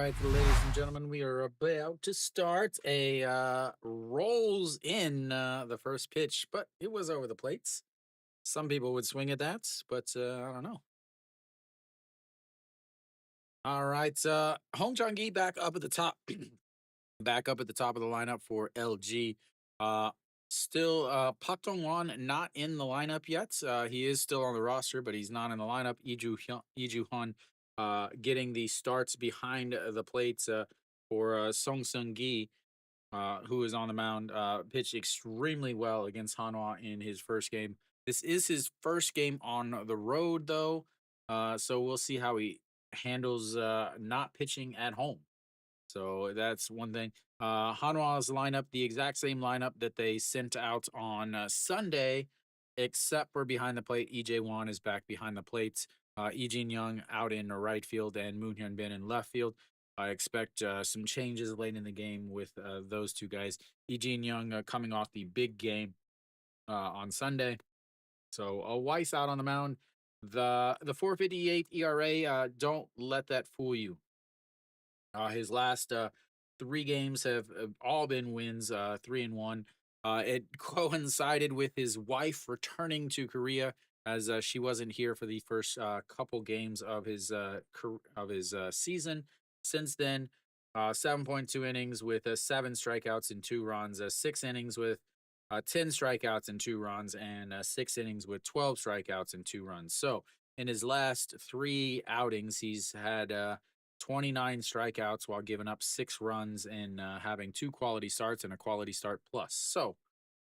right, ladies and gentlemen, we are about to start a rolls in the first pitch, but it was over the plates. Some people would swing at that, but I don't know. All right, Hong Chang-gi back up at the top, back up at the top of the lineup for LG. Uh, Still, Pak Dong-won not in the lineup yet. He is still on the roster, but he's not in the lineup. Lee Ju-hyun, getting the starts behind the plate for Song Seung-gi, who is on the mound, pitched extremely well against Hanwha in his first game. This is his first game on the road, though, so we'll see how he handles not pitching at home. So that's one thing. Hanwha's lineup, the exact same lineup that they sent out on Sunday, except for behind the plate. EJ Wan is back behind the plate. Jin Young out in right field and Moon Hyun Bin in left field. I expect some changes late in the game with those two guys. Jin Young coming off the big game on Sunday. So Weiss out on the mound. The 4.58 ERA. Don't let that fool you. His last three games have all been wins, 3-1. It coincided with his wife returning to Korea as she wasn't here for the first couple games of his season. Since then, 7.2 innings with 7 strikeouts and 2 runs, 6 innings with 10 strikeouts and 2 runs, and 6 innings with 12 strikeouts and 2 runs. So in his last three outings, he's had 29 strikeouts while giving up 6 runs and having 2 quality starts and a quality start plus. So,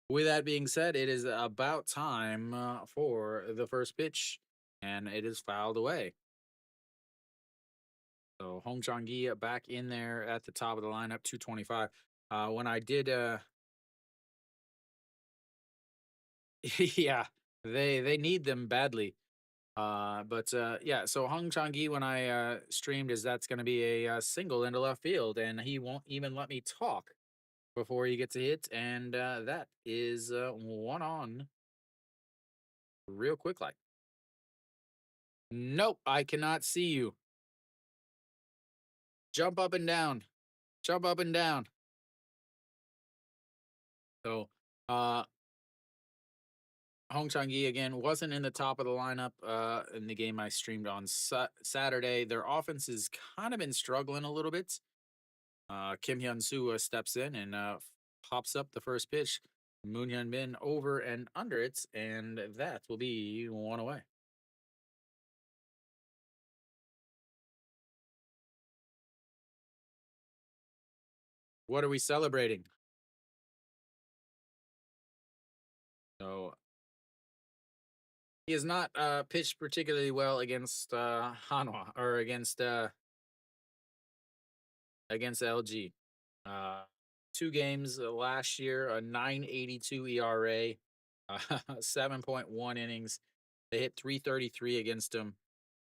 with that being said, it is about time for the first pitch, and it is fouled away. So, Hong Chang-gi back in there at the top of the lineup, 225. When I did, yeah, they need them badly. But yeah, so Hong Chang-gi, when I streamed, is that's going to be a single into left field, and he won't even let me talk before he gets a hit, and that is one on real quick. Like, nope, I cannot see you. Jump up and down, jump up and down. So, uh, Hong Chang-gi again wasn't in the top of the lineup in the game I streamed on Saturday. Their offense has kind of been struggling a little bit. Kim Hyun Soo steps in and pops up the first pitch. Moon Hyun Bin over and under it, and that will be one away. What are we celebrating? So he has not pitched particularly well against Hanwha or against LG. Uh, 2 games last year, a 9.82 ERA, 7.1 innings. They hit 333 against him.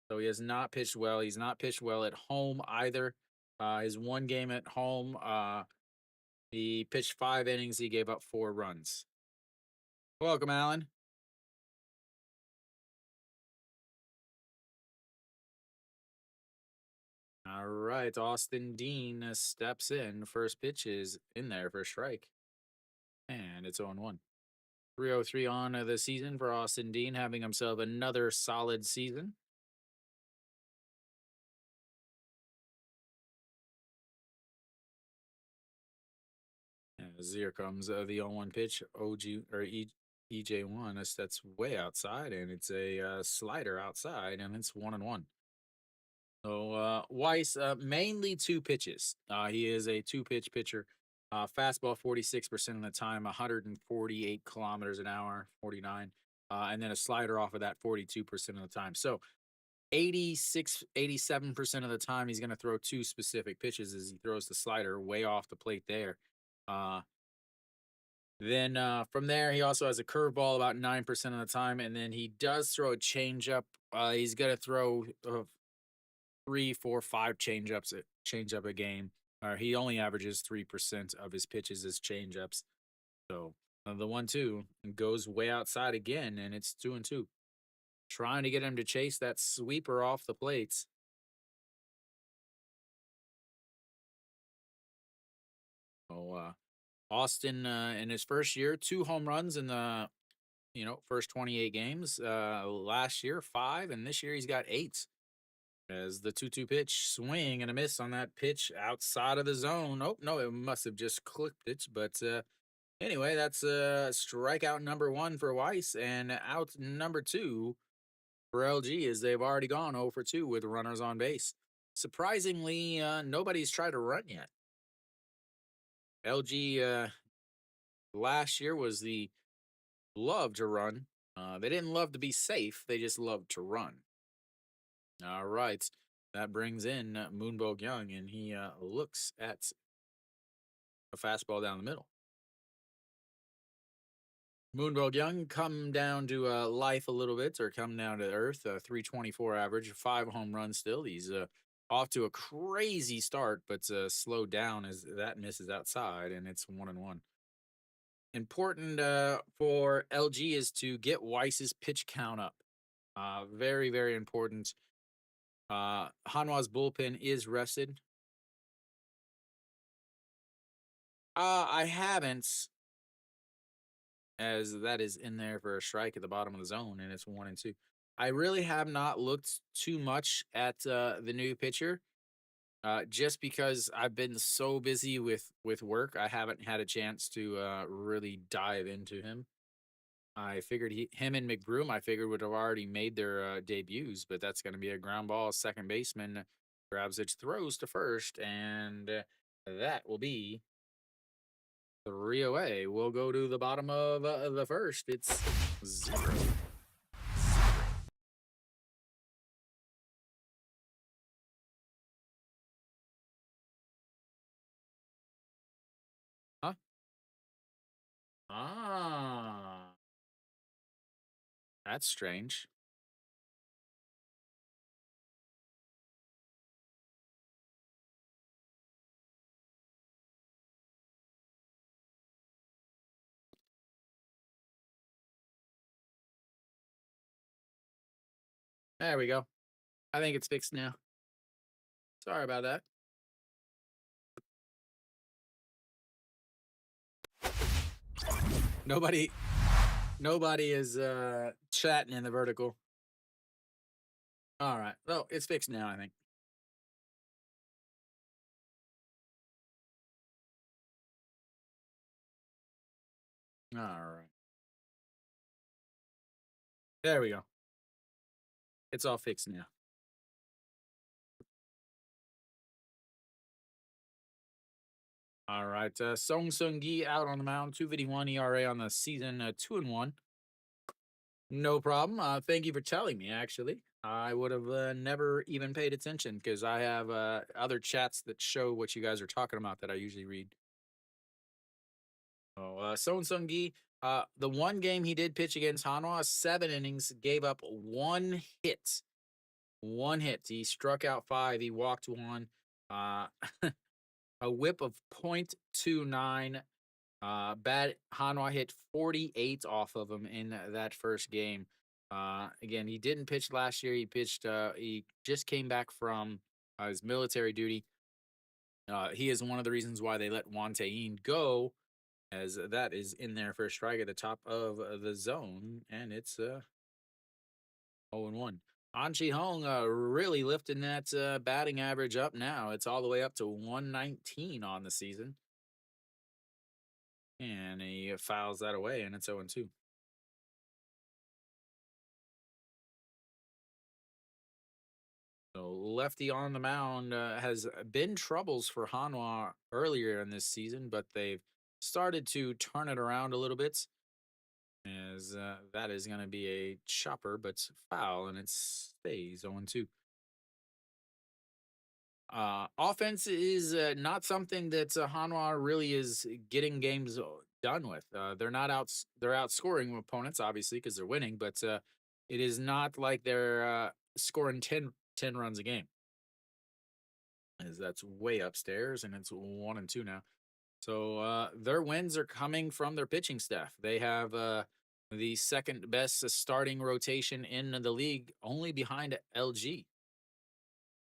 So he has not pitched well. He's not pitched well at home either. His one game at home, he pitched 5 innings. He gave up 4 runs. Welcome, Alan. All right, Austin Dean steps in. First pitch is in there for a strike, and it's 0-1. 303 on the season for Austin Dean, having himself another solid season. As here comes the 0-1 pitch. OG or EJ1. That's way outside, and it's a slider outside, and it's 1-1. So Weiss, mainly 2 pitches. He is a 2 pitch pitcher. Fastball 46% of the time, 148 kilometers an hour, 49. And then a slider off of that 42% of the time. So 87% of the time, he's going to throw 2 specific pitches as he throws the slider way off the plate there. Then from there, he also has a curveball about 9% of the time. And then he does throw a changeup. He's going to throw 3, 4, 5 changeup a game. He only averages 3% of his pitches as changeups. So the 1-2 goes way outside again, and it's 2-2. Trying to get him to chase that sweeper off the plates. So Austin in his first year, 2 home runs in the first 28 games. Last year, five, and this year he's got eight. As the 2-2 pitch, swing and a miss on that pitch outside of the zone. Oh no, it must have just clipped it. But anyway, that's strikeout number one for Weiss, and out number two for LG, as they've already gone 0 for 2 with runners on base. Surprisingly, nobody's tried to run yet. LG last year was the love to run. They didn't love to be safe, they just loved to run. All right. That brings in Moonbog Young, and he looks at a fastball down the middle. Moonbog Young come down to life a little bit, or come down to earth. 324 average, 5 home runs still. He's off to a crazy start, but slowed down as that misses outside, and it's 1-1. Important for LG is to get Weiss's pitch count up. Very, very important. Hanwha's bullpen is rested. I haven't, as that is in there for a strike at the bottom of the zone, and it's 1-2. I really have not looked too much at the new pitcher, just because I've been so busy with work. I haven't had a chance to really dive into him. I figured him and McBroom, I figured would have already made their debuts, but that's going to be a ground ball. Second baseman grabs it, throws to first, and that will be three away. We'll go to the bottom of the first. It's 0. Huh? Ah, that's strange. There we go. I think it's fixed now. Sorry about that. Nobody, nobody is chatting in the vertical. All right. Well, it's fixed now, I think. All right. There we go. It's all fixed now. All right. Song Sung Gi out on the mound, 2.51 ERA on the season, 2-1. No problem. Thank you for telling me, actually. I would have never even paid attention because I have other chats that show what you guys are talking about that I usually read. Oh, Son Sung Gi, the one game he did pitch against Hanwha, 7 innings, gave up one hit. One hit. He struck out five. He walked one. Uh, a whip of .29. Bad Hanwha hit 48 off of him in that first game. Again, he didn't pitch last year. He pitched. He just came back from his military duty. He is one of the reasons why they let Wan Tae-in go, as that is in there for a strike at the top of the zone, and it's 0-1. An Chi Hong really lifting that batting average up now. It's all the way up to 119 on the season. And he fouls that away, and it's 0-2. So lefty on the mound has been troubles for Hanwha earlier in this season, but they've started to turn it around a little bit. As that is going to be a chopper, but foul, and it stays 0-2. Offense is not something that Hanwha really is getting games done with. They're not out. They're outscoring opponents, obviously, because they're winning. But it is not like they're scoring 10 runs a game. As that's way upstairs, and it's 1-2 now. So their wins are coming from their pitching staff. They have the second best starting rotation in the league, only behind LG.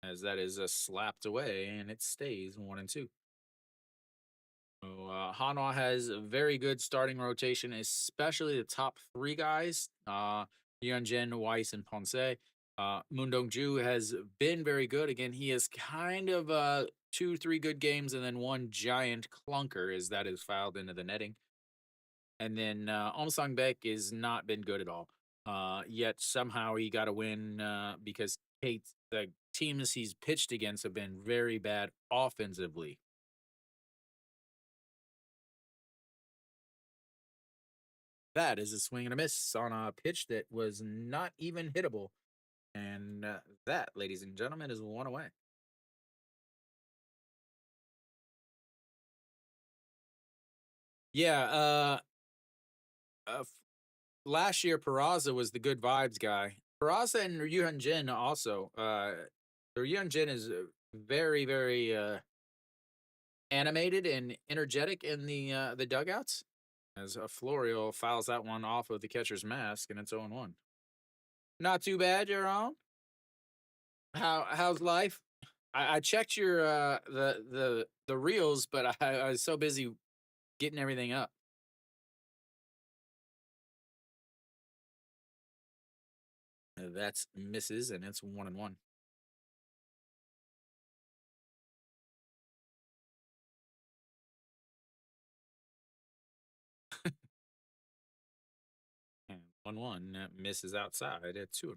As that is slapped away, and it stays 1-2. So, Hanwha has a very good starting rotation, especially the top three guys, Hyunjin, Weiss, and Ponce. Moon Dong-ju has been very good. Again, he has kind of two, three good games and then one giant clunker as that is fouled into the netting. And then Om Sang-baek has not been good at all. Yet somehow he got a win because the teams he's pitched against have been very bad offensively. That is a swing and a miss on a pitch that was not even hittable. And that, ladies and gentlemen, is one away. Yeah, uh, f- last year Peraza was the good vibes guy. Peraza and Ryuhan Jin also. Ryuhan Jin is very, very animated and energetic in the dugouts. As Florio fouls that one off of the catcher's mask, and it's 0-1. Not too bad, you're on. How's life? I checked your the reels, but I was so busy getting everything up. That's misses, and it's 1-1. And 1-1 misses outside at 2-1.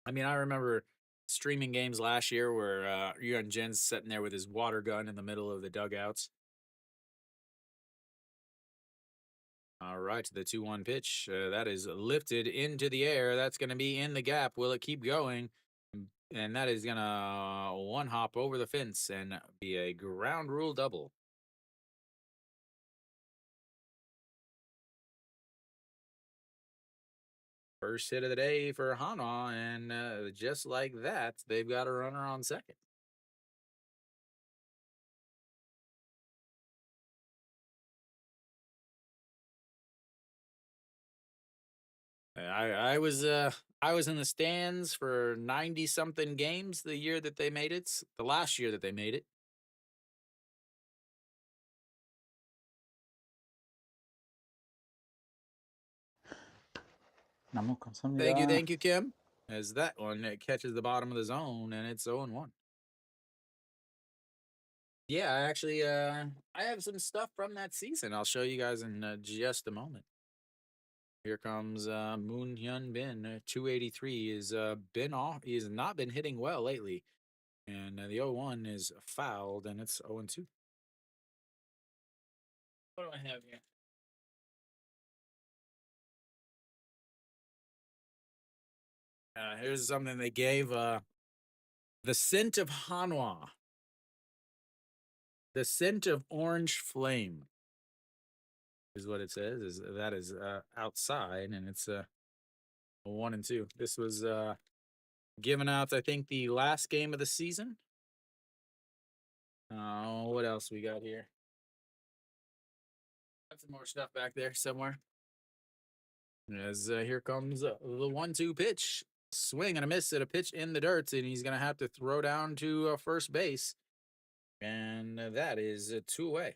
I mean, I remember streaming games last year where you and Jen's sitting there with his water gun in the middle of the dugouts. All right, the 2-1 pitch. That is lifted into the air. That's going to be in the gap. Will it keep going? And that is going to one hop over the fence and be a ground rule double. First hit of the day for Hana, and just like that, they've got a runner on second. I was in the stands for 90 something games the year that they made it, the last year that they made it. 너무 감사합니다. Thank you, Kim. As that one it catches the bottom of the zone and it's 0-1. Yeah, I have some stuff from that season. I'll show you guys in just a moment. Here comes Moon Hyun Bin, 283. Is been off. He has not been hitting well lately, and the 0-1 is fouled, and it's 0-2. What do I have here? Here's something they gave the scent of Hanwha, the scent of orange flame is what it says. Is that is outside, and it's 1-2. This was given out, I think, the last game of the season. What else we got here? Got some more stuff back there somewhere. As here comes the 1-2 pitch. Swing and a miss at a pitch in the dirt, and he's going to have to throw down to first base. And that is 2 away.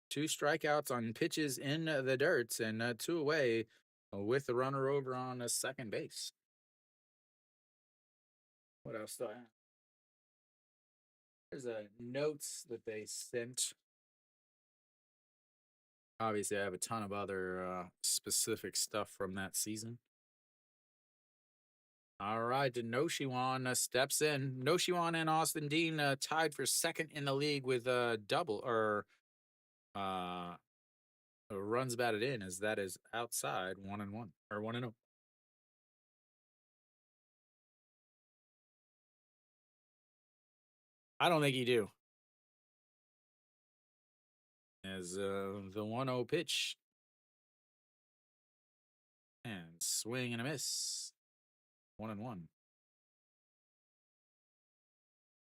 2 strikeouts on pitches in the dirt, and 2 away with the runner over on second base. What else do I have? There's a notes that they sent. Obviously, I have a ton of other specific stuff from that season. All right, Noshiwan steps in. Noshiwan and Austin Dean tied for second in the league with a double or uh, runs batted in, as that is outside 1-1 or 1-0. I don't think you do. As the 1-0 pitch and swing and a miss, 1-1.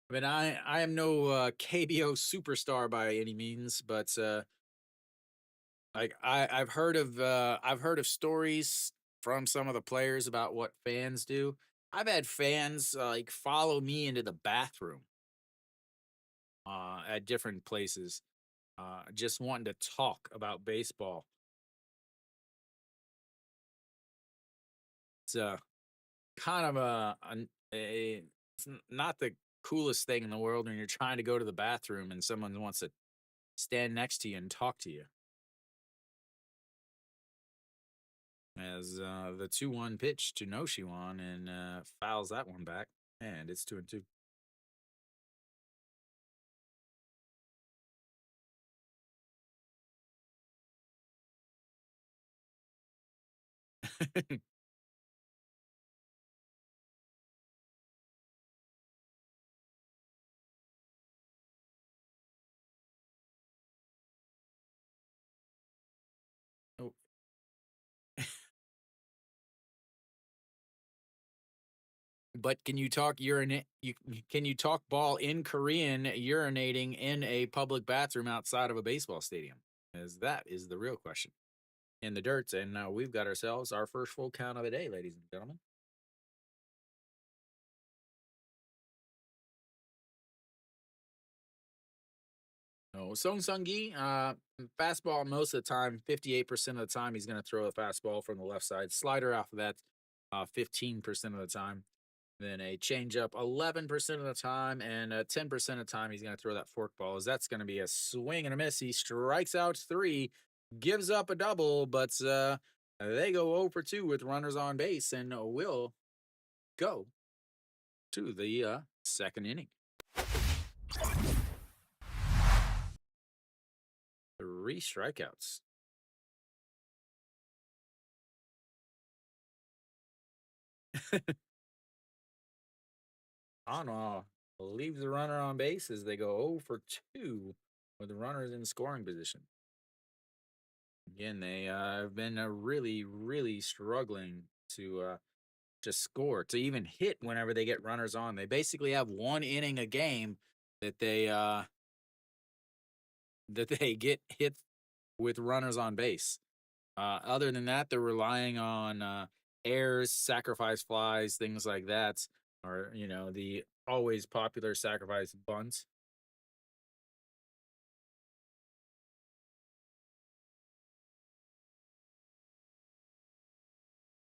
I mean, I am no KBO superstar by any means, but like I've heard of stories from some of the players about what fans do. I've had fans like follow me into the bathroom at different places, just wanting to talk about baseball. It's kind of not the coolest thing in the world when you're trying to go to the bathroom and someone wants to stand next to you and talk to you. As the 2-1 pitch to Noshiwan and fouls that one back, and it's 2-2. Oh, but can you talk urinate? Can you talk ball in Korean urinating in a public bathroom outside of a baseball stadium? As that is the real question. In the dirt, and we've got ourselves our first full count of the day, ladies and gentlemen. No, Song Sung-gi, fastball most of the time, 58% of the time, he's going to throw a fastball from the left side. Slider off of that, 15% of the time. Then a changeup 11% of the time, and 10% of the time, he's going to throw that fork ball. As that's going to be a swing and a miss. He strikes out three, gives up a double, but they go 0 for 2 with runners on base and will go to the second inning. Three strikeouts. Hanwha leaves the runner on base as they go 0 for 2 with the runners in scoring position. Again, they have been really, really struggling to score, to even hit whenever they get runners on. They basically have one inning a game that they get hit with runners on base. Other than that, they're relying on airs, sacrifice flies, things like that, or the always popular sacrifice bunts.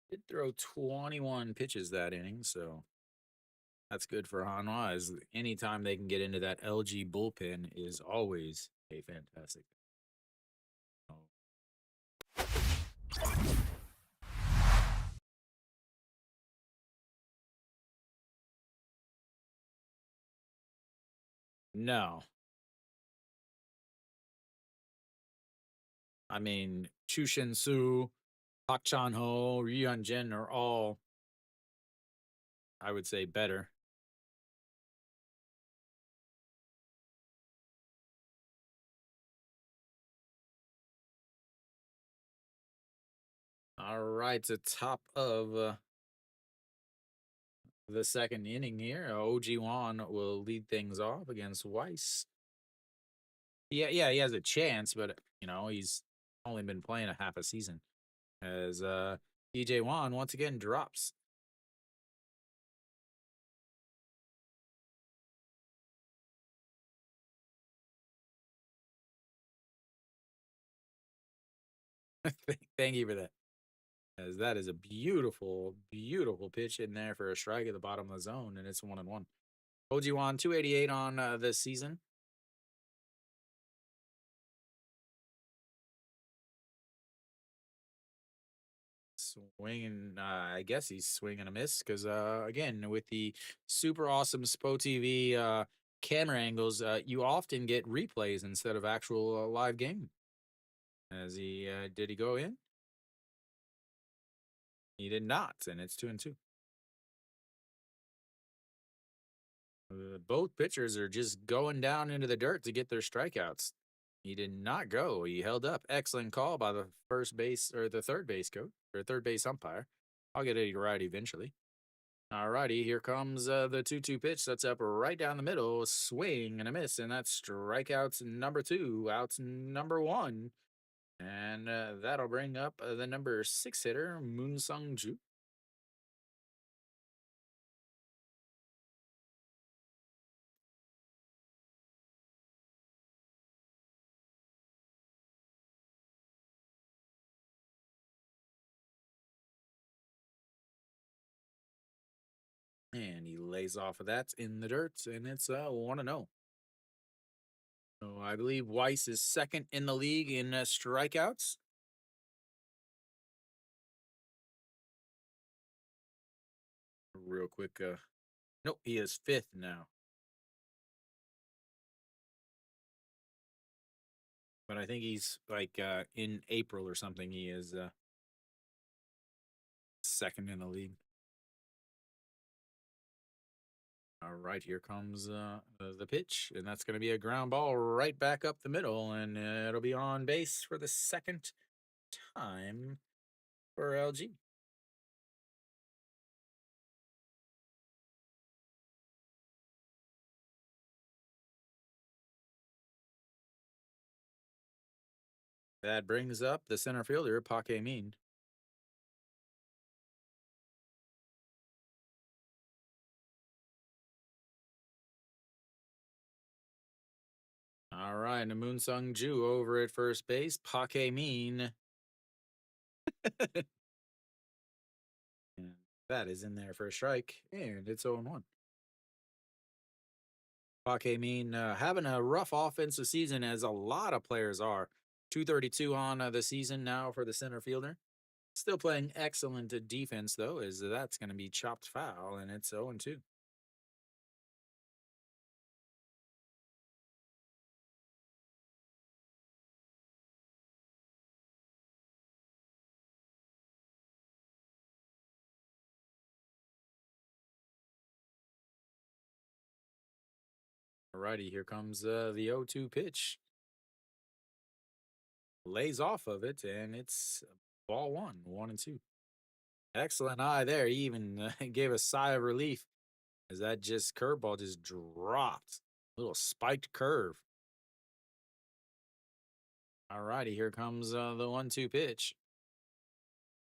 Did throw 21 pitches that inning, so that's good for Hanwha. As anytime they can get into that LG bullpen is always a fantastic. Oh, no, I mean Chu Shin Su, Park Chan Ho, Ryun Jin are all, I would say, better. All right, the top of the second inning here. OG Wan will lead things off against Weiss. Yeah, yeah, he has a chance, but he's only been playing a half a season. As EJ Wan once again drops. Thank you for that. As that is a beautiful, beautiful pitch in there for a strike at the bottom of the zone, and it's 1-1. Ojiwan 288 on this season. Swinging, I guess he's swinging a miss because, again, with the super awesome SPO TV camera angles, you often get replays instead of actual live game. As did he go in? He did not, and it's 2-2. Both pitchers are just going down into the dirt to get their strikeouts. He did not go. He held up. Excellent call by the first base or the third base coach or third base umpire. I'll get it right eventually. All righty, here comes the 2-2 pitch. That's up right down the middle. Swing and a miss, and that's strikeouts number 2, outs number 1. And that'll bring up the number 6 hitter, Moon Sung Ju. lays off of that in the dirt, and it's 1-0. So I believe Weiss is second in the league in strikeouts. Real quick, nope, he is fifth now. But I think he's like in April or something. He is second in the league. All right, here comes the pitch, and that's going to be a ground ball right back up the middle, and it'll be on base for the second time for LG. That brings up the center fielder, Paque Min. All right, and Moon Sung Ju over at first base. Paque Min. And that is in there for a strike, and it's 0-1. Paque Min having a rough offensive season, as a lot of players are. 232 on the season now for the center fielder. Still playing excellent defense, though, as that's going to be chopped foul, and it's 0-2. Alrighty, here comes the 0-2 pitch. Lays off of it, and it's ball one, 1-2. Excellent eye there. He even gave a sigh of relief as that just curveball just dropped. Little spiked curve. Alrighty, here comes the 1-2 pitch.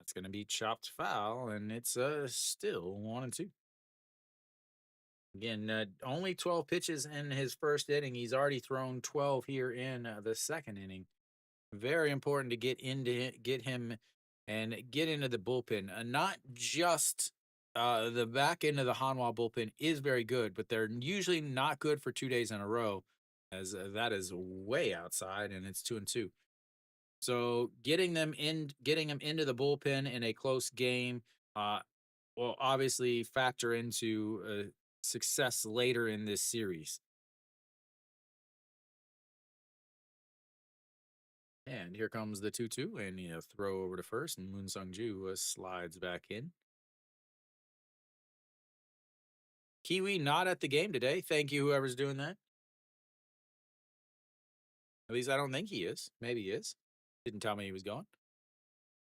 That's going to be chopped foul, and it's still 1-2. Again, only 12 pitches in his first inning. He's already thrown 12 here in the second inning. Very important to get him and get into the bullpen. Not just the back end of the Hanwha bullpen is very good, but they're usually not good for 2 days in a row, as that is way outside, and it's 2-2. So getting them into the bullpen in a close game, uh, will obviously factor into success later in this series. And here comes the 2-2, and throw over to first, and Moon Sung Ju slides back in. Kiwi not at the game today. Thank you, whoever's doing that. At least I don't think he is. Maybe he is. Didn't tell me he was going.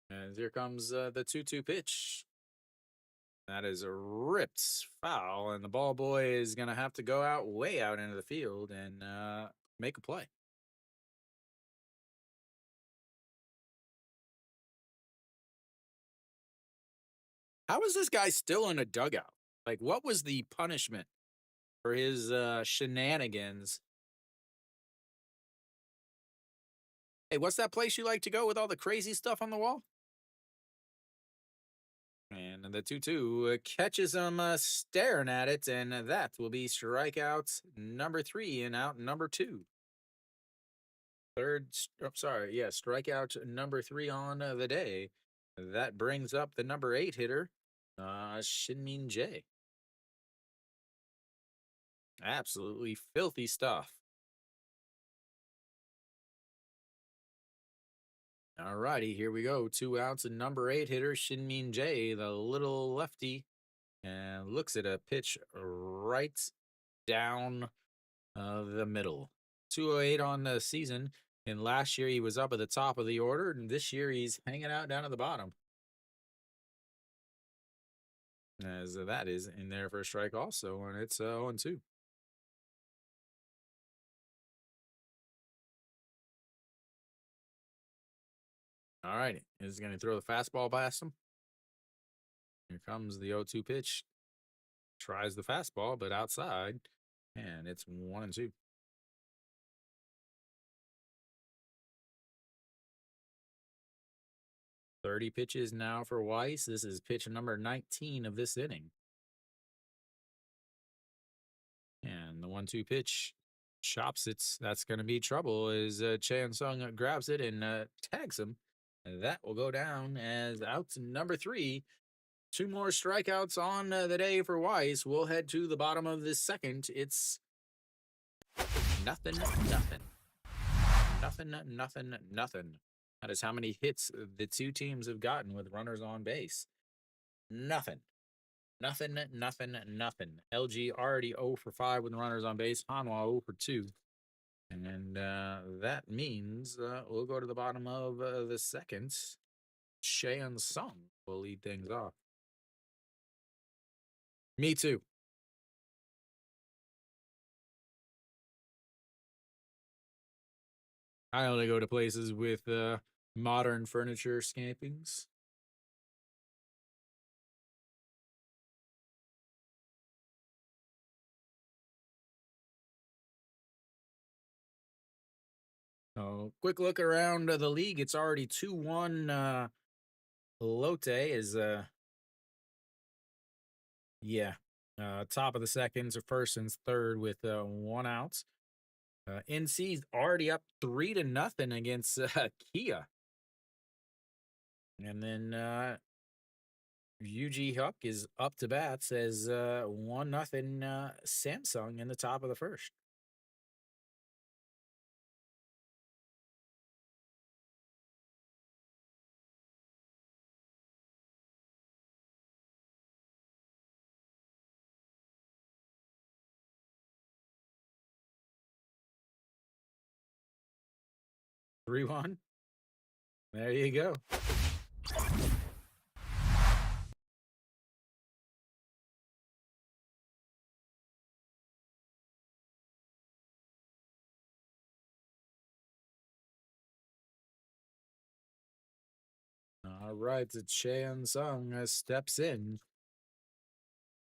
And here comes the 2-2 pitch. That is a ripped foul, and the ball boy is going to have to go out way out into the field and make a play. How is this guy still in a dugout? Like, what was the punishment for his shenanigans? Hey, what's that place you like to go with all the crazy stuff on the wall? And the 2-2 catches him staring at it, and that will be strikeout number 3 and out number 2. Strikeout number 3 on the day. That brings up the number 8 hitter, Shinmin J. Absolutely filthy stuff. All righty, here we go. 2 outs and number 8 hitter, Shinmin J, the little lefty, and looks at a pitch right down the middle. 208 on the season. And last year he was up at the top of the order, and this year he's hanging out down at the bottom. As that is in there for a strike also, and it's 0-2. All right, is going to throw the fastball past him. Here comes the 0-2 pitch. Tries the fastball, but outside, and it's 1-2. 30 pitches now for Weiss. This is pitch number 19 of this inning. 1-2 pitch. Chops it. That's going to be trouble as Chan Sung grabs it and tags him. And that will go down as out number 3. 2 more strikeouts on the day for Weiss. We'll head to the bottom of this second. It's nothing, nothing. Nothing, nothing, nothing. That is how many hits the 2 teams have gotten with runners on base. Nothing. Nothing, nothing, nothing. LG already 0 for 5 with runners on base. Hanwha 0 for 2. And that means we'll go to the bottom of the second. Cheon Sung will lead things off. Me too. I only go to places with modern furniture scampings. Oh, quick look around the league. It's already 2-1. Lotte is yeah. Top of the seconds, or first and third with 1 out. NC's already up 3-0 against Kia. And then UG Huck is up to bat, says 1-0 Samsung in the top of the first. – 3-1. There you go. All right, Cheon Sung steps in.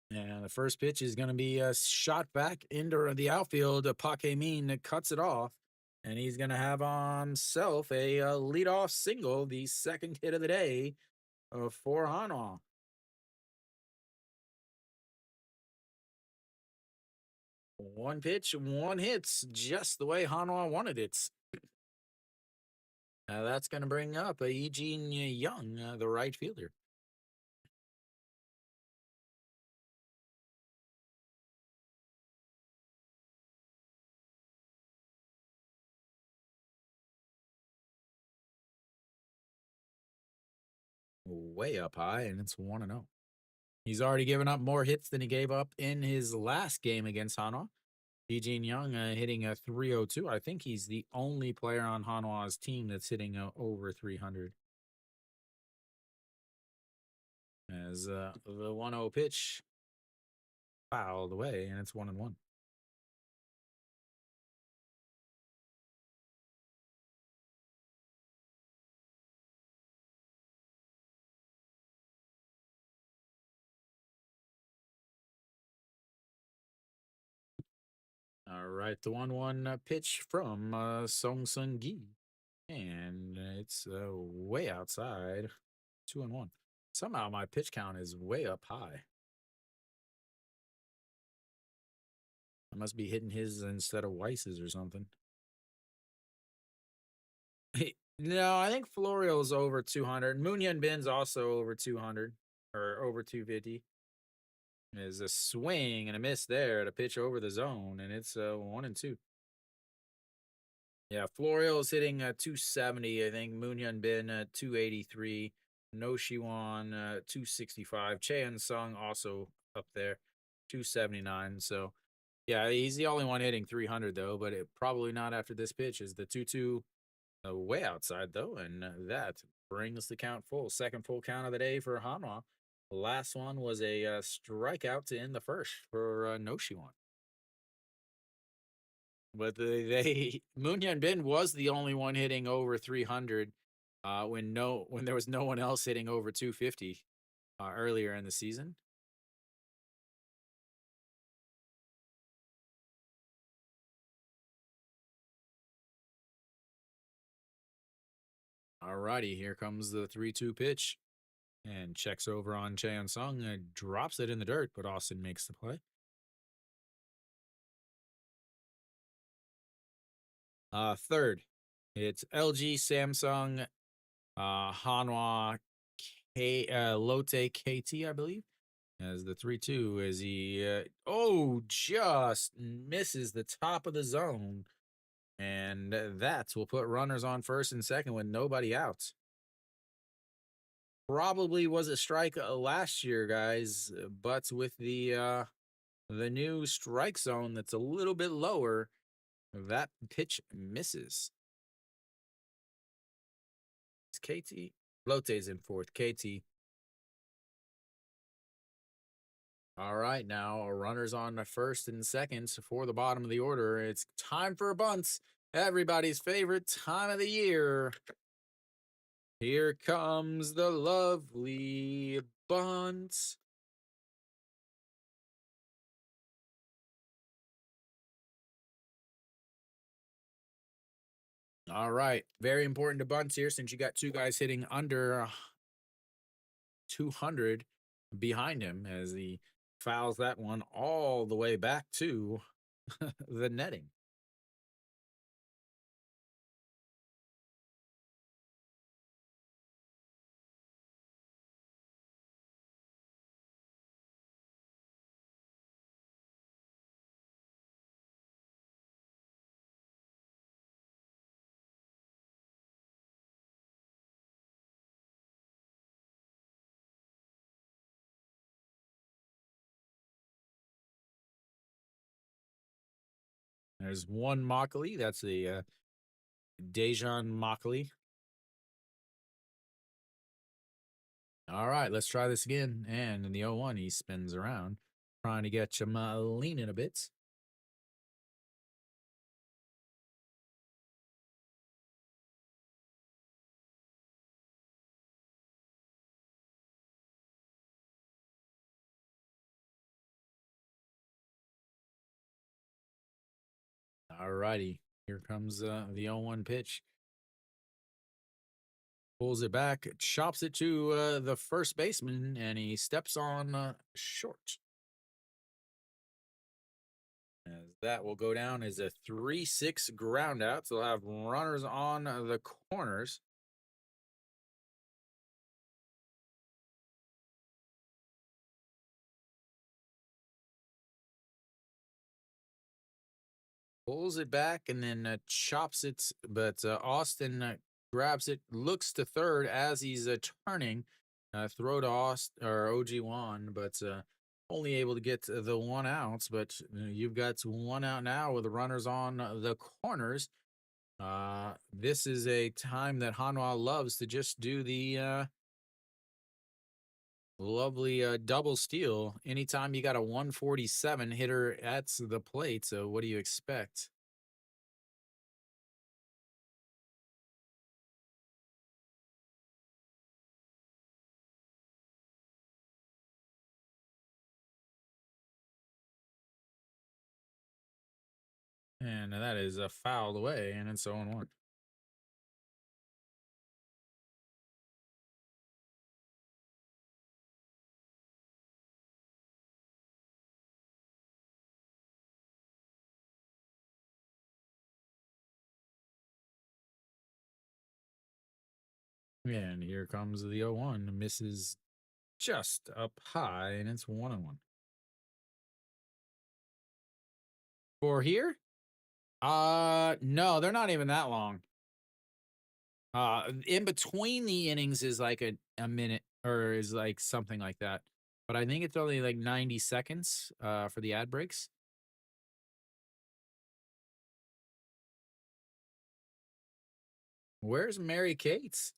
And the first pitch is going to be a shot back into the outfield. Pake Min cuts it off. And he's going to have on himself a leadoff single, the second hit of the day for Hanwha. 1 pitch, 1 hits, just the way Hanwha wanted it. That's going to bring up Eugene Young, the right fielder. Way up high, and it's 1-0. He's already given up more hits than he gave up in his last game against Hanwha. Eugene Young hitting a 302. I think he's the only player on Hanwha's team that's hitting over 300. As the 1-0 pitch fouled away, and it's 1-1. All right, the 1-1 pitch from Song Sun Gi. And it's way outside. 2-1. Somehow my pitch count is way up high. I must be hitting his instead of Weiss's or something. No, I think Florial's over 200. Moonhyun Bin's also over 200 or over 250. There's a swing and a miss there to pitch over the zone, and it's 1-2. Yeah, Florial's hitting 270. I think Moonhyun Bin 283. No Shiwan 265. Cheon Sung also up there 279. So yeah, he's the only one hitting 300 though, but probably not after this pitch. Is the 2-2 way outside though, and that brings the count full. Second full count of the day for Hanwha. The last one was a strikeout to end the first for No Shiwan. But Moonhyun Bin was the only one hitting over 300 when there was no one else hitting over 250 earlier in the season. Alrighty, here comes the 3-2 pitch. And checks over on Cheon Sung and drops it in the dirt, but Austin makes the play. Third, it's LG, Samsung, Hanwha, Lotte KT, I believe, as the 3-2 as he, just misses the top of the zone. And that will put runners on first and second with nobody out. Probably was a strike last year, guys, but with the new strike zone that's a little bit lower, that pitch misses. It's KT. Lotte's in fourth. KT. All right, now runners on the first and second for the bottom of the order. It's time for bunts. Everybody's favorite time of the year. Here comes the lovely bunt. All right, very important to bunts here since you got two guys hitting under 200 behind him as he fouls that one all the way back to the netting. There's one Mockley. That's the Dejan Mockley. All right, let's try this again. And in the 0-1, he spins around, trying to get him leaning a bit. All righty, here comes the 0-1 pitch. Pulls it back, chops it to the first baseman, and he steps on short. As that will go down as a 3-6 ground out. So they'll have runners on the corners. Pulls it back and then chops it, but Austin grabs it, looks to third as he's turning. Throw to Austin or OG1, but only able to get the one out. But you've got one out now with the runners on the corners. This is a time that Hanwha loves to just do the lovely double steal. Anytime you got a 147 hitter at the plate, so what do you expect? And that is a fouled away, and it's 0-1. And here comes the 0-1. Misses just up high, and it's 1-1. For here? No, they're not even that long. In between the innings is like a minute or is like something like that. But I think it's only like 90 seconds for the ad breaks. Where's Mary Kate's?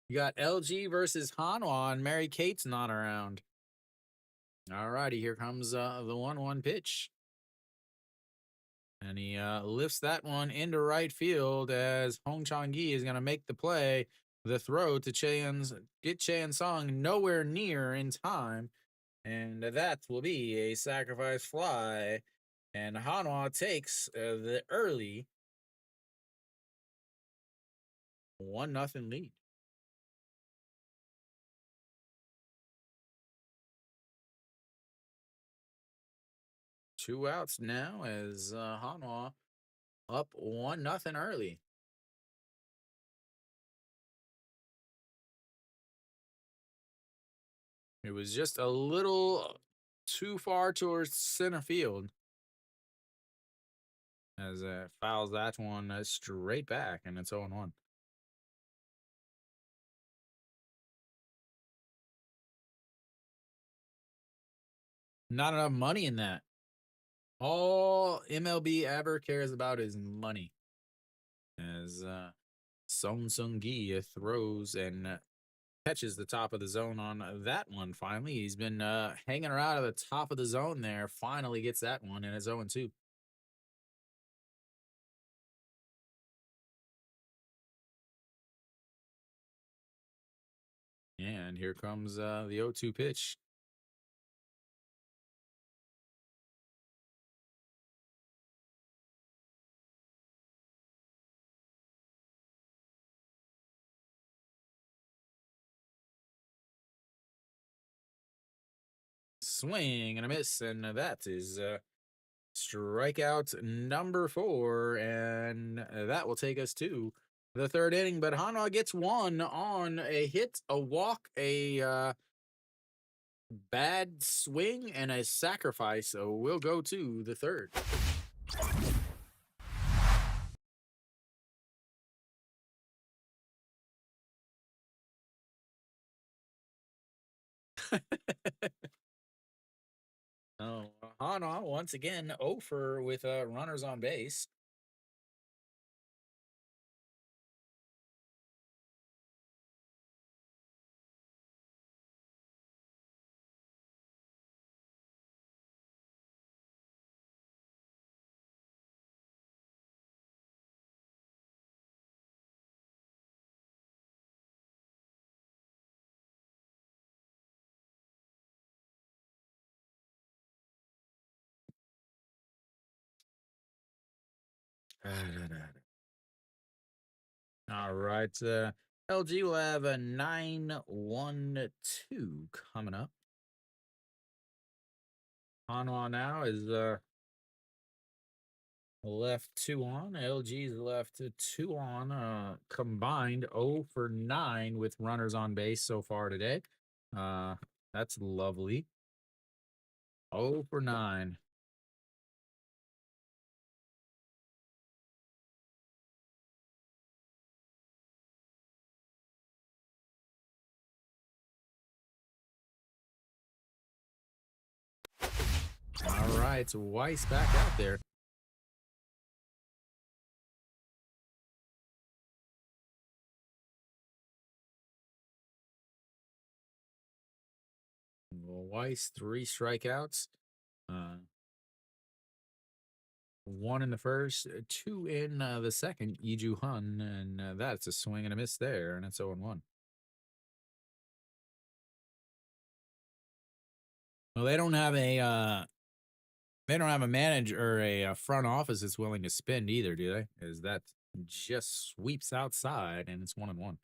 You got LG versus Hanwha, and Mary Kate's not around. All righty, here comes the 1-1 pitch. And he lifts that one into right field as Hong Chang-gi is going to make the play. The throw to get Chan Song nowhere near in time. And that will be a sacrifice fly. And Hanwha takes the early 1-0 lead. Two outs now as Hanwha Up 1-0 early. It was just a little too far towards center field as fouls that one straight back, and it's 0-1. Not enough money in that. All MLB ever cares about is money. As Song Sung Gi throws and catches the top of the zone on that one finally. He's been hanging around at the top of the zone there. Finally gets that one, and it's 0-2. And here comes the 0-2 pitch. Swing and a miss, and that is strikeout number 4, and that will take us to the third inning. But Hanwha gets one on a hit, a walk, a bad swing, and a sacrifice. So we'll go to the third. Oh, Hanwha once again over with runners on base. All right. LG will have a 9-1-2 coming up. Hanwha now is left 2 on. LG's left 2 on. Combined 0 for 9 with runners on base so far today. That's lovely. 0 for 9. All right, so Weiss back out there. Weiss, 3 strikeouts. 1 in the first, 2 in the second. Iju Hun, and that's a swing and a miss there, and it's 0-1. Well, they don't have a manager or a front office that's willing to spend either, do they? Is that just sweeps outside and it's 1-1.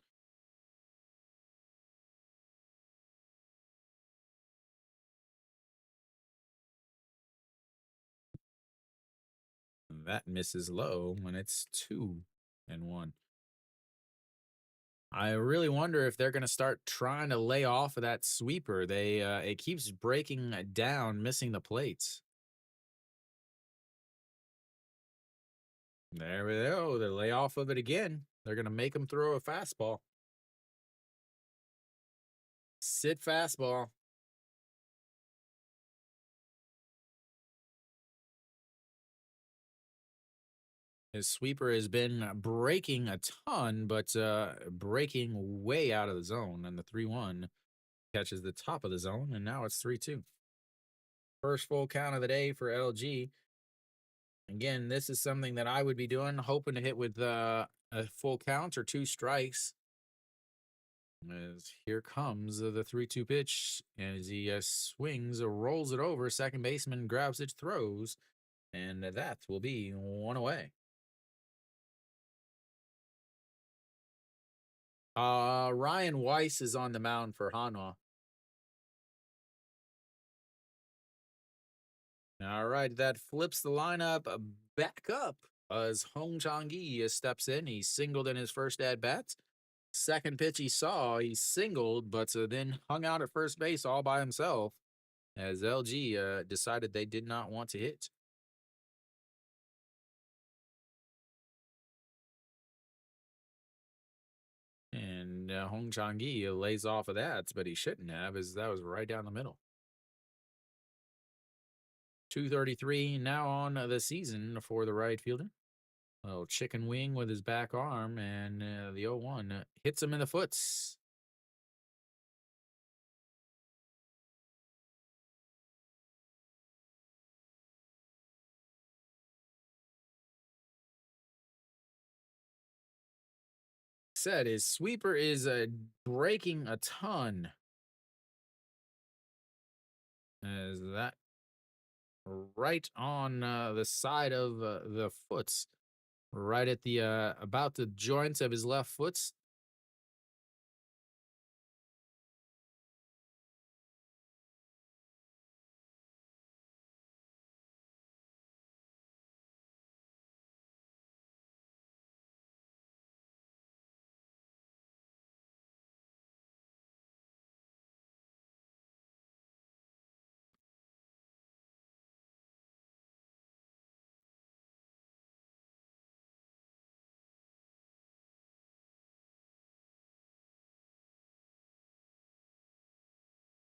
That misses low when it's 2-1. I really wonder if they're going to start trying to lay off of that sweeper. They it keeps breaking down, missing the plates. There we go. They lay off of it again. They're going to make them throw a fastball. Sit fastball. His sweeper has been breaking a ton, but breaking way out of the zone. And the 3-1 catches the top of the zone, and now it's 3-2. First full count of the day for LG. Again, this is something that I would be doing, hoping to hit with a full count or 2 strikes. As here comes the 3-2 pitch, and as he swings, rolls it over, second baseman grabs it, throws, and that will be 1 away. Ryan Weiss is on the mound for Hanwha. All right, that flips the lineup back up as Hong Chang-gi steps in. He singled in his first at bat. Second pitch he saw, he singled, but then hung out at first base all by himself as LG decided they did not want to hit. And Hong Chang-gi lays off of that, but he shouldn't have, as that was right down the middle. 233 now on the season for the right fielder. A little chicken wing with his back arm, and the 0-1 hits him in the foots. Said his sweeper is breaking a ton. As that right on the side of the foots, right at the about the joints of his left foots.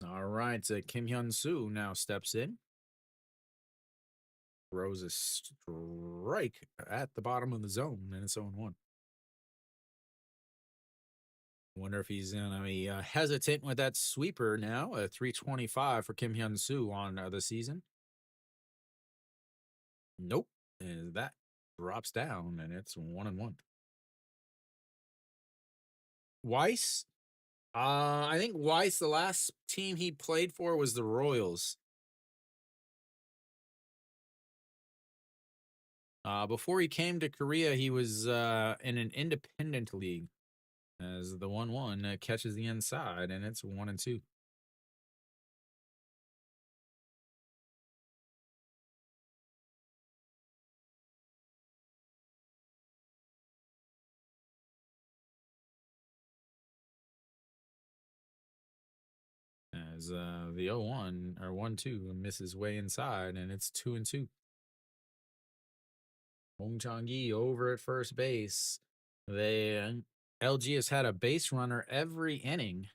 All right, Kim Hyun-soo now steps in. Throws a strike at the bottom of the zone, and it's 0-1. Wonder if he's going to be hesitant with that sweeper now. A 325 for Kim Hyun-soo on the season. Nope. And that drops down, and it's 1-1. Weiss. I think Weiss, the last team he played for was the Royals. Before he came to Korea, he was in an independent league. As the 1-1 catches the inside, and it's 1-2. As the 0-1 or 1-2 misses way inside, and it's 2-2. Hong Chang-gi over at first base. LG has had a base runner every inning.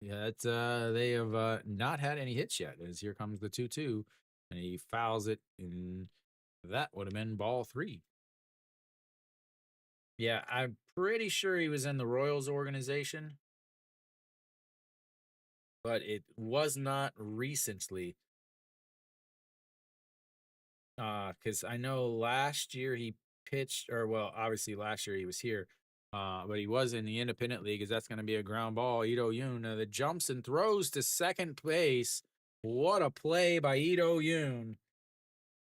Yet they have not had any hits yet. As here comes the 2-2, and he fouls it, and that would have been ball 3. Yeah, I'm pretty sure he was in the Royals organization, but it was not recently. Because I know last year he pitched, or well, obviously last year he was here, but he was in the independent league, as that's going to be a ground ball. Ito Yoon that jumps and throws to second base. What a play by Ito Yoon,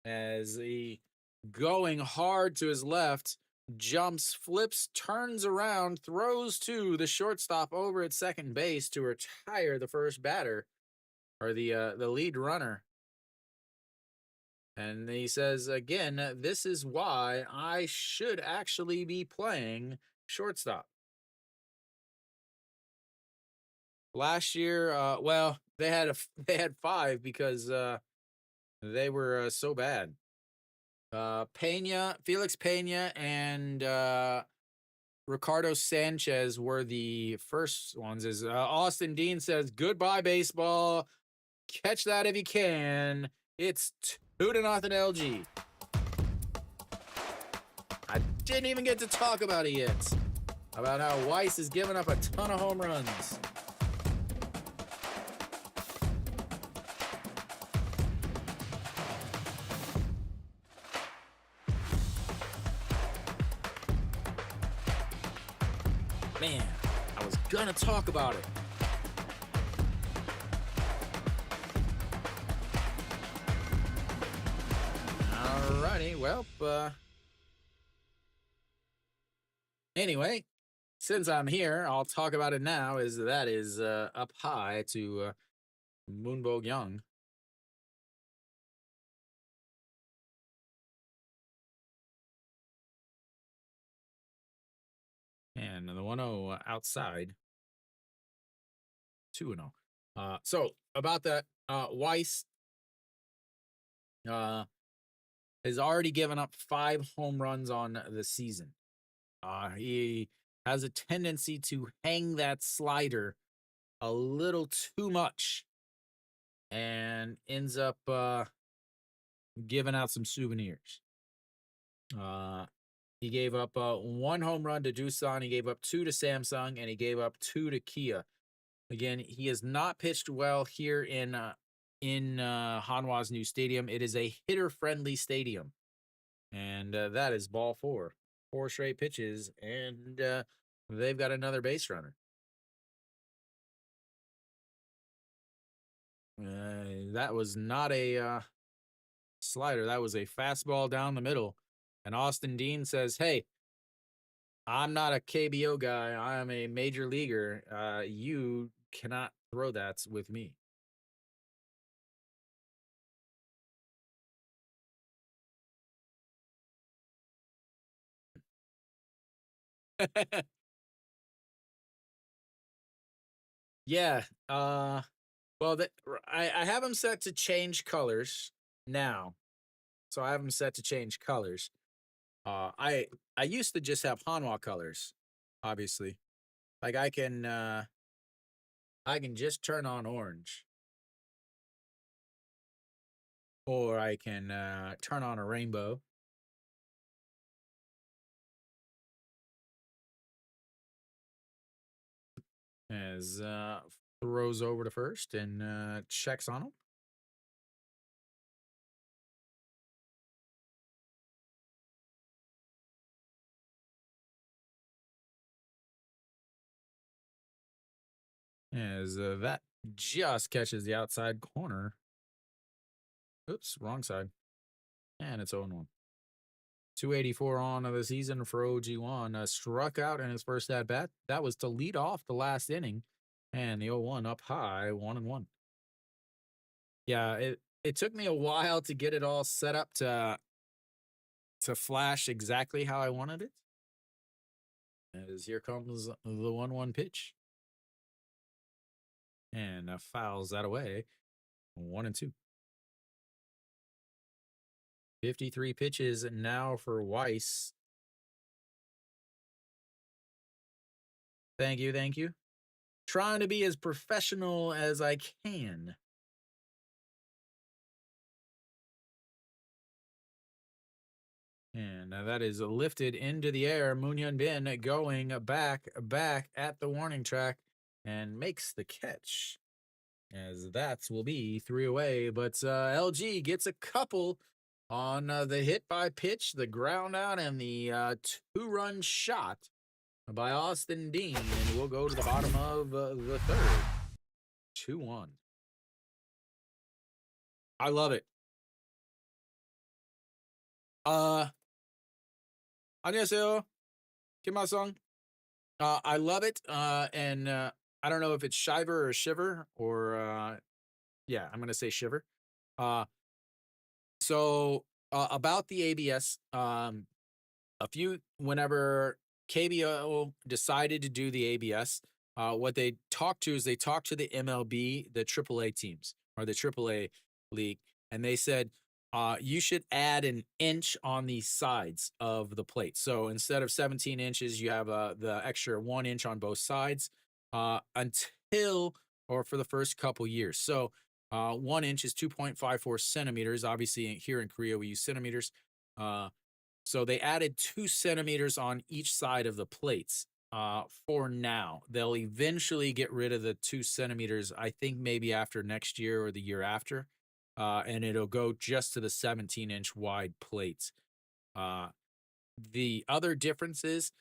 as he going hard to his left, jumps, flips, turns around, throws to the shortstop over at second base to retire the first batter, or the lead runner. And he says, again, this is why I should actually be playing shortstop. Last year, well, they had 5 because they were so bad. Felix Pena, and Ricardo Sanchez were the first ones. As Austin Dean says, "Goodbye, baseball. Catch that if you can." It's 2-0 LG. I didn't even get to talk about it yet. About how Weiss has given up a ton of home runs. Man, I was gonna talk about it. Alrighty, well, anyway, since I'm here, I'll talk about it now. That is up high to Moonbok Young. And the 1-0 outside. 2-0. So about that, Weiss has already given up 5 home runs on the season. He has a tendency to hang that slider a little too much and ends up giving out some souvenirs. He gave up 1 home run to Doosan, he gave up 2 to Samsung, and he gave up 2 to Kia. Again, he has not pitched well here in Hanwha's new stadium. It is a hitter-friendly stadium, and that is ball 4. 4 straight pitches, and they've got another base runner. That was not a slider. That was a fastball down the middle. And Austin Dean says, hey, I'm not a KBO guy. I am a major leaguer. You cannot throw that with me. Yeah. Well, I have them set to change colors now. So I have them set to change colors. I used to just have Hanwha colors, obviously. Like I can just turn on orange. Or I can turn on a rainbow. As throws over to first and checks on him. As that just catches the outside corner. Oops, wrong side. And it's 0-1. 284 on the season for OG1. Struck out in his first at bat. That was to lead off the last inning. And the 0-1 up high, 1-1. Yeah, it took me a while to get it all set up to flash exactly how I wanted it. As here comes the 1-1 pitch. And fouls that away. 1-2. 53 pitches now for Weiss. Thank you, thank you. Trying to be as professional as I can. And that is lifted into the air. Moon-Hyun Bin going back at the warning track and makes the catch. As that will be 3 away. But LG gets a couple on the hit by pitch, the ground out, and the 2-run shot by Austin Dean. And we'll go to the bottom of the third. 2-1. I love it. 안녕하세요. 김하성. I love it. And I don't know if it's Shiver or Shiver or yeah, I'm gonna say Shiver. So about the ABS, whenever KBO decided to do the ABS, what they talked to the MLB, the AAA teams or the AAA league, and they said you should add an inch on the sides of the plate. So instead of 17 inches, you have the extra 1 inch on both sides until or for the first couple years. So 1 inch is 2.54 centimeters. Obviously, here in Korea, we use centimeters. So they added 2 centimeters on each side of the plates for now. They'll eventually get rid of the 2 centimeters, I think maybe after next year or the year after. And it'll go just to the 17-inch wide plates. The other difference is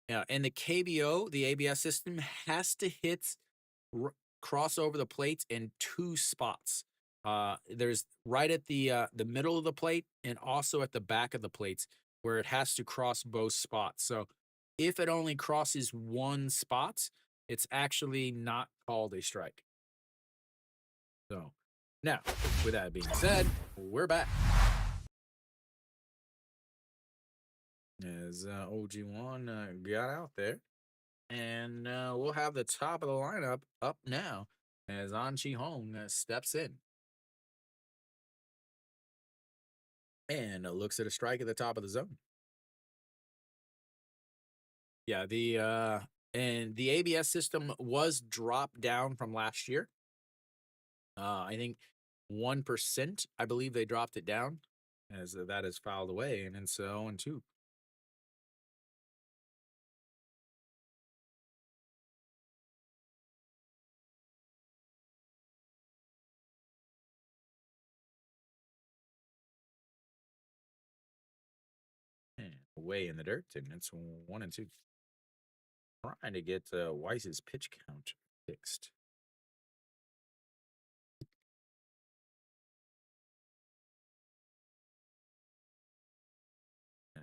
in the KBO, the ABS system has to cross over the plates in 2 spots. There's right at the middle of the plate and also at the back of the plates where it has to cross both spots. So if it only crosses 1 spot, it's actually not called a strike. So now, with that being said, we're back. As OG1 got out there. And we'll have the top of the lineup up now as An Chi Hong steps in and looks at a strike at the top of the zone. Yeah, the ABS system was dropped down from last year. I think 1%. I believe they dropped it down as that is fouled away, and it's 0-2. And away in the dirt, and it's 1-2. Trying to get Weiss's pitch count fixed.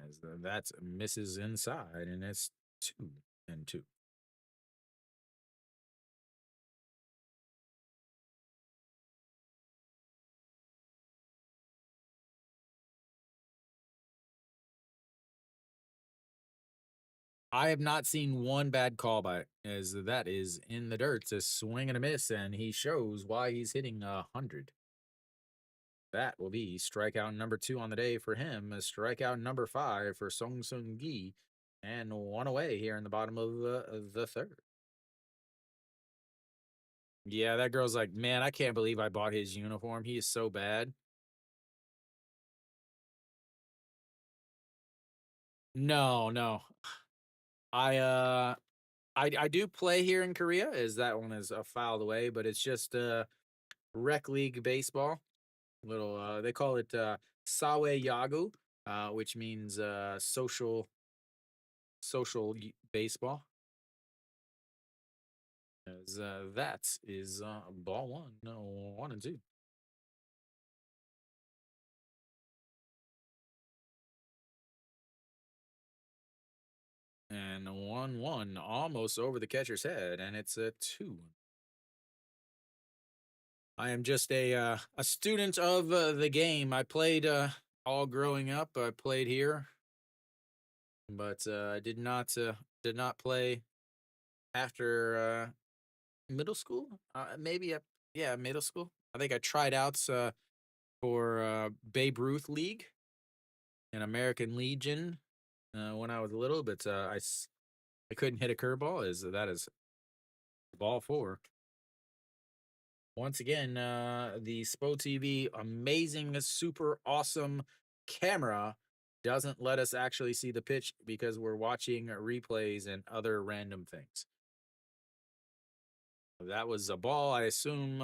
As that misses inside, and it's 2-2. I have not seen one bad call by it, as that is in the dirt. It's a swing and a miss, and he shows why he's hitting 100. That will be strikeout number 2 on the day for him. A strikeout number 5 for Song Seung Gi, and one away here in the bottom of the third. Yeah, that girl's like, man, I can't believe I bought his uniform. He is so bad. No, no. I I do play here in Korea. Is that one is a filed away, but it's just rec league baseball. Little they call it Sawe Yagu, which means baseball. As that is ball one, no 1-2. And 1-1 almost over the catcher's head, and it's a 2. I am just a student of the game. I played all growing up. I played here, but I did not play after middle school. Maybe yeah, middle school. I think I tried out for Babe Ruth League and American Legion when I was little, but I couldn't hit a curveball. Is that is ball 4. Once again, the Spo TV amazing, super awesome camera doesn't let us actually see the pitch because we're watching replays and other random things. That was a ball, I assume,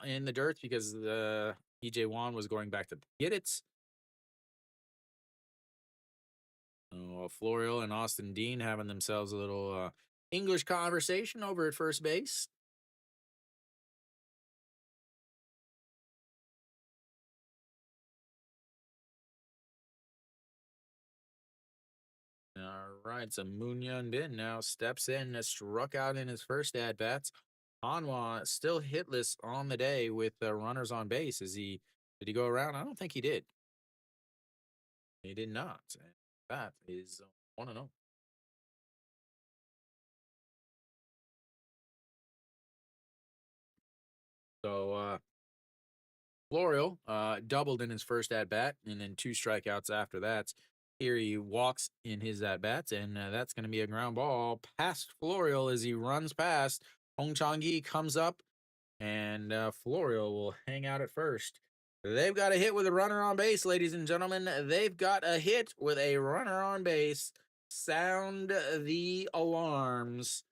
in the dirt because the EJ Wan was going back to get it. Florial and Austin Dean having themselves a little English conversation over at first base. All right, so Moon Young Bin now steps in, struck out in his first at bats. Hanwha still hitless on the day with runners on base. Did he go around? I don't think he did. He did not. And that is 1-0. So Florial doubled in his first at bat, and then 2 strikeouts after that. Here he walks in his at bats, and that's going to be a ground ball past Florial as he runs past. Hong Chang-gi comes up, and Florial will hang out at first. They've got a hit with a runner on base, ladies and gentlemen. They've got a hit with a runner on base. Sound the alarms.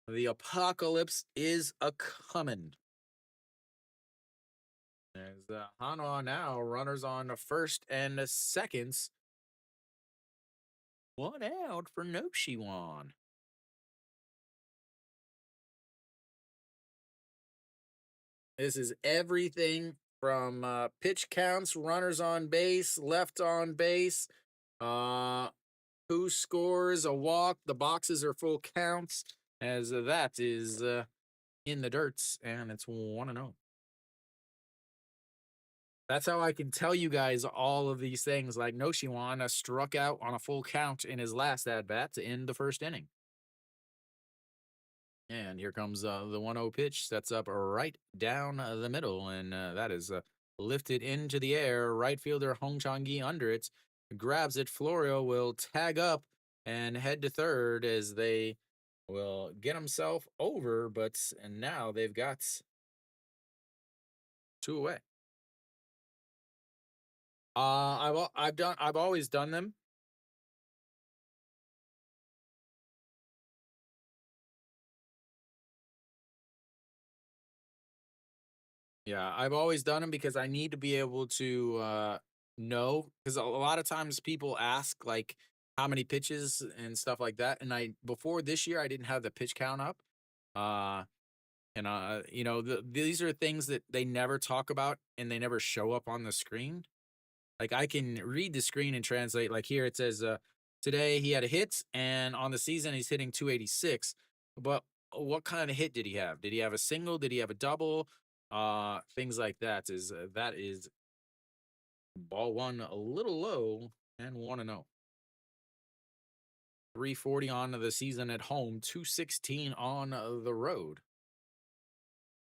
The apocalypse is a coming. As Hanwha now runners on the first and the seconds. 1 out for Noshiwan. This is everything from pitch counts, runners on base, left on base, who scores a walk. The boxes are full counts, as that is in the dirts, and it's 1-0. That's how I can tell you guys all of these things. Like Noshiwan struck out on a full count in his last at bat to end the first inning. And here comes the 1-0 pitch. That's up right down the middle, and that is lifted into the air. Right fielder Hong Chang-gi under it grabs it. Florio will tag up and head to third as they will get himself over, but and now they've got two away. I've always done them. Yeah, I've always done them because I need to be able to know, because a lot of times people ask like how many pitches and stuff like that, and I before this year I didn't have the pitch count up. Uh and these are things that they never talk about and they never show up on the screen. Like I can read the screen and translate. Like here it says today he had a hit and on the season he's hitting 286. But what kind of hit did he have? Did he have a single? Did he have a double? Things like that is ball one a little low and 1-0. 340 on the season at home, 216 on the road.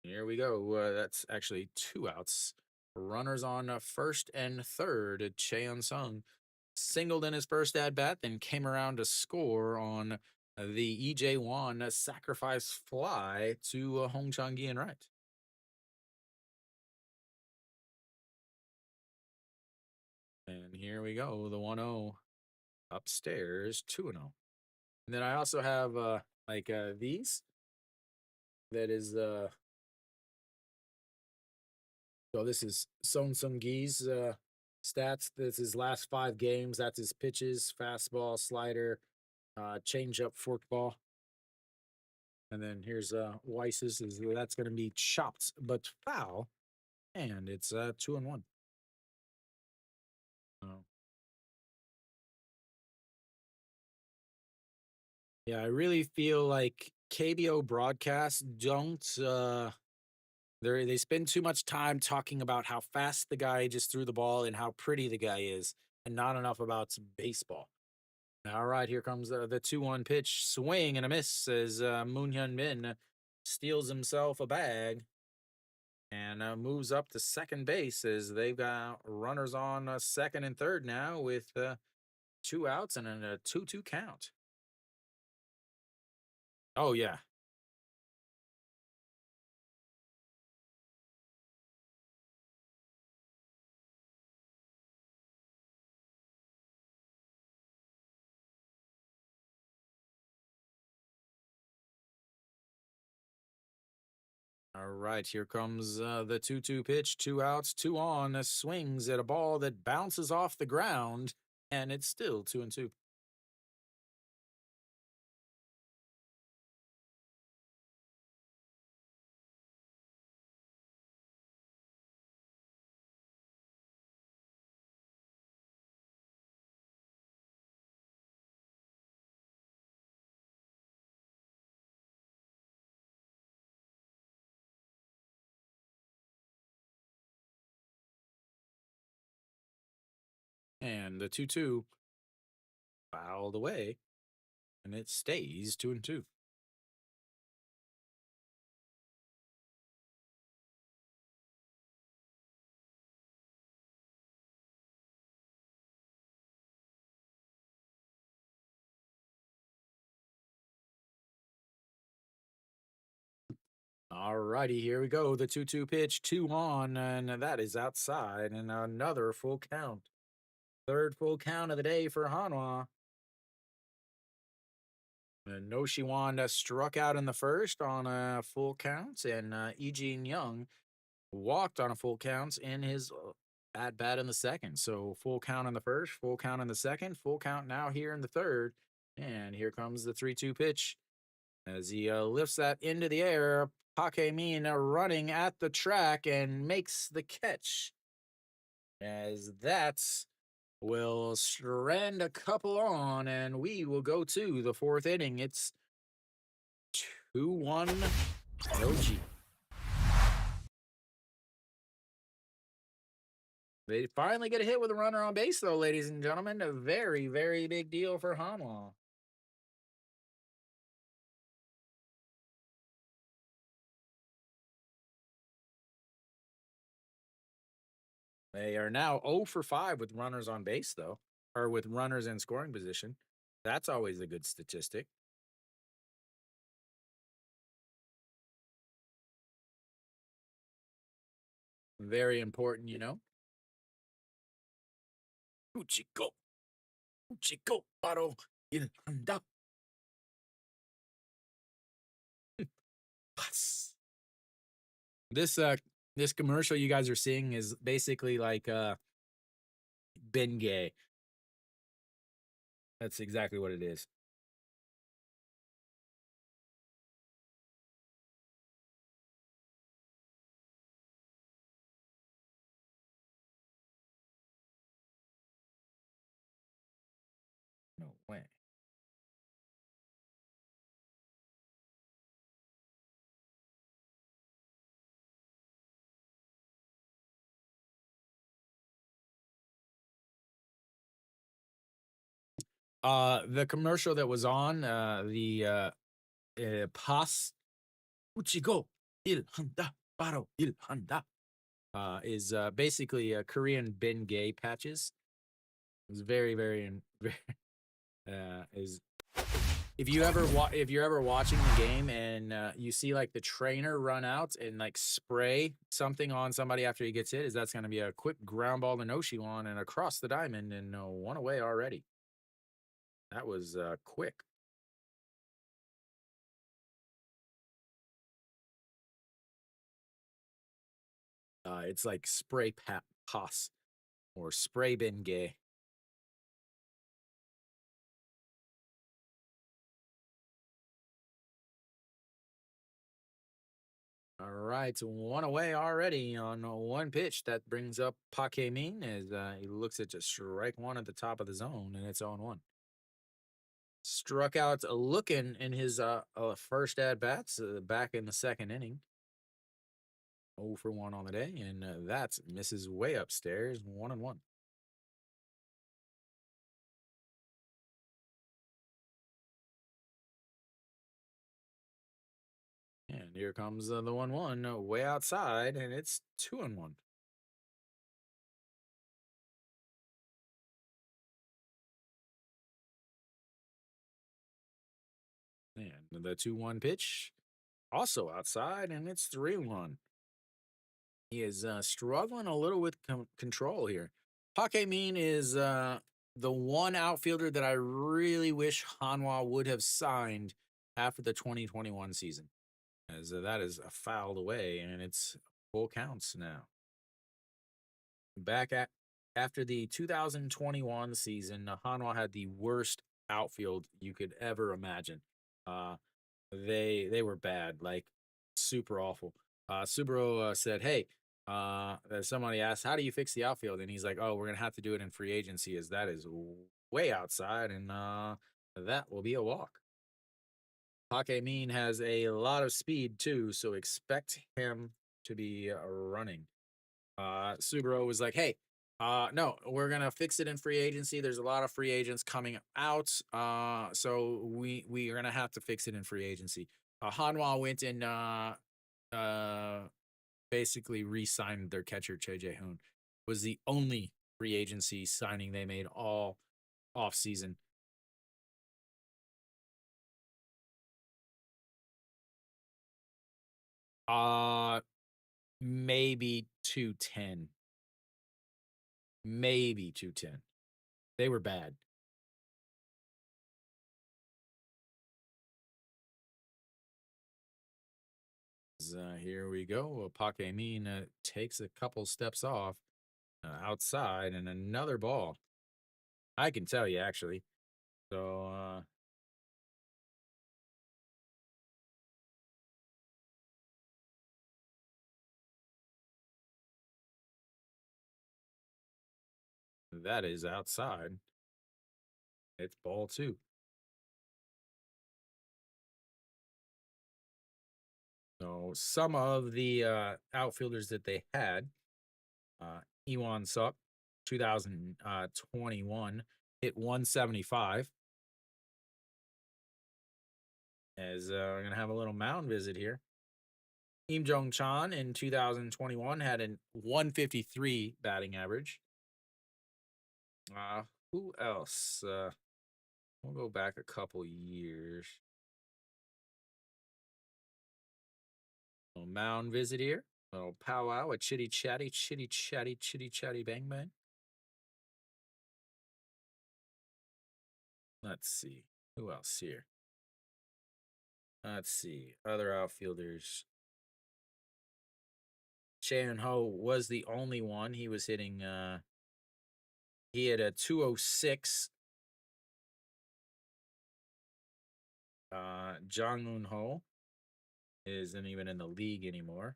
Here we go. That's actually two outs. Runners on first and third. Cheon Sung singled in his first at bat, then came around to score on the EJ1 sacrifice fly to Hong Chang-gi and right. And here we go. The 1-0 upstairs, 2-0. And then I also have these. That is so this is Song Sung Gi's stats. This is last 5 games. That's his pitches, fastball, slider, changeup, forkball. And then here's Weiss's is that's gonna be chopped but foul. And it's 2-1. Oh. Yeah, I really feel like KBO broadcasts don't they spend too much time talking about how fast the guy just threw the ball and how pretty the guy is, and not enough about baseball. All right, here comes the 2-1 pitch. Swing and a miss as Moon Hyun Min steals himself a bag and moves up to second base as they've got runners on second and third now with two outs and a 2-2 count. Oh, yeah. All right, here comes the 2-2 pitch. Two outs, two on. Swings at a ball that bounces off the ground, and it's still 2-2. And the 2-2 fouled away, and it stays 2-2. All righty, here we go. The 2-2 pitch, two on, and that is outside, and another full count. Third full count of the day for Hanwha. No Shiwan struck out in the first on a full count, and Lee Young walked on a full count in his at bat in the second. So full count in the first, full count in the second, full count now here in the third. And here comes the 3-2 pitch as he lifts that into the air. Pake Min running at the track and makes the catch. As that will strand a couple on, and we will go to the fourth inning. It's 2-1 LG. They finally get a hit with a runner on base, though, ladies and gentlemen. A very, very big deal for Hanwha. They are now 0 for 5 with runners on base, though, or with runners in scoring position. That's always a good statistic. Very important, you know. Uchiko, Uchiko, Paro, Il Handa, Pas. This this commercial you guys are seeing is basically like Ben Gay. That's exactly what it is. No way. The commercial that was on the Pas Uchigo Il Handa Baro Il Handa is basically Korean Ben Gay patches. It's very, very, very is if you're ever watching the game and you see like the trainer run out and like spray something on somebody after he gets hit, is that's going to be a quick ground ball to Noshiwan and across the diamond and one away already. That was quick. It's like spray pass or spray Bengay. All right, one away already on one pitch. That brings up Min as he looks at just strike one at the top of the zone, and it's on one. Struck out looking in his first at bats back in the second inning. 0 for 1 on the day, and that's misses way upstairs, 1-1. And here comes the 1-1 way outside, and it's 2-1. And the 2-1 pitch also outside, and it's 3-1. He is struggling a little with control here. Min is the one outfielder that I really wish Hanwha would have signed after the 2021 season, as that is fouled away, and it's full counts now. Back at after the 2021 season, Hanwha had the worst outfield you could ever imagine. Uh, they were bad, like super awful. Subaru said, "Hey, somebody asked, how do you fix the outfield?" And he's like, "Oh, we're gonna have to do it in free agency, as that is way outside, and that will be a walk." Min has a lot of speed too, so expect him to be running. Subaru was like, "Hey, no, we're gonna fix it in free agency. There's a lot of free agents coming out, so we are gonna have to fix it in free agency." Hanwha went and uh, basically re-signed their catcher Che Jae-hoon. Was the only free agency signing they made all off season. Uh maybe 210. Maybe 210. They were bad. Here we go. Min takes a couple steps off outside and another ball. I can tell you actually. So that is outside. It's ball two. So some of the outfielders that they had, Iwan Suk, 2021, hit 175. As we're gonna have a little mound visit here. Kim Jong Chan in 2021 had an 153 batting average. Who else? We'll go back a couple years. A little mound visit here. A little powwow, a chitty chatty, chitty chatty bang bang. Let's see. Who else here? Let's see. Other outfielders. Shan Ho was the only one. He was hitting he had a 206. Jang Un Ho isn't even in the league anymore.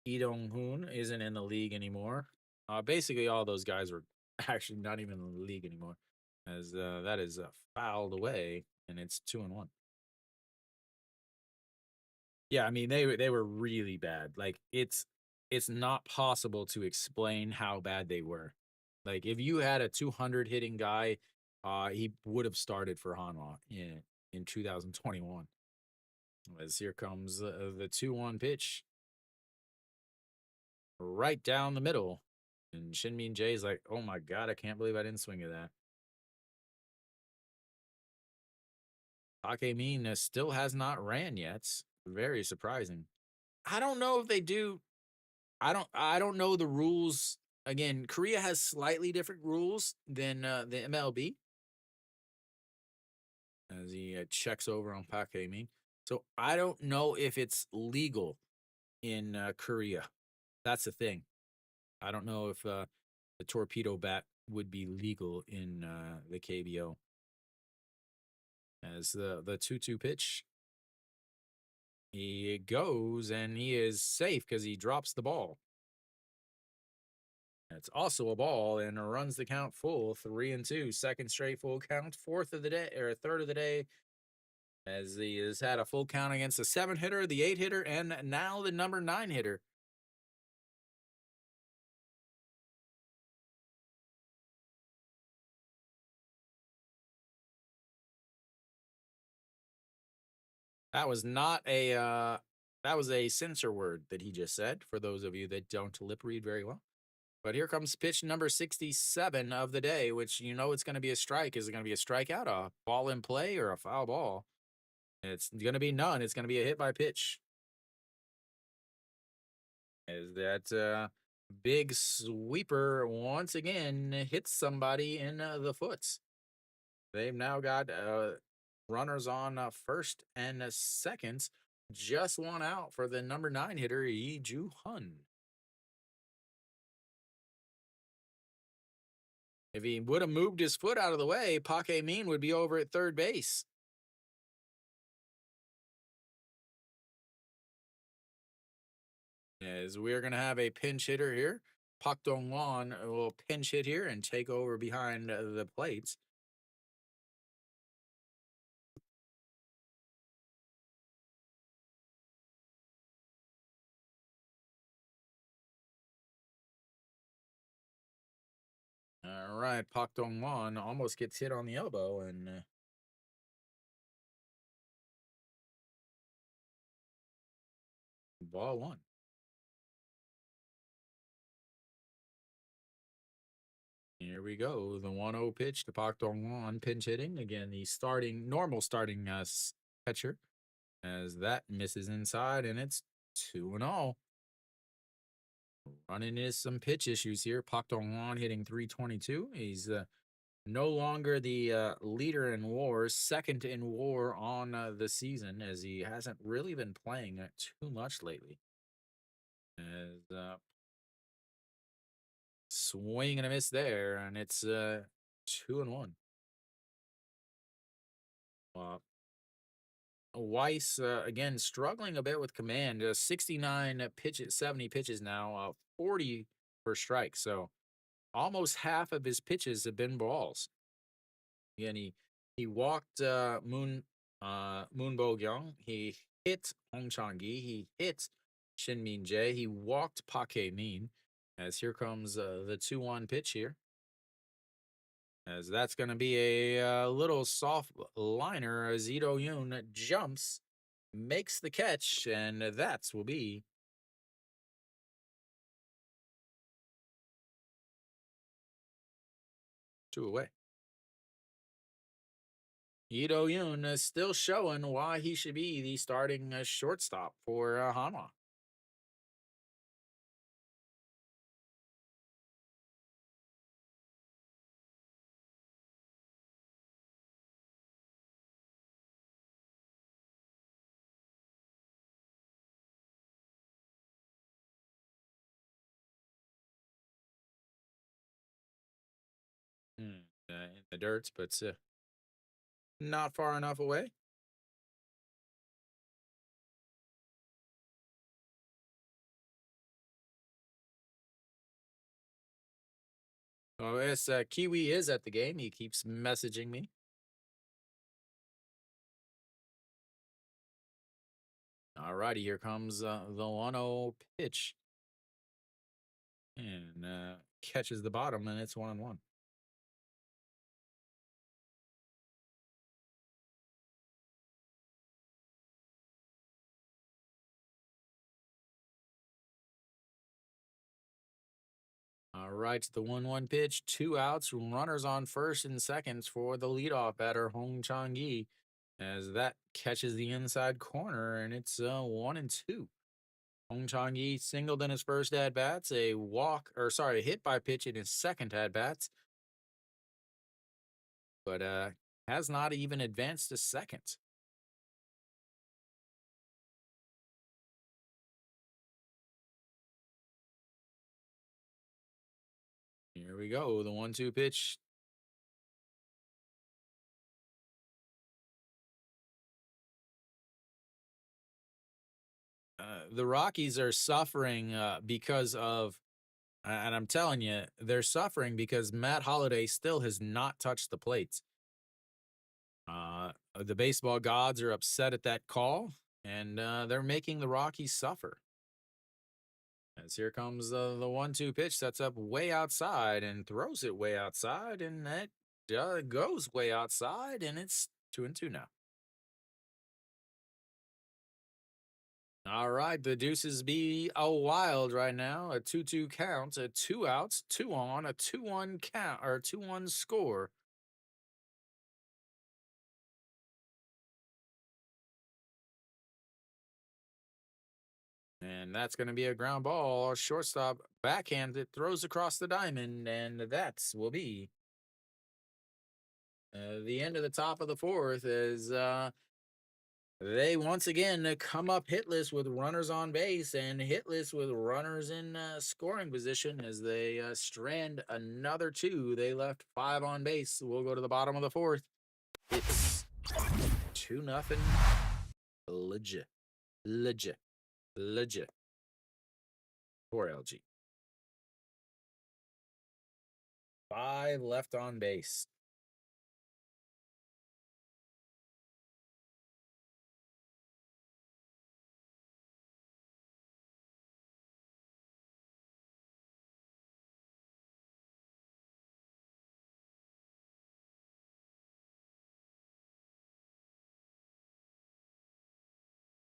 Lee Dong Hoon isn't in the league anymore. Basically, all those guys were actually not even in the league anymore, as that is fouled away, and it's 2-1. Yeah, I mean they were really bad. Like it's not possible to explain how bad they were. Like if you had a 200 hitting guy, he would have started for Hanwha in 2021. As here comes the 2-1 pitch right down the middle. And Shinmin Jay's like, oh my God, I can't believe I didn't swing at that. Take Min still has not ran yet. Very surprising. I don't know if they do. I don't know the rules. Again, Korea has slightly different rules than the MLB. As he checks over on Park Min. So I don't know if it's legal in Korea. That's the thing. I don't know if the torpedo bat would be legal in the KBO. As the 2-2 pitch, he goes and he is safe because he drops the ball. It's also a ball and runs the count full 3-2. Second straight full count, fourth of the day or third of the day. As he has had a full count against the 7 hitter, the 8 hitter, and now the number 9 hitter. That was not a that was a censor word that he just said for those of you that don't lip read very well. But here comes pitch number 67 of the day, which you know it's going to be a strike. Is it going to be a strikeout, a ball in play, or a foul ball? It's going to be none. It's going to be a hit by pitch. As that big sweeper once again hits somebody in the foot. They've now got runners on first and second. Just one out for the number 9 hitter, Yi Ju Hun. If he would have moved his foot out of the way, Park Min would be over at third base. As we're going to have a pinch hitter here. Pak Dong Won will pinch hit here and take over behind the plates. All right, Pak Dong Won almost gets hit on the elbow and ball 1. Here we go. The 1-0 pitch to Pak Dong Won, pinch hitting. Again, the normal starting catcher, as that misses inside, and it's 2-0. Running into some pitch issues here. Pak Dong Won hitting 322. He's no longer the leader in WAR, second in WAR on the season, as he hasn't really been playing too much lately. As swing and a miss there, and it's 2-1. Weiss again struggling a bit with command. 69 pitches, 70 pitches now, 40 for strike. So almost half of his pitches have been balls. Again, he walked Moon Bo Gyung. He hit Hong Chang-gi. He hit Shin Min Jae. He walked Park Min. As here comes the 2-1 pitch here. as that's going to be a little soft liner as Ito Yoon jumps, makes the catch, and that will be 2 away. Ito Yoon is still showing why he should be the starting shortstop for Hanwha. In the dirt, but not far enough away. Oh, yes, Kiwi is at the game. He keeps messaging me. All righty, here comes the 1-0 pitch. And catches the bottom, and it's 1-1. All right, the 1-1 pitch, 2 outs, runners on first and seconds for the leadoff batter, Hong Chang-gi, as that catches the inside corner, and it's 1-2. Hong Chang-gi singled in his first at bats, a hit by pitch in his second at bats, but has not even advanced to second. Here we go, the 1-2 pitch. The Rockies are suffering because of, and I'm telling you, they're suffering because Matt Holliday still has not touched the plates. The baseball gods are upset at that call, and they're making the Rockies suffer. As here comes the 1-2 pitch, sets up way outside and throws it way outside, and that goes way outside, and it's 2-2 now. All right, the deuces be a wild right now. A 2-2 count, a 2 outs, 2 on, a 2-1 count, or 2-1 score. And that's going to be a ground ball. Shortstop backhanded, throws across the diamond, and that will be the end of the top of the fourth as they once again come up hitless with runners on base and hitless with runners in scoring position as they strand another 2. They left 5 on base. We'll go to the bottom of the fourth. It's 2-0. Legit. Legit. Legit. For LG. 5 left on base.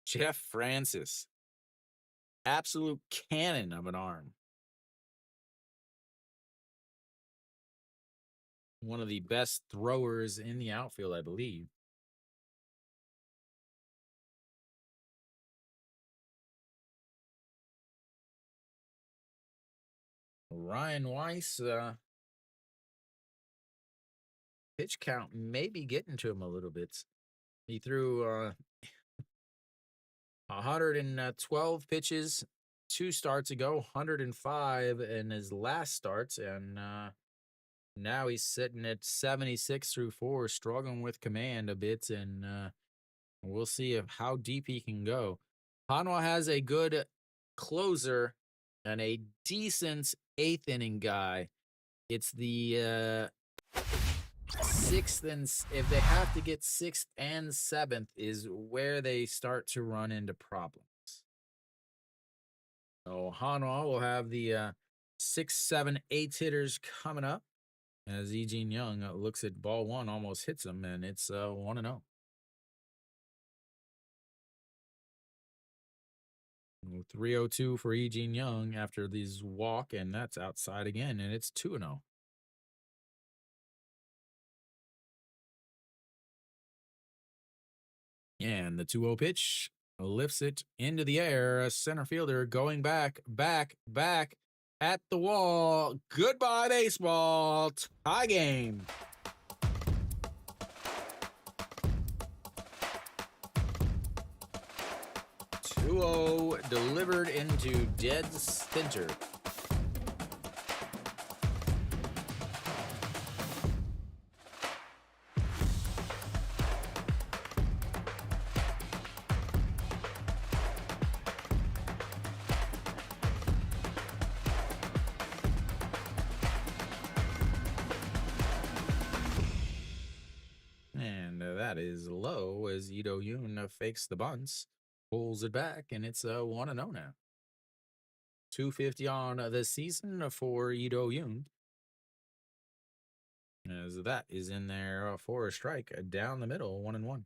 Jeff Francis. Absolute cannon of an arm. One of the best throwers in the outfield, I believe. Ryan Weiss, pitch count may be getting to him a little bit. He threw 112 pitches 2 starts ago, 105 in his last starts, and now he's sitting at 76 through 4, struggling with command a bit, and we'll see how deep he can go. Hanwha has a good closer and a decent 8th inning guy. It's the 6th and if they have to get 6th and 7th is where they start to run into problems. So Hanwha will have the 6, 7, 8 hitters coming up. as E. Gene Young looks at ball one, almost hits him, and it's 1-0. 3-0-2 for E. Gene Young after this walk, and that's outside again, and it's 2-0. And the 2-0 pitch lifts it into the air. A center fielder going back at the wall. Goodbye, baseball. Tie game. 2-0 delivered into dead center. And that is low as Ito Yoon fakes the bunts, pulls it back, and it's 1-0 now. 250 on the season for Ito Yoon. As that is in there for a strike down the middle, 1-1.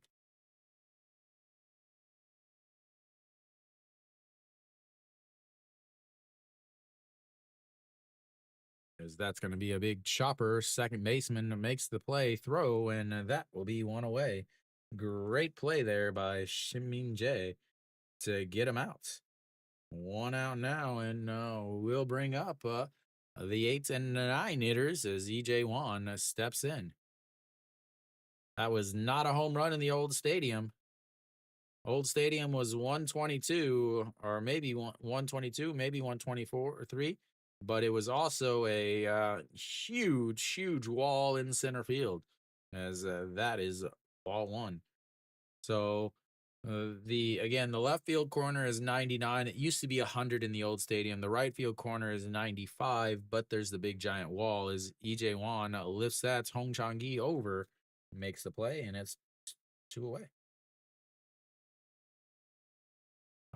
As that's going to be a big chopper. Second baseman makes the play, throw, and that will be one away. Great play there by Shimin Jae to get him out. One out now, and we'll bring up the 8 and 9 hitters as EJ Wan steps in. That was not a home run in the old stadium. Old stadium was 122, or maybe 122, maybe 124 or 3. But it was also a huge wall in center field, as that is ball one. So the left field corner is 99. It used to be 100 in the old stadium. The right field corner is 95, but there's the big giant wall. As EJ Wan lifts that Hong Chang-gi over, makes the play, and it's 2 away.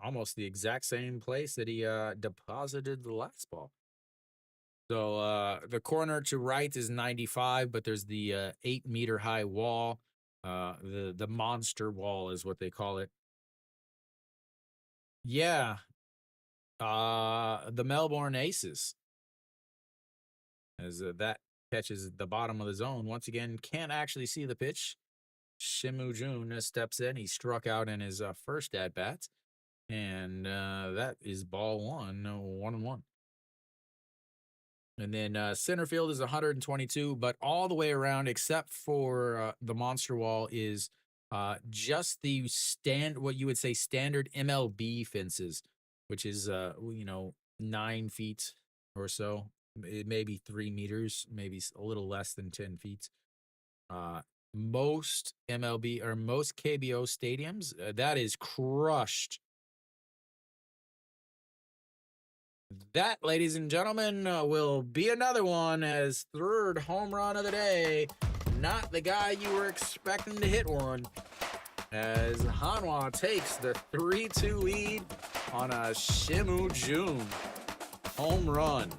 Almost the exact same place that he deposited the last ball. So the corner to right is 95, but there's the 8-meter high wall. The monster wall is what they call it. Yeah. The Melbourne Aces. As that catches the bottom of the zone. Once again, can't actually see the pitch. Shimu Jun steps in. He struck out in his first at-bat. And that is ball one, 1-1. And then center field is 122, but all the way around, except for the monster wall, is just the what you would say standard MLB fences, which is 9 feet or so, maybe 3 meters, maybe a little less than 10 feet. Most MLB or most KBO stadiums, that is crushed. That, ladies and gentlemen, will be another one as third home run of the day. Not the guy you were expecting to hit one. As Hanwha takes the 3-2 lead on a Shimu Jun home run.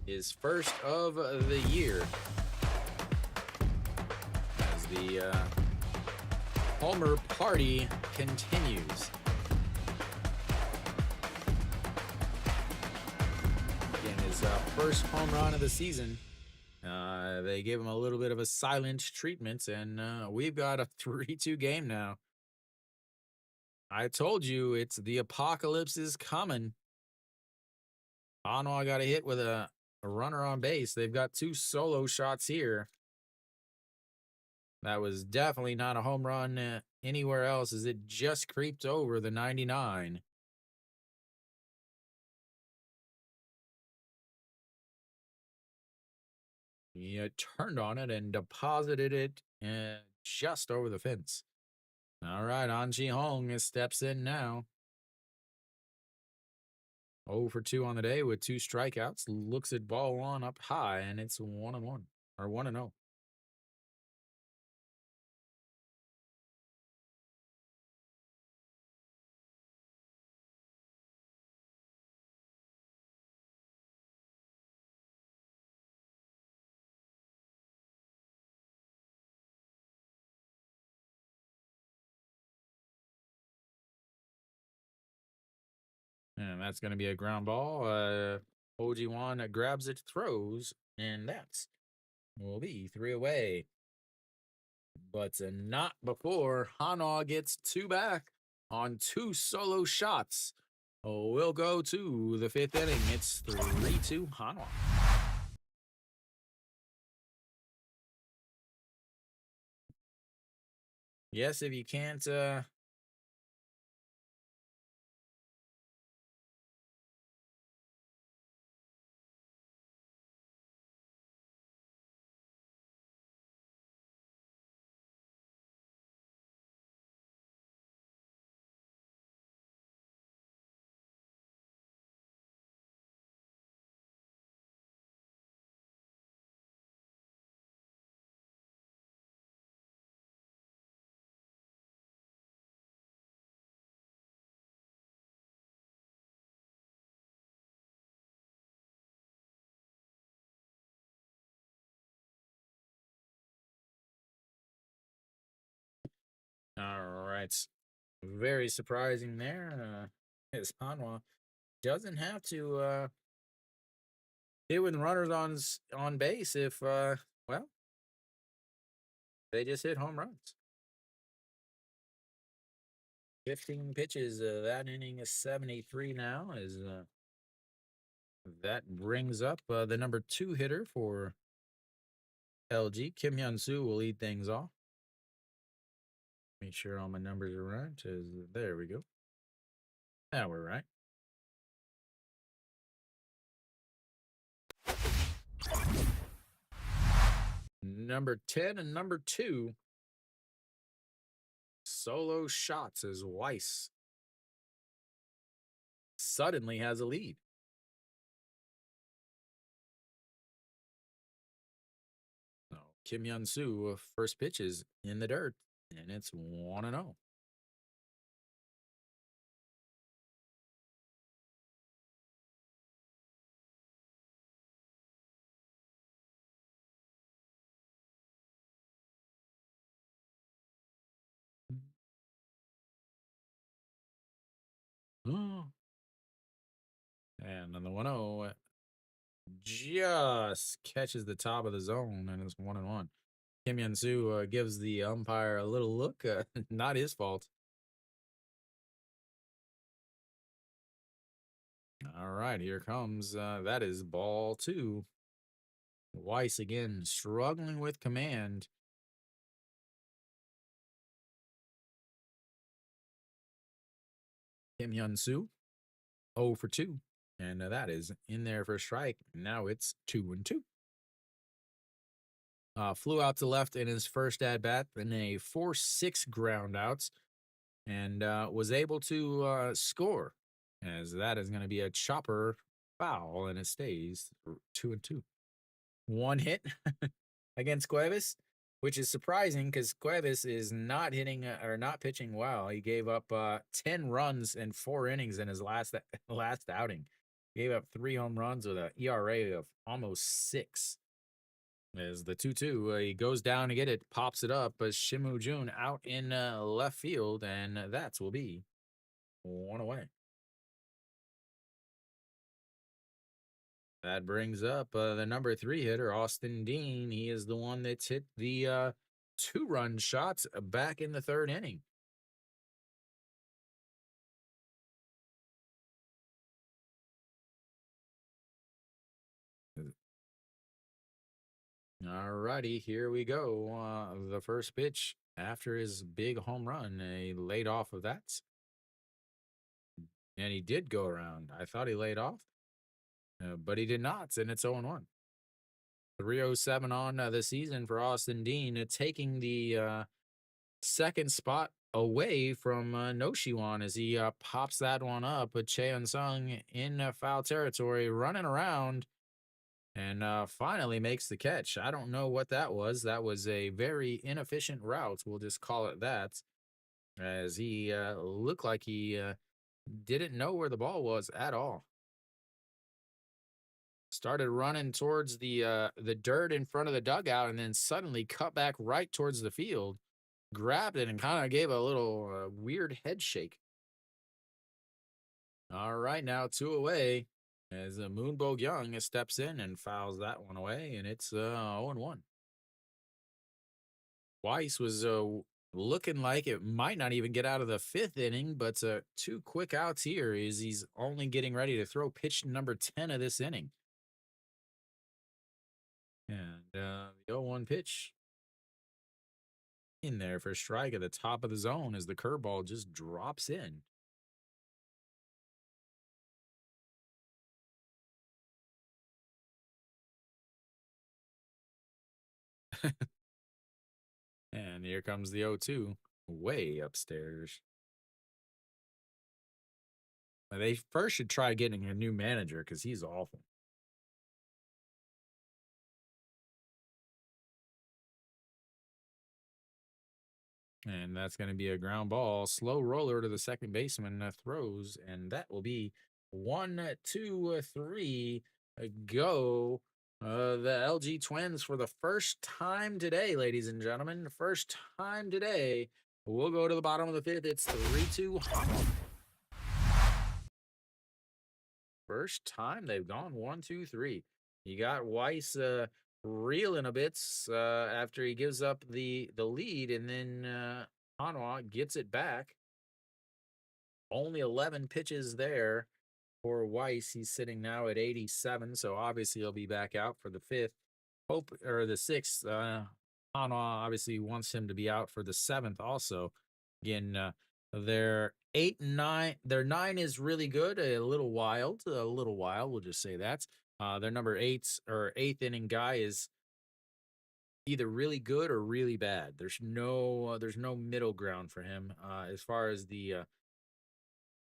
His first of the year. As the homer party continues. First home run of the season. They gave him a little bit of a silent treatment, and we've got a 3-2 game now. I told you it's the apocalypse is coming. Hanwha got a hit with a runner on base. They've got 2 solo shots here. That was definitely not a home run anywhere else, as it just creeped over the 99. He turned on it and deposited it just over the fence. All right, An Ji-hong steps in now. 0 for 2 on the day with 2 strikeouts. Looks at ball one up high, and it's 1-1 or 1-0. that's going to be a ground ball. OG1 grabs it, throws, and that's will be 3 away. But not before Hanwha gets 2 back on 2 solo shots. We'll go to the 5th inning. It's 3-2 Hanwha. Yes, if you can't all right. Very surprising there. As Hanwha doesn't have to hit with runners on base if well, they just hit home runs. 15 pitches. That inning is 73 now. As that brings up the number 2 hitter for LG. Kim Hyun-soo will lead things off. Make sure all my numbers are right. There we go. Now we're right. Number 10 and number 2. Solo shots as Weiss suddenly has a lead. So Kim Hyun-soo, first pitch is in the dirt, and it's 1-0. And on the 1-0, just catches the top of the zone, and it's 1-1. Kim Hyun-soo gives the umpire a little look. Not his fault. All right, here comes. That is ball 2. Weiss again struggling with command. Kim Hyun-soo 0 for 2. And that is in there for a strike. Now it's 2-2. Flew out to left in his first at bat in a 4-6 ground outs and was able to score, as that is going to be a chopper foul, and it stays 2-2. 1 hit against Cuevas, which is surprising because Cuevas is not hitting or not pitching well. He gave up 10 runs in 4 innings in his last outing. He gave up 3 home runs with an ERA of almost 6. As the 2-2, he goes down to get it, pops it up, but Shimu Jun out in left field, and that will be 1 away. That brings up the number 3 hitter, Austin Dean. He is the one that's hit the 2-run shots back in the 3rd inning. All righty, here we go. The first pitch after his big home run, he laid off of that. And he did go around. I thought he laid off, but he did not, and it's 0-1. 307 on the season for Austin Dean, taking the 2nd spot away from Noshiwan as he pops that one up with Cheon Sung in foul territory, running around, and finally makes the catch. I don't know what that was. That was a very inefficient route. We'll just call it that, as he looked like he didn't know where the ball was at all. Started running towards the dirt in front of the dugout, and then suddenly cut back right towards the field, grabbed it, and kind of gave a little weird head shake. All right, now two away as Moonbog Young steps in and fouls that one away, and it's 0-1. Weiss was looking like it might not even get out of the fifth inning, but two quick outs here is he's only getting ready to throw pitch number 10 of this inning. And the 0-1 pitch in there for a strike at the top of the zone as the curveball just drops in. And here comes the 0-2 way upstairs. They first should try getting a new manager because he's awful. And that's going to be a ground ball. Slow roller to the second baseman throws, and that will be 1, 2, 3. Go. The LG Twins for the first time today, ladies and gentlemen. First time today. We'll go to the bottom of the fifth. It's 3-2. First time they've gone 1, 2, 3. You got Weiss reeling a bit after he gives up the lead, and then Hanwha gets it back. Only 11 pitches there for Weiss. He's sitting now at 87, so obviously he'll be back out for the fifth. Hope or the sixth. Hanwha obviously wants him to be out for the seventh also. Again, their 8 and 9, their 9 is really good, a little wild, we'll just say that. Their number 8th inning guy is either really good or really bad. There's no middle ground for him. As far as the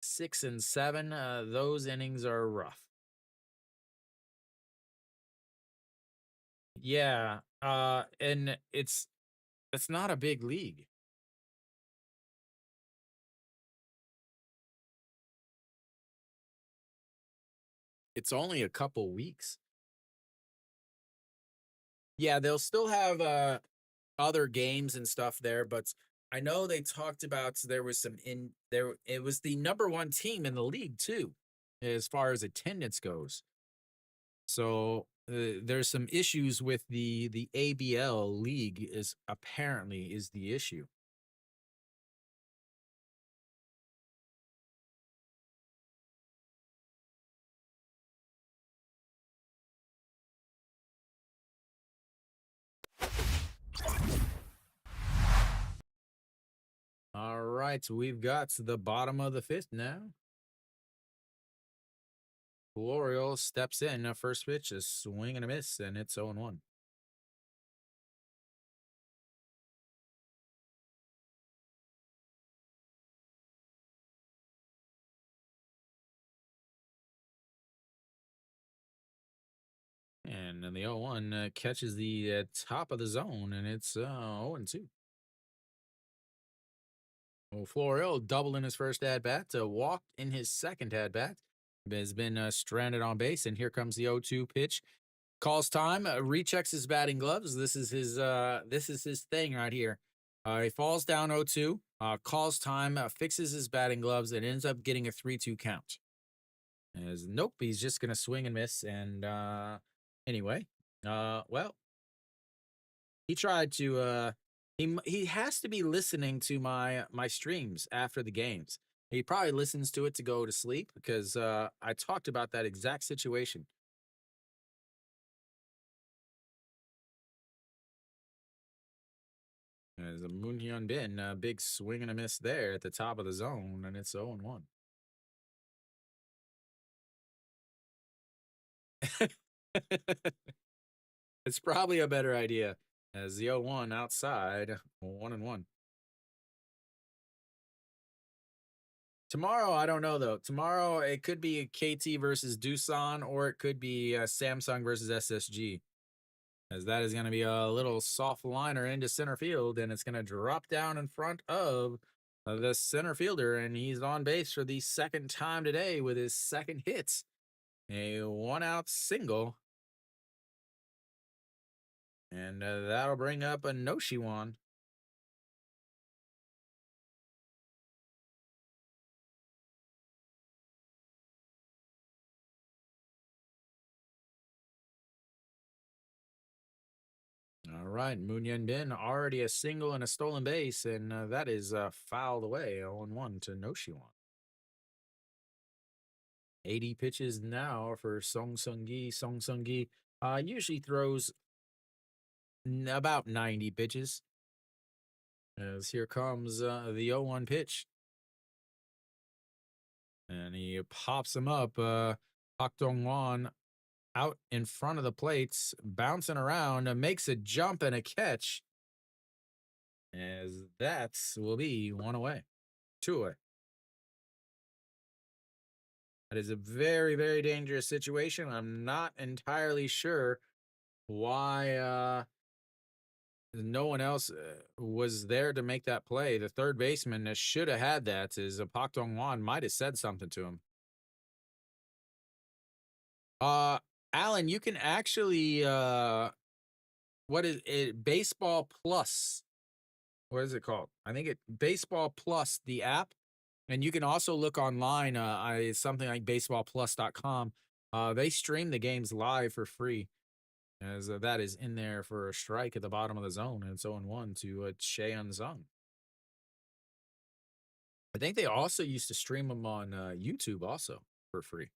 6 and 7, those innings are rough. Yeah, and it's not a big league. It's only a couple weeks. Yeah, they'll still have other games and stuff there, but I know they talked about there was some in there. It was the number one team in the league too, as far as attendance goes. So there's some issues with the ABL league is apparently is the issue. All right, so we've got to the bottom of the fifth now. L'Oreal steps in. First pitch, a swing and a miss, and it's 0-1. And then the 0-1 catches the top of the zone, and it's 0-2. Well, Florial doubled in his first at bat, walked in his second at bat, has been stranded on base, and here comes the 0-2 pitch. Calls time, rechecks his batting gloves. This is his thing right here. He falls down 0-2, calls time, fixes his batting gloves, and ends up getting a 3-2 count. As nope, he's just gonna swing and miss. And anyway, well, he tried to he has to be listening to my streams after the games. He probably listens to it to go to sleep because I talked about that exact situation. As a Moon Hyun Bin, a big swing and a miss there at the top of the zone, and it's 0-1. It's probably a better idea as the 0-1 outside, 1-1. Tomorrow, I don't know though. Tomorrow, it could be KT versus Doosan, or it could be Samsung versus SSG, as that is going to be a little soft liner into center field, and it's going to drop down in front of the center fielder, and he's on base for the second time today with his second hit, a 1-out single, and that'll bring up a Noshiwan. right, Moon Yen Bin already a single and a stolen base, and that is fouled away 0-1 to Noshiwan. 80 pitches now for Song Seung-gi. Song Seung-gi usually throws about 90 pitches. As here comes the 0-1 pitch. And he pops him up. Pak Dong-won out in front of the plates, bouncing around, makes a jump and a catch. As that will be 1 away, 2 away. That is a very, very dangerous situation. I'm not entirely sure why no one else was there to make that play. The third baseman should have had that. Is Pak Dong-won might have said something to him. Alan, you can actually what is it? Baseball Plus. What is it called? I think it Baseball Plus, the app. And you can also look online. It's something like baseballplus.com. They stream the games live for free, as that is in there for a strike at the bottom of the zone, and it's 0-1 to Cheon Zung. I think they also used to stream them on YouTube also for free.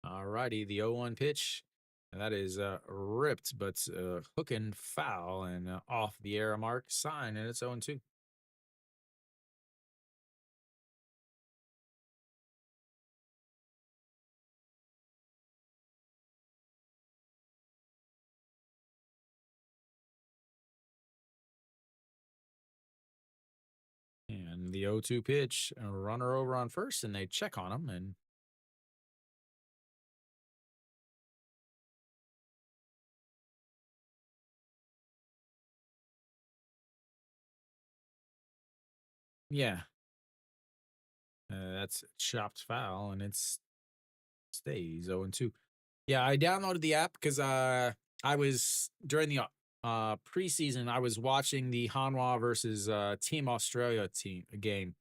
All righty, the 0-1 pitch. And that is ripped, but hooking foul and off the error mark sign, and it's 0-2. And the 0-2 pitch, a runner over on first, and they check on him, and yeah, that's chopped foul, and it's stays 0-2. Yeah, I downloaded the app because I was during the preseason. I was watching the Hanwha versus Team Australia game.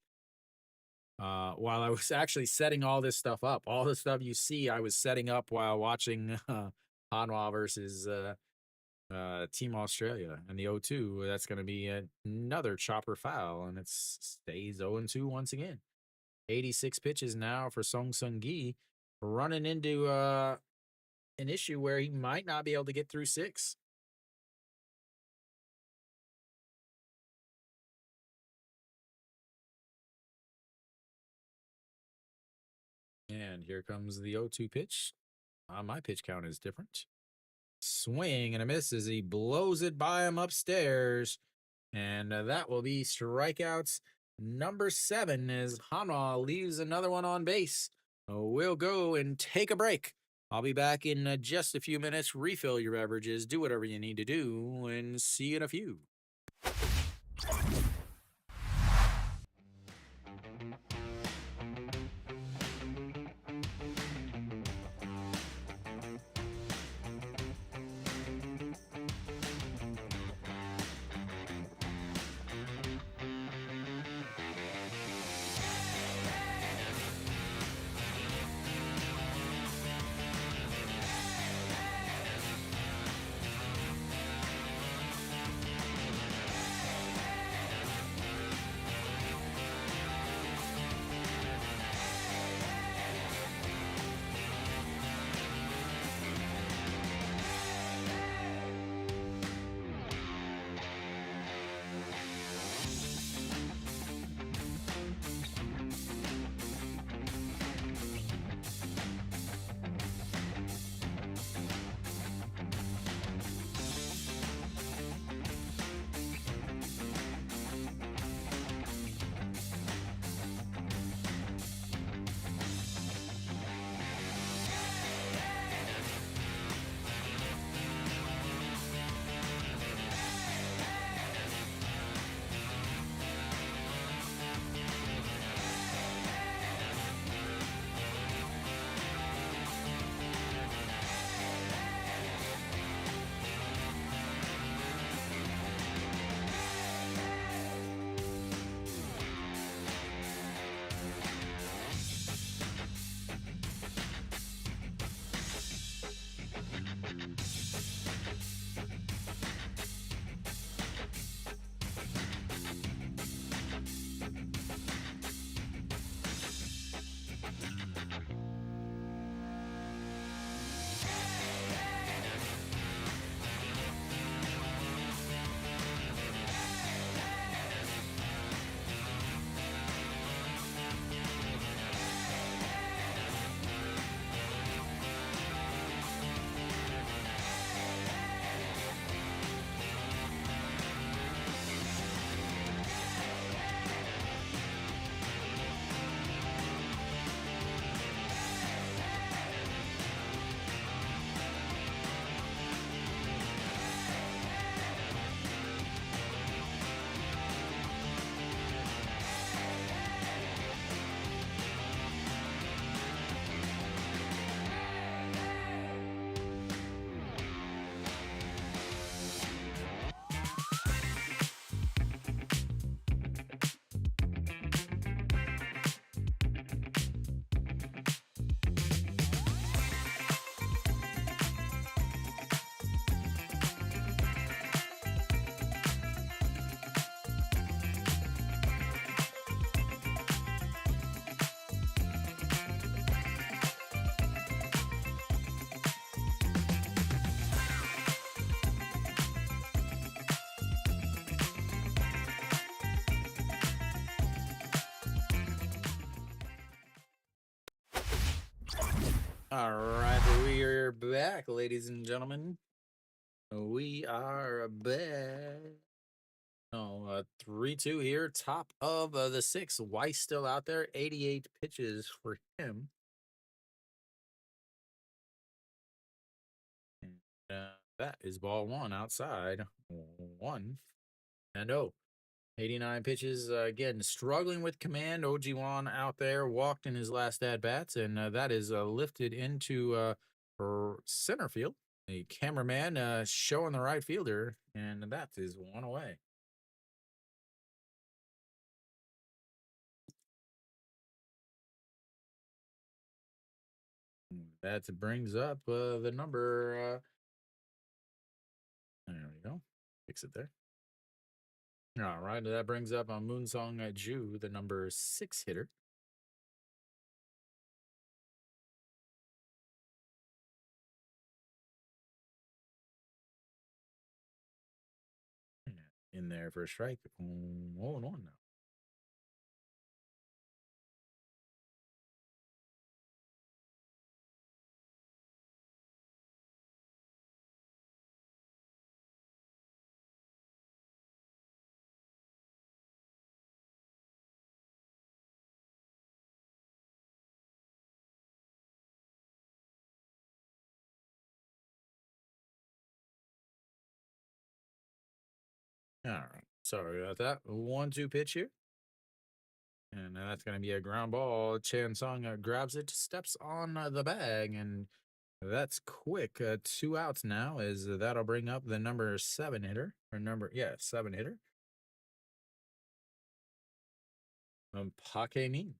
While I was actually setting all this stuff up, all the stuff you see, I was setting up while watching Hanwha versus Team Australia, and the 0-2. That's going to be another chopper foul, and it stays 0-2 once again. 86 pitches now for Song Seung-gi, running into an issue where he might not be able to get through 6. And here comes the 0-2 pitch. My pitch count is different. Swing and a miss as he blows it by him upstairs. And that will be strikeouts number 7 as Hanwha leaves another one on base. We'll go and take a break. I'll be back in just a few minutes. Refill your beverages, do whatever you need to do, and see you in a few. All right, we are back, ladies and gentlemen. We are back. Oh, 3-2 here, top of the six. Weiss still out there, 88 pitches for him. And, that is ball one outside. 1-0. 89 pitches. Again, struggling with command. Ojiwan out there walked in his last at bats, and that is lifted into center field. The cameraman showing the right fielder, and that is one away. That brings up the number. There we go. Fix it there. All right, that brings up Moonsong Ju, the number 6 hitter. In there for a strike. 0-1 now. All right. Sorry about that. 1-2 pitch here. And that's going to be a ground ball. Chan Sung grabs it, steps on the bag, and that's quick. 2 outs now, as that'll bring up the number 7 hitter. Or 7 hitter. Pake Need.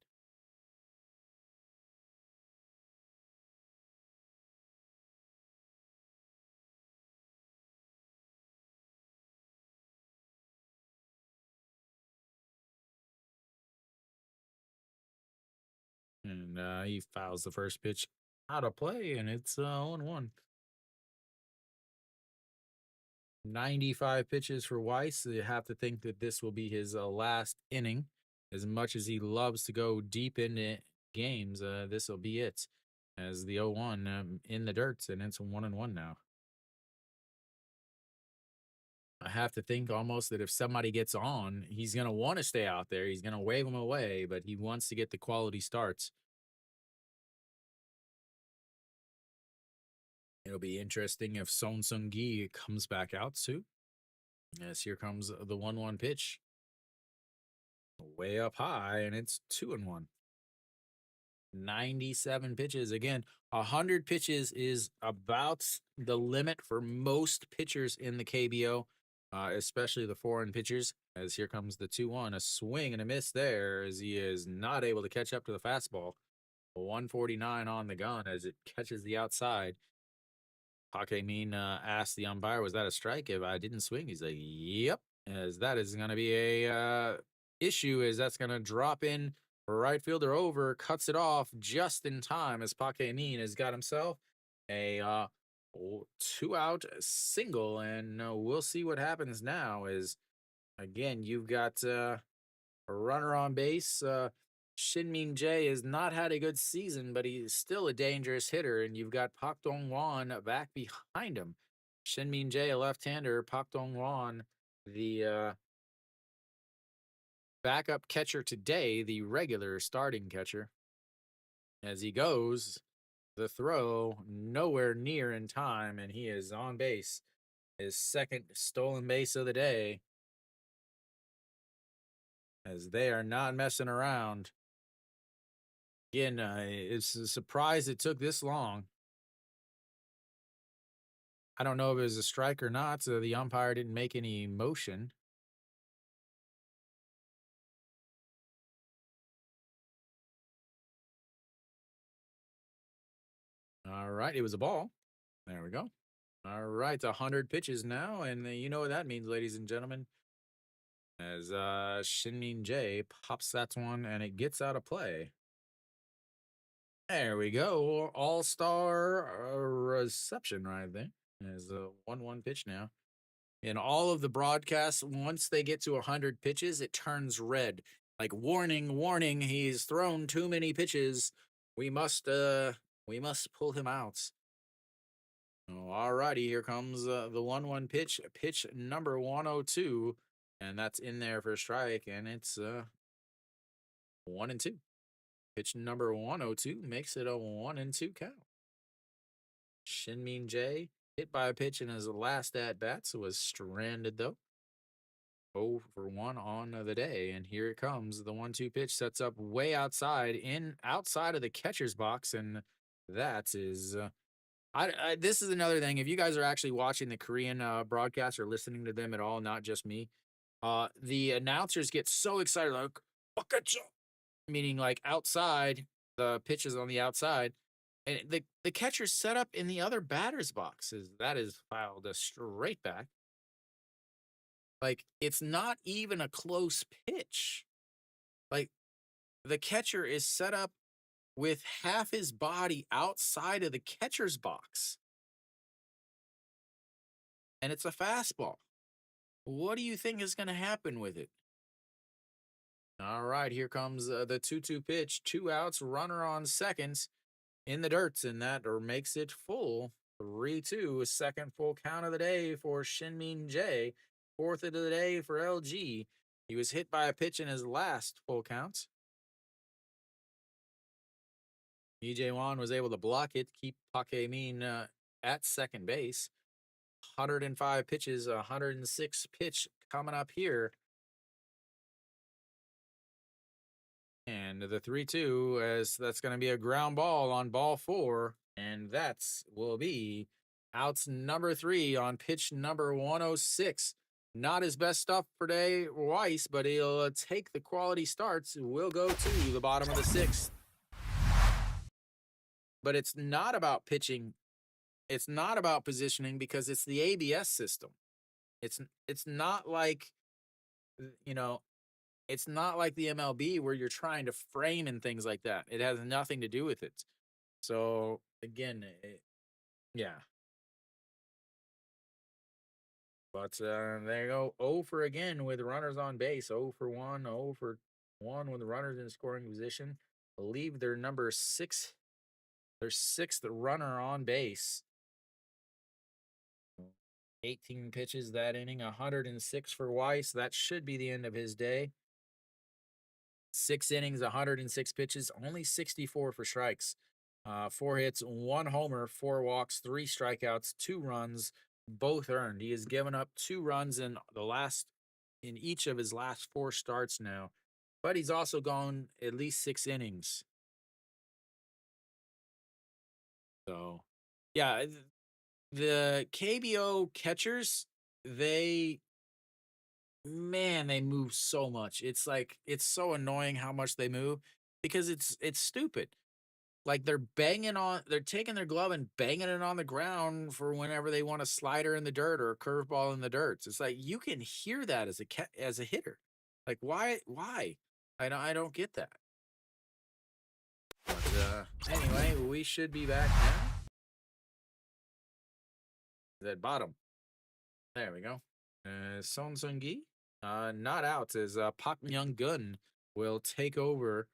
And he fouls the first pitch out of play, and it's 0-1. 95 pitches for Weiss. You have to think that this will be his last inning. As much as he loves to go deep into games, this will be it. As the 0-1 in the dirt, and it's 1-1 now. I have to think almost that if somebody gets on, he's going to want to stay out there. He's going to wave them away, but he wants to get the quality starts. It'll be interesting if Son Sung Gi comes back out too. Yes, here comes the 1-1 pitch. Way up high, and it's 2-1. 97 pitches. Again, 100 pitches is about the limit for most pitchers in the KBO, especially the foreign pitchers. As here comes the 2-1, a swing and a miss there, as he is not able to catch up to the fastball. 149 on the gun as it catches the outside. Mean asked the umpire, "Was that a strike? If I didn't swing?" He's like, "Yep." As that is going to be a issue, as that's going to drop in. Right fielder over, cuts it off just in time, as Paquemin has got himself a 2-out single, and we'll see what happens now. Is again, you've got a runner on base. Shinmin Jae has not had a good season, but he's still a dangerous hitter, and you've got Pak Dong Won back behind him. Shinmin Jae, a left-hander, Pak Dong Won, the backup catcher today, the regular starting catcher. As he goes, the throw nowhere near in time, and he is on base. His second stolen base of the day, as they are not messing around. Again, it's a surprise it took this long. I don't know if it was a strike or not, so the umpire didn't make any motion. All right, it was a ball. There we go. All right, 100 pitches now, and you know what that means, ladies and gentlemen. As Shinmin Jae pops that one, and it gets out of play. There we go. All-star reception right there. As a 1-1 pitch now. In all of the broadcasts, once they get to 100 pitches, it turns red. Like, warning, warning, he's thrown too many pitches. We must We must pull him out. Oh, all righty, here comes the 1-1 pitch, pitch number 102, and that's in there for a strike, and it's 1-2. Pitch number 102 makes it a 1-2 count. Shinmin J hit by a pitch in his last at bats, was stranded though. 0 for 1 on the day, and here it comes. The 1-2 pitch sets up way outside of the catcher's box, and that is. This is another thing. If you guys are actually watching the Korean broadcast or listening to them at all, not just me, the announcers get so excited, like "Wakacho," meaning like outside, the pitch is on the outside, and the catcher's set up in the other batter's boxes. That is fouled a straight back. Like it's not even a close pitch. Like the catcher is set up with half his body outside of the catcher's box, and it's a fastball. What do you think is going to happen with it? All right, here comes the 2-2 pitch. 2 outs, runner on seconds in the dirt, and that makes it full. 3-2, second full count of the day for Shinmin J. Fourth of the day for LG. He was hit by a pitch in his last full count. EJ Wan was able to block it, keep Pake Min at second base. 105 pitches, 106 pitch coming up here. And the 3-2, as that's going to be a ground ball on ball 4. And will be outs number 3 on pitch number 106. Not his best stuff for day, Weiss, but he'll take the quality starts. We'll go to the bottom of the 6th. But it's not about pitching. It's not about positioning because it's the ABS system. It's not like, you know, it's not like the MLB where you're trying to frame and things like that. It has nothing to do with it. So again, yeah. But there you go. 0 for again with runners on base. 0 for 1. 0 for 1 with runners in scoring position. I believe their number 6. Their 6th runner on base. 18 pitches that inning. 106 for Weiss. That should be the end of his day. 6 innings, 106 pitches, only 64 for strikes. 4 hits, 1 homer, 4 walks, 3 strikeouts, 2 runs, both earned. He has given up 2 runs in each of his last 4 starts now, but he's also gone at least 6 innings. So, yeah, the KBO catchers, they move so much. It's like it's so annoying how much they move because it's stupid. Like they're taking their glove and banging it on the ground for whenever they want a slider in the dirt or a curveball in the dirt. It's like you can hear that as a hitter. Like why? I don't get that. But anyway, we should be back now. That bottom. There we go. Son Seung-gi, not out as Pak Myung Gun will take over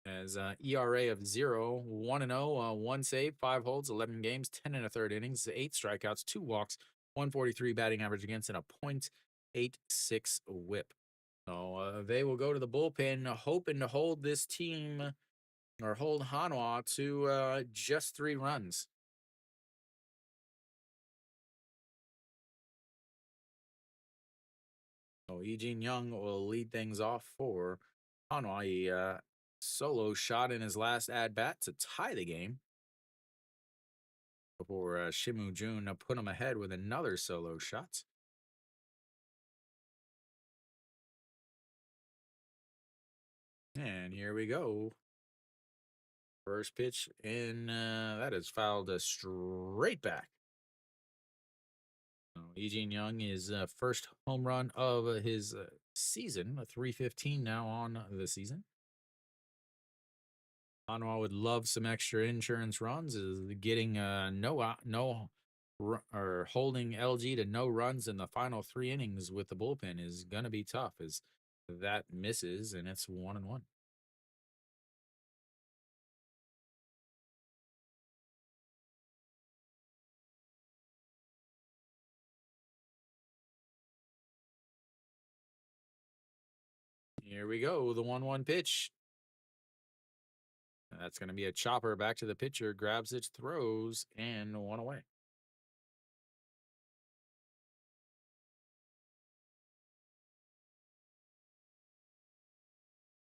as ERA of 0, 1-0, 1 save, 5 holds, 11 games, 10 and a third innings, 8 strikeouts, 2 walks, 143 batting average against, and a .86 whip. So they will go to the bullpen, hoping to hold this team or hold Hanwha to just 3 runs. So Eugene Young will lead things off for Hanwha. He solo shot in his last at bat to tie the game before Shimu Jun put him ahead with another solo shot. And here we go. First pitch in that is fouled straight back. Eugene Young is first home run of his season, a 315 now on the season. Hanwha would love some extra insurance runs. Is getting or holding LG to no runs in the final 3 innings with the bullpen is gonna be tough. As that misses and it's 1-1. Here we go. The 1-1 pitch. That's going to be a chopper back to the pitcher, grabs it, throws, and one away.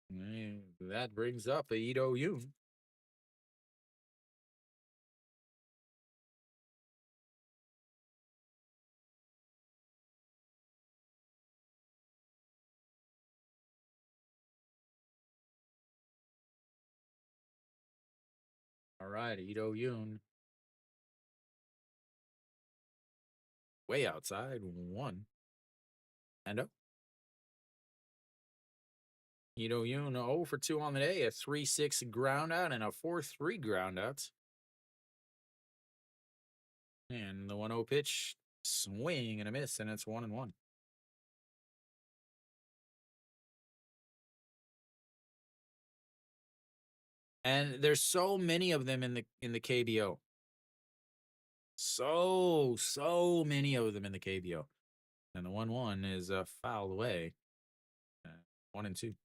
And that brings up Ito Yoon. All right, Ito Yoon. Way outside, 1. And oh, Ito Yoon 0 for 2 on the day, a 3-6 ground out and a 4-3 ground out. And the 1-0 pitch, swing and a miss, and it's 1-1. And there's so many of them in the KBO. So many of them in the KBO. And the 1-1 is fouled away. 1-2.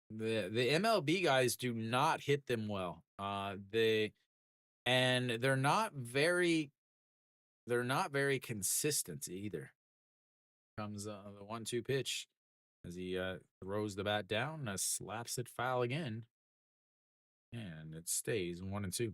The MLB guys do not hit them well. They're not very consistent either. Comes the 1-2 pitch as he throws the bat down, slaps it foul again, and it stays 1-2.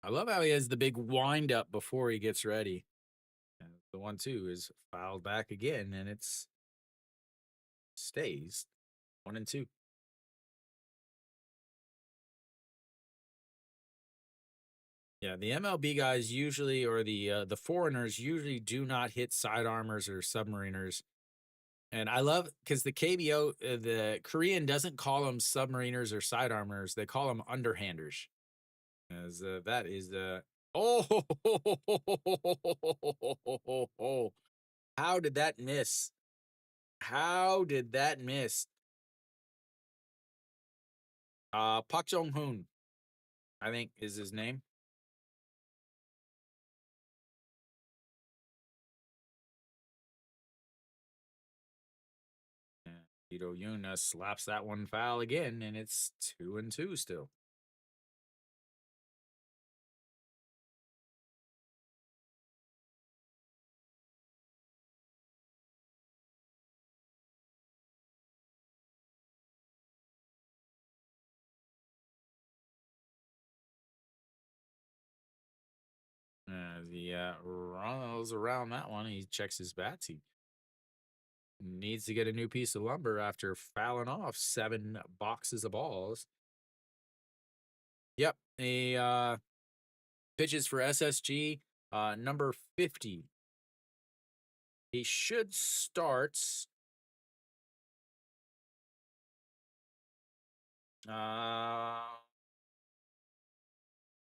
I love how he has the big wind up before he gets ready. And the 1-2 is fouled back again, and it's stays 1-2. Yeah, the MLB guys usually, or the foreigners usually, do not hit side armors or submariners. And I love because the KBO, the Korean doesn't call them submariners or side armors; they call them underhanders. As that is oh, how did that miss? How did that miss? Park Jong Hoon, I think is his name. Ito Yuna slaps that one foul again, and it's 2-2 still. As he runs around that one, he checks his bats. He needs to get a new piece of lumber after fouling off 7 boxes of balls. Yep, he pitches for SSG, number 50. He should start.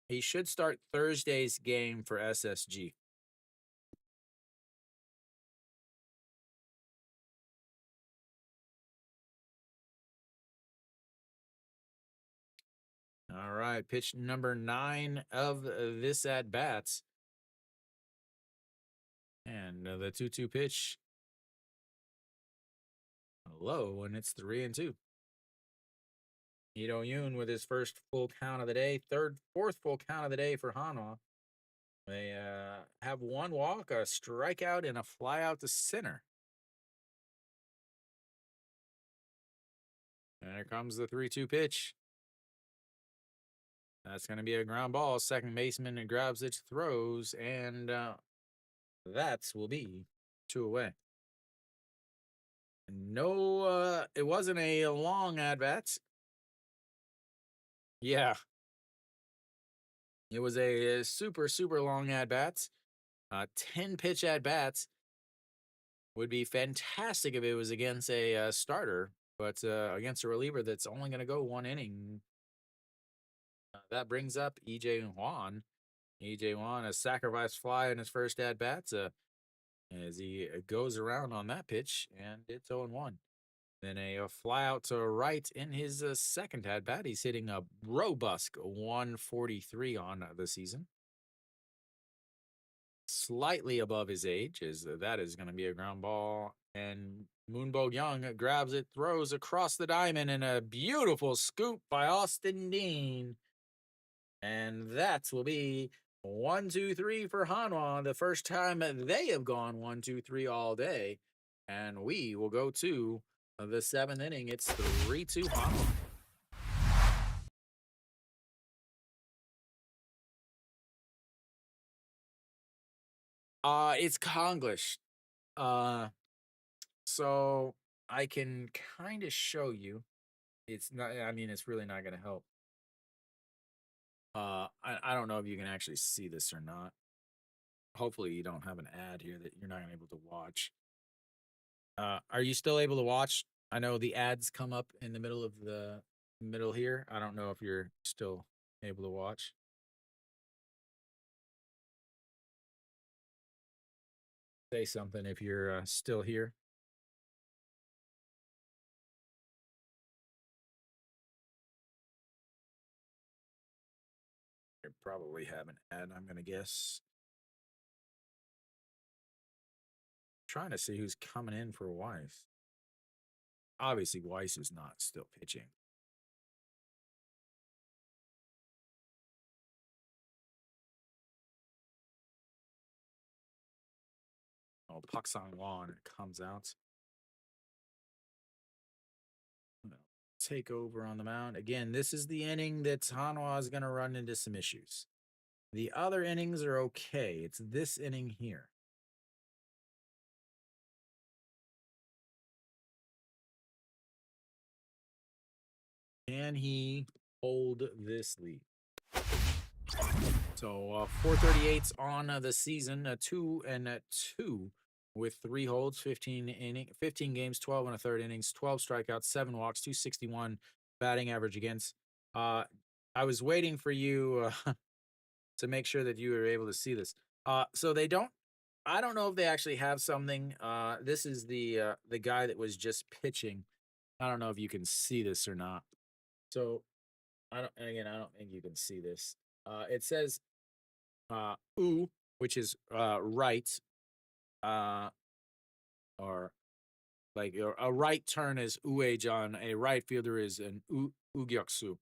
He should start Thursday's game for SSG. All right, pitch number 9 of this at bats. And the 2-2 pitch low, and it's 3-2. Ito Yoon with his first full count of the day, fourth full count of the day for Hanwha. They have 1 walk, a strikeout, and a fly out to center. And here comes the 3-2 pitch. That's going to be a ground ball. Second baseman grabs it, throws, and that will be 2 away. No, it wasn't a long at bat. Yeah, it was a super long at bats. 10 pitch at bats would be fantastic if it was against a starter, but against a reliever that's only going to go 1 inning. That brings up EJ Juan. EJ Juan, a sacrifice fly in his first at bats as he goes around on that pitch, and it's 0-1. Then a fly out to right in his second at bat. He's hitting a robust 143 on the season. Slightly above his age, is that is going to be a ground ball. And Moonbo Young grabs it, throws across the diamond, and a beautiful scoop by Austin Dean. And that will be 1-2-3 for Hanwha. The first time they have gone 1-2-3 all day. And we will go to the seventh inning. It's 3-2 Hanwha. It's Konglish. Uh, so I can kind of show you. It's not. I mean, it's really not going to help. I don't know if you can actually see this or not. Hopefully, you don't have an ad here that you're not gonna able to watch. Are you still able to watch? I know the ads come up in the middle of the middle here. I don't know if you're still able to watch. Say something if you're still here. You probably have an ad, I'm gonna guess. Trying to see who's coming in for Weiss. Obviously, Weiss is not still pitching. Oh, Puck Sang Wan comes out. Take over on the mound. Again, this is the inning that Hanwha is going to run into some issues. The other innings are okay. It's this inning here. Can he hold this lead? So 438's on the season, 2-2 with 3 holds, 15 games, 12 and a third innings, 12 strikeouts, 7 walks, 261 batting average against. I was waiting for you to make sure that you were able to see this. So they don't. I don't know if they actually have something. This is the guy that was just pitching. I don't know if you can see this or not. So I don't. And again, I don't think you can see this. It says "oo," which is right, uh, or like a right turn is uejan. A right fielder is an ugyoksu.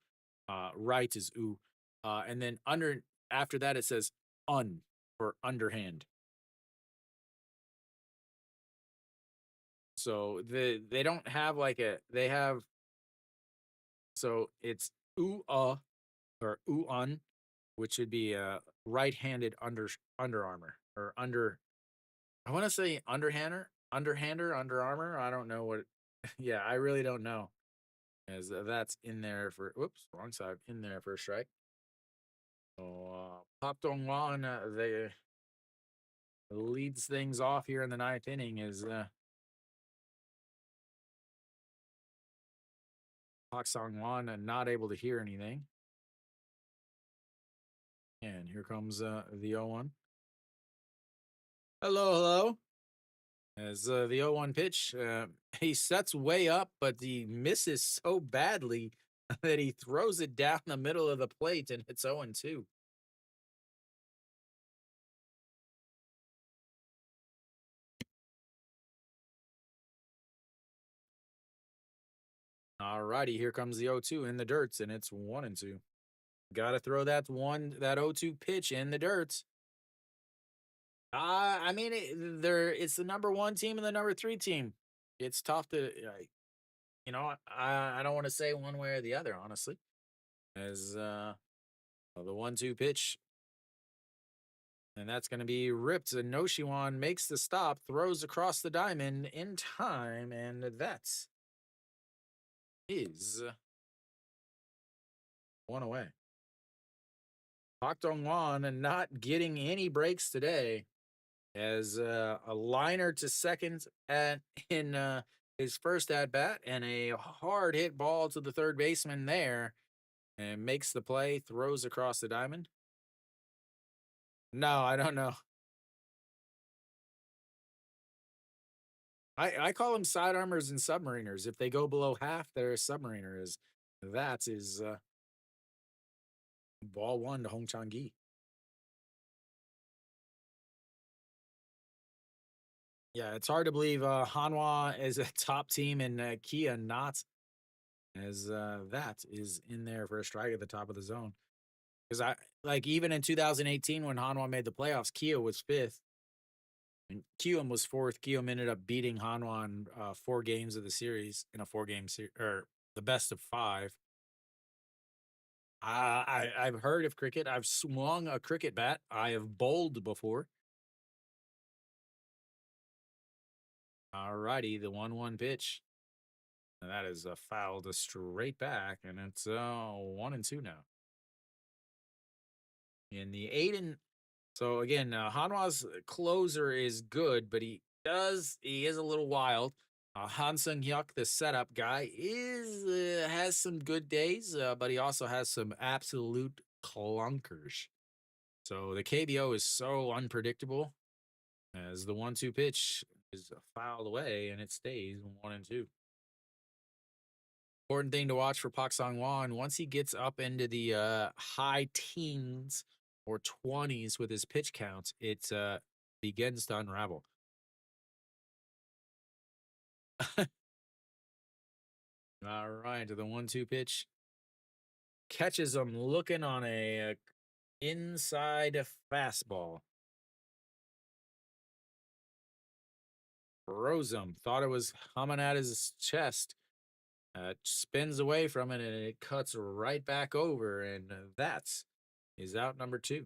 Right is u, and then under after that it says un for underhand. So they don't have like a they have so it's or un, which would be a right-handed under armor or under. I want to say underhander, under armor. I don't know what. Yeah, I really don't know. As that's in there for. Whoops, wrong side. In there for a strike. So Pop Dong Wan, they leads things off here in the ninth inning. Is Pak Song Wan not able to hear anything. And here comes the 0-1. Hello, hello. As the 0-1 pitch, he sets way up, but he misses so badly that he throws it down the middle of the plate and it's 0-2. All righty, here comes the 0-2 in the dirts, and it's 1-2. Got to throw that 0-2 pitch in the dirts. I mean, it's the number 1 team and the number 3 team. It's tough to, I don't want to say one way or the other, honestly. As the 1-2 pitch, and that's going to be ripped. And Noshiwan makes the stop, throws across the diamond in time, and that is 1 away. Pak Dong Wan not getting any breaks today as a liner to second in his first at bat and a hard hit ball to the third baseman there and makes the play, throws across the diamond. No, I don't know. I call them sidearmers and submariners. If they go below half, they're submariners. That is ball one to Hong Chang-gi. Yeah, it's hard to believe Hanwha is a top team and Kia not, as that is in there for a strike at the top of the zone. Because I like even in 2018 when Hanwha made the playoffs, Kia was fifth and Kium was fourth. Kium ended up beating Hanwha in 4 games of the series in a 4 game series or the best of five. I've heard of cricket. I've swung a cricket bat. I have bowled before. All righty, the 1-1 pitch. And that is a foul to straight back, and it's 1-2 now. In the eight and so again, Hanwha's closer is good, but he is a little wild. Han Sung Hyuk, the setup guy, is has some good days, but he also has some absolute clunkers. So the KBO is so unpredictable as the 1-2 pitch is fouled away and it stays 1-2. Important thing to watch for Pak Sang Wan once he gets up into the high teens or 20s with his pitch counts, it begins to unravel. All right, to the 1-2 pitch. Catches him looking on a inside fastball. Froze him. Thought it was humming at his chest. Spins away from it and it cuts right back over. And that's is out number 2.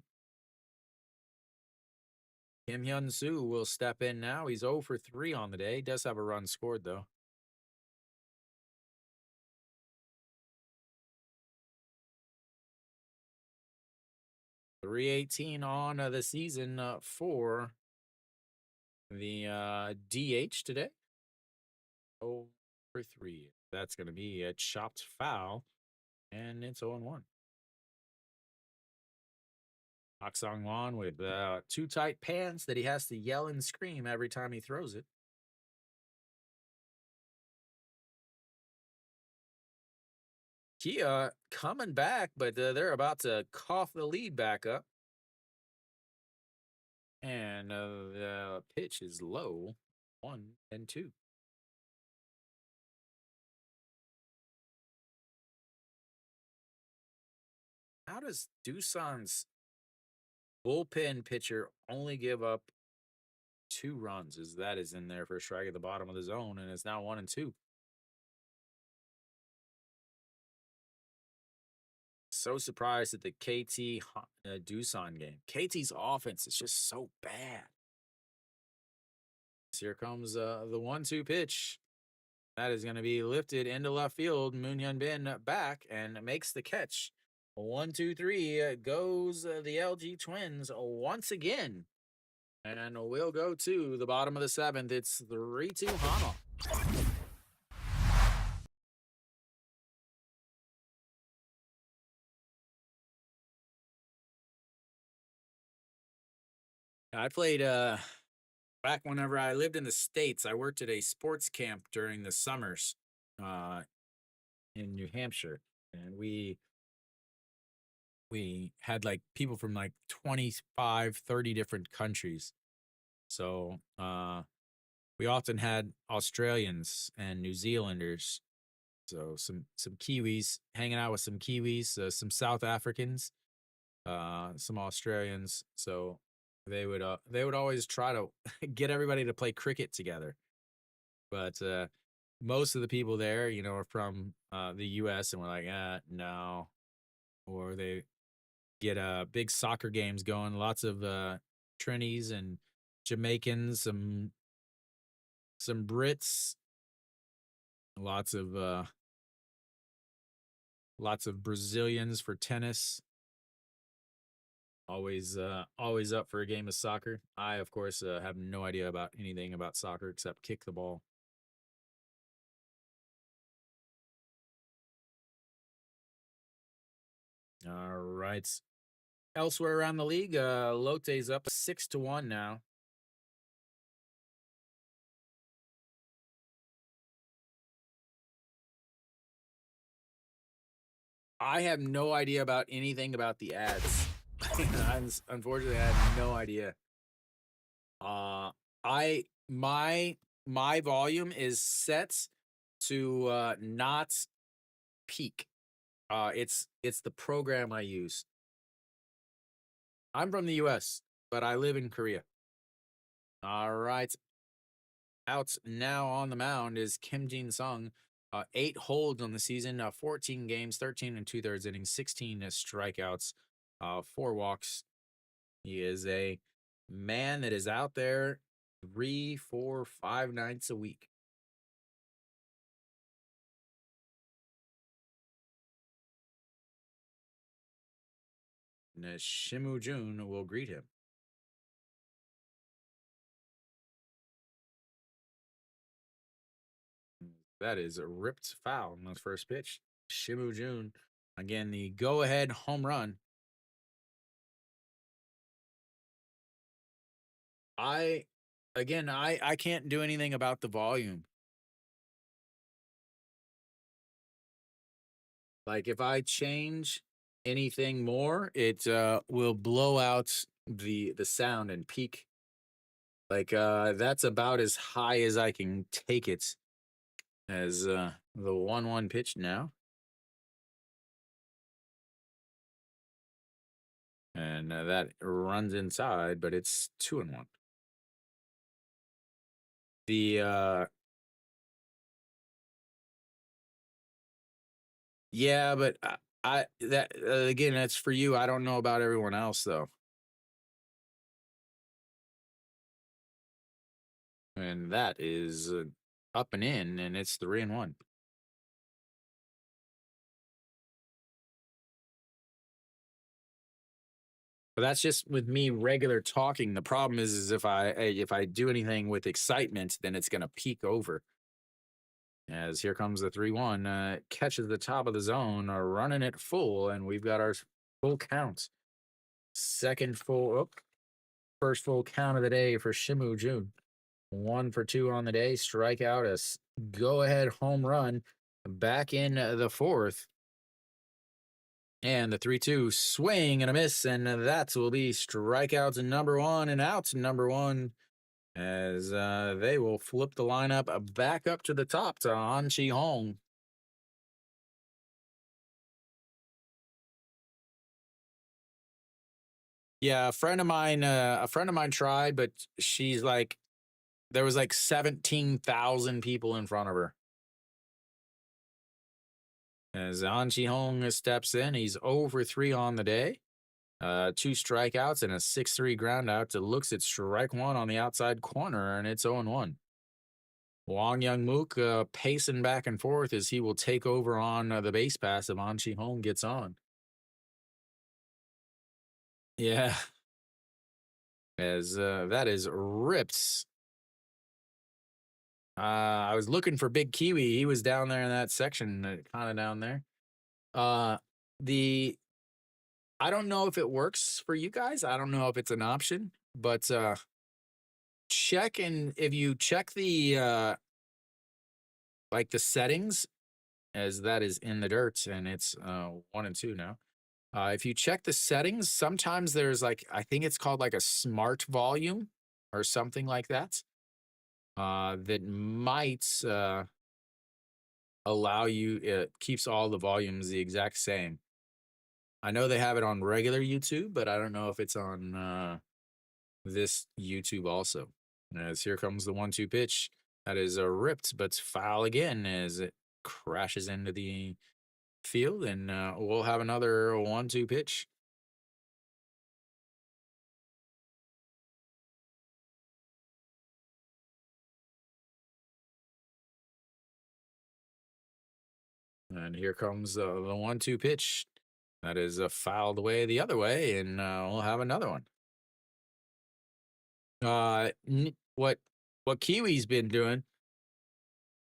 Kim Hyun Soo will step in now. He's 0 for 3 on the day. Does have a run scored, though. 318 on the season for the DH today. 0 for 3. That's going to be a chopped foul, and it's 0-1. Pak Sang Wan with 2 tight pants that he has to yell and scream every time he throws it. Kia coming back, but they're about to cough the lead back up. And the pitch is low, 1-2. How does Doosan's bullpen pitcher only give up 2 runs? As that is in there for a strike at the bottom of the zone, and it's now 1-2. So surprised at the KT Doosan game. KT's offense is just so bad. Here comes the 1-2 pitch. That is going to be lifted into left field. Moon Hyun Bin back and makes the catch. 1-2-3 goes the LG Twins once again. And we'll go to the bottom of the 7th. It's 3-2 Hanwha. I played back whenever I lived in the States. I worked at a sports camp during the summers uh, in New Hampshire. And we had like people from like 25, 30 different countries. So we often had Australians and New Zealanders. So some Kiwis, hanging out with some Kiwis, some South Africans, some Australians. So they would always try to get everybody to play cricket together. But most of the people there, you know, are from the US and we're like, no. Or they get big soccer games going, lots of Trinis and Jamaicans, some Brits, lots of Brazilians for tennis. Always up for a game of soccer. I of course have no idea about anything about soccer except kick the ball. All right. Elsewhere around the league, Lotte's up 6-1 now. I have no idea about anything about the ads. Unfortunately, I have no idea. Uh, I my volume is set to not peak. It's the program I use. I'm from the U.S., but I live in Korea. All right, out now on the mound is Kim Jin Sung. 8 holds on the season, 14 games, 13 and two-thirds innings, 16 strikeouts, 4 walks. He is a man that is out there 3, 4, 5 nights a week. And Shimu Jun will greet him. That is a ripped foul on the first pitch. Shimu Jun, again, the go ahead home run. I, I can't do anything about the volume. Like if I change anything more, it will blow out the sound and peak. Like that's about as high as I can take it as the 1-1 pitch now. And that runs inside, but it's 2-1. The yeah, but I that again, that's for you. I don't know about everyone else though. And that is up and in, and it's 3-1. But that's just with me regular talking. The problem is if I do anything with excitement, then it's gonna peak over. As here comes the 3-1, catches the top of the zone, running it full, and we've got our full count. Second full, oh, first full count of the day for Shimu Jun. 1 for 2 on the day, strikeout, a go ahead home run back in the fourth. And the 3-2 swing and a miss, and that will be strikeouts number 1 and outs number 1 as they will flip the lineup back up to the top to An Chi Hong. Yeah, a friend of mine tried, but she's like, there was like 17,000 people in front of her. As An Chi Hong steps in, he's over 3 on the day. 2 strikeouts and a 6-3 ground out. It looks at strike 1 on the outside corner, and it's 0-1. Wang Young Mook pacing back and forth as he will take over on the base pass if An Chi Hong gets on. Yeah. As that is ripped. I was looking for Big Kiwi. He was down there in that section, kind of down there. The I don't know if it works for you guys. I don't know if it's an option, but check, and if you check the like the settings, as that is in the dirt, and it's 1 and 2 now. If you check the settings, sometimes there's like, I think it's called like a smart volume or something like that. That might allow you. It keeps all the volumes the exact same. I know they have it on regular YouTube, but I don't know if it's on this YouTube also. As here comes the 1-2 pitch. That is ripped, but foul again as it crashes into the field, and we'll have another 1-2 pitch. And here comes the 1-2 pitch. That is fouled away the other way, and we'll have another one. What Kiwi's been doing?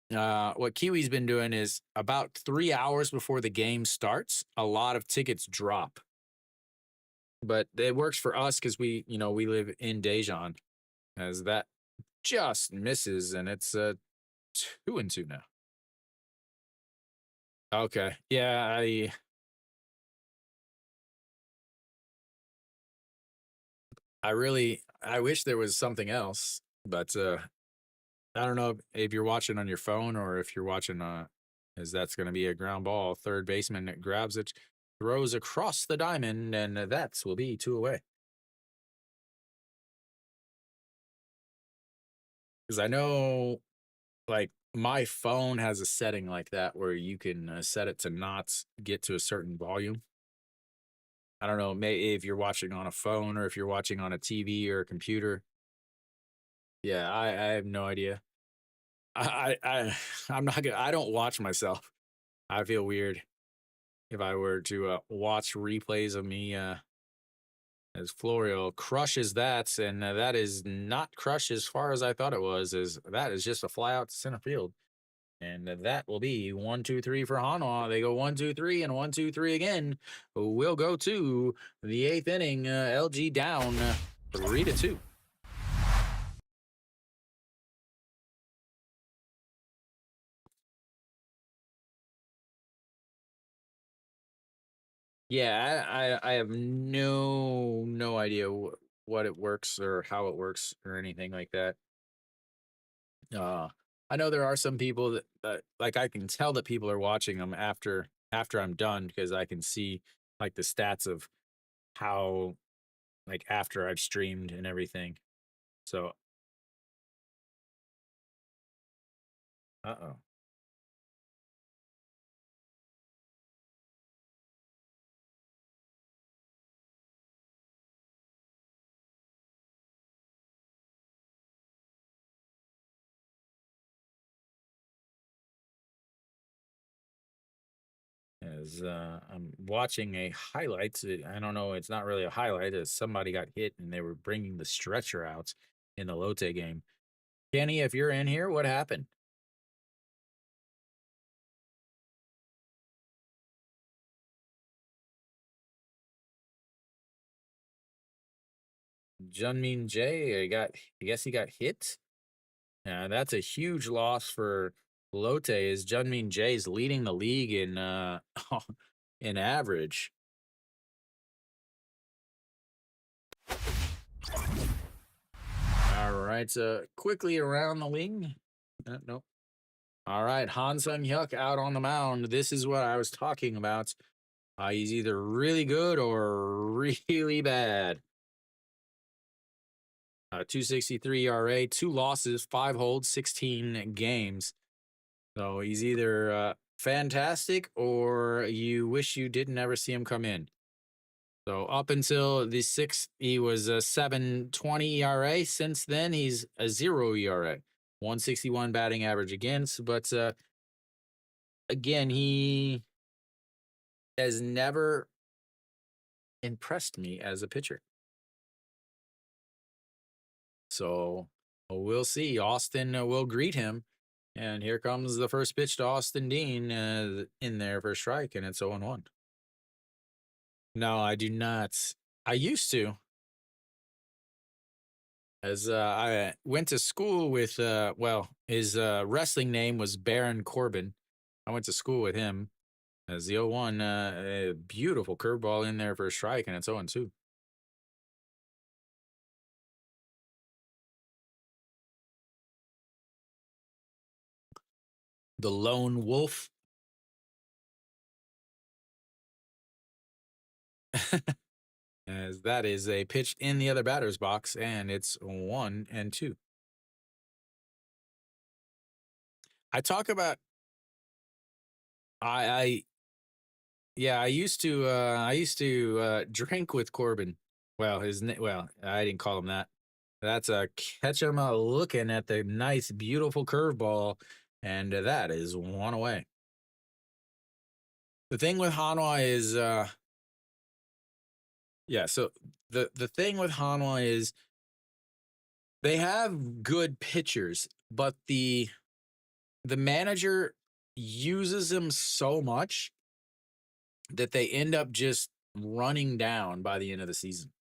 What Kiwi's been doing is about 3 hours before the game starts, a lot of tickets drop. But it works for us because we live in Daejeon, as that just misses, and it's 2 and 2 now. Okay, yeah, I wish there was something else, but I don't know if you're watching on your phone or if you're watching, as that's going to be a ground ball. Third baseman grabs it, throws across the diamond, and that will be two away. Because I know, like, my phone has a setting like that where you can set it to not get to a certain volume. I don't know, maybe if you're watching on a phone or if you're watching on a TV or a computer. Yeah, I have no idea. I'm not gonna. I don't watch myself. I feel weird if I were to watch replays of me as Florio crushes that, and that is not crushed as far as I thought it was. Is that is just a fly out to center field, and that will be 1-2-3 for Hanwha. They go 1-2-3 and 1-2-3 again. We'll go to the eighth inning. LG down 3-2. Yeah, I have no idea what it works or how it works or anything like that. Uh, I know there are some people that like I can tell that people are watching them after I'm done because I can see like the stats of how like after I've streamed and everything. So, uh-oh. As I'm watching a highlight, I don't know, it's not really a highlight. As somebody got hit and they were bringing the stretcher out in the Lotte game. Kenny, if you're in here, what happened? Junmin J, I guess he got hit. That's a huge loss for Lotte. Is Junmin J's leading the league in in average. All right, quickly around the league. Nope. All right, Han Sung Hyuk out on the mound. This is what I was talking about. He's either really good or really bad. 263 ERA, two losses, five holds, 16 games. So he's either fantastic or you wish you didn't ever see him come in. So up until the sixth, he was a 7.20 ERA. Since then, he's a 0 ERA, 161 batting average against. But again, he has never impressed me as a pitcher. So we'll see. Austin will greet him. And here comes the first pitch to Austin Dean in there for a strike, and it's 0-1. No, I do not. I used to, as I went to school with, well, his wrestling name was Baron Corbin. I went to school with him as the 0-1. A beautiful curveball in there for a strike, and it's 0-2. The lone wolf. As that is a pitch in the other batter's box, and it's 1-2. I talk about I yeah, I used to drink with Corbin. Well, well, I didn't call him that. That's a catch him looking at the nice, beautiful curveball, and that is one away. The thing with Hanwha is, yeah. So the thing with Hanwha is they have good pitchers, but the manager uses them so much that they end up just running down by the end of the season.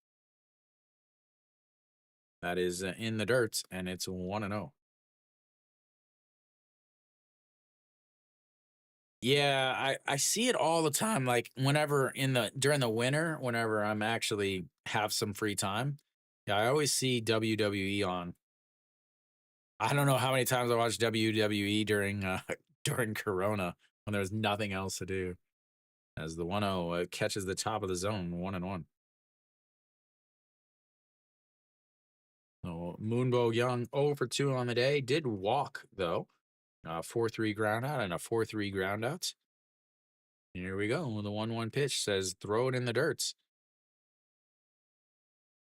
That is in the dirt, and it's 1-0. Yeah, I see it all the time. Like whenever in the during the winter, whenever I'm actually have some free time, Yeah, I always see WWE on. I don't know how many times I watched WWE during during Corona when there was nothing else to do. As the 1-0 catches the top of the zone, 1-1. So Moonbo Young 0 for 2 on the day. Did walk though. 4-3 ground out and a 4-3 ground out. Here we go. The 1-1 pitch says throw it in the dirt.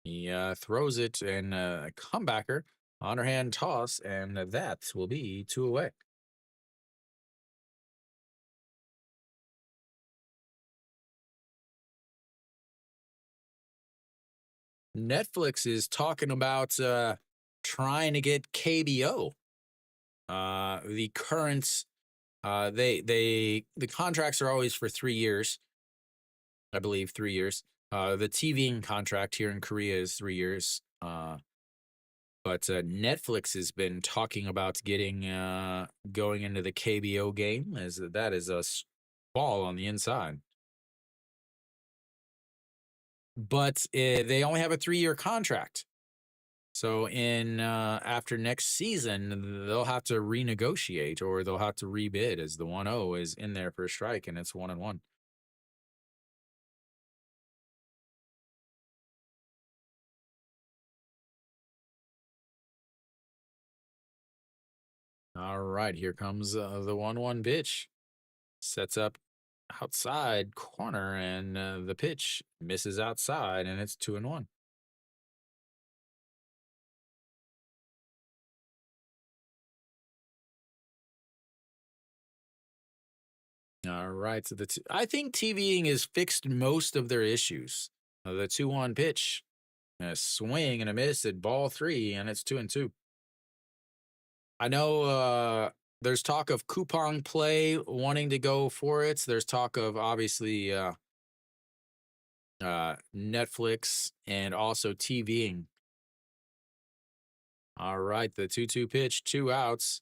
He throws it and a comebacker, underhand toss, and that will be 2 away. Netflix is talking about trying to get KBO. The current the contracts are always for 3 years, I believe 3 years. The TVing contract here in Korea is 3 years. But Netflix has been talking about getting going into the KBO game, as that is a ball on the inside. But they only have a 3-year contract. So in after next season, they'll have to renegotiate or they'll have to rebid as the 1-0 is in there for a strike and it's 1-1. All right, here comes the 1-1 pitch. Sets up outside corner and the pitch misses outside and it's 2-1. All right, so I think TVing has fixed most of their issues. The 2-1 pitch, a swing and a miss at ball 3 and it's 2-2. I know there's talk of coupon play wanting to go for it. There's talk of obviously Netflix and also TVing. All right, the 2-2 pitch, 2 outs.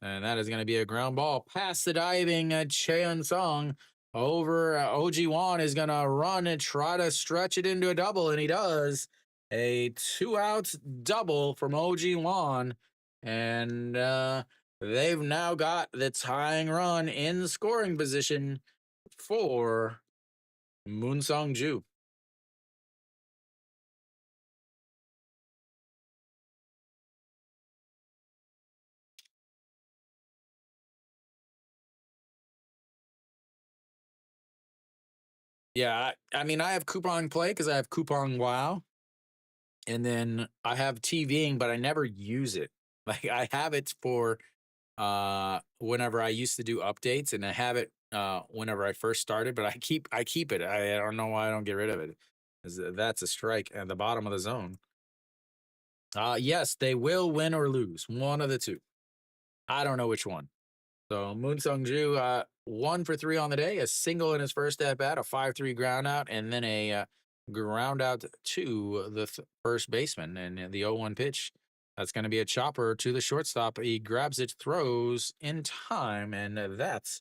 And that is going to be a ground ball past the diving Cheon Song. Over OG Wan is going to run and try to stretch it into a double, and he does. A 2-out double from OG Wan. And they've now got the tying run in scoring position for Moon Sung Ju. Yeah, I mean, I have coupon play because I have coupon wow. And then I have TVing, but I never use it. Like I have it for whenever I used to do updates, and I have it whenever I first started, but I keep it. I don't know why I don't get rid of it. That's a strike at the bottom of the zone. Yes, they will win or lose. One of the two. I don't know which one. So Moon Sung Ju, 1 for 3 on the day, a single in his first at bat, a 5-3 ground out, and then a ground out to the first baseman. And the 0-1 pitch, that's going to be a chopper to the shortstop. He grabs it, throws in time, and that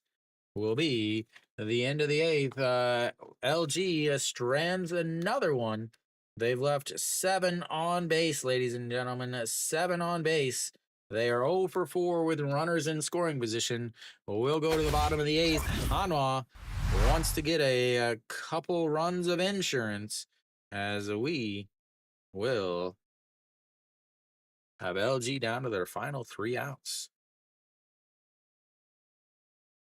will be the end of the 8th. LG strands another one. They've left 7 on base, ladies and gentlemen. 7 on base. They are 0 for 4 with runners in scoring position. We'll go to the bottom of the 8th. Hanwha wants to get a couple runs of insurance as we will have LG down to their final 3 outs.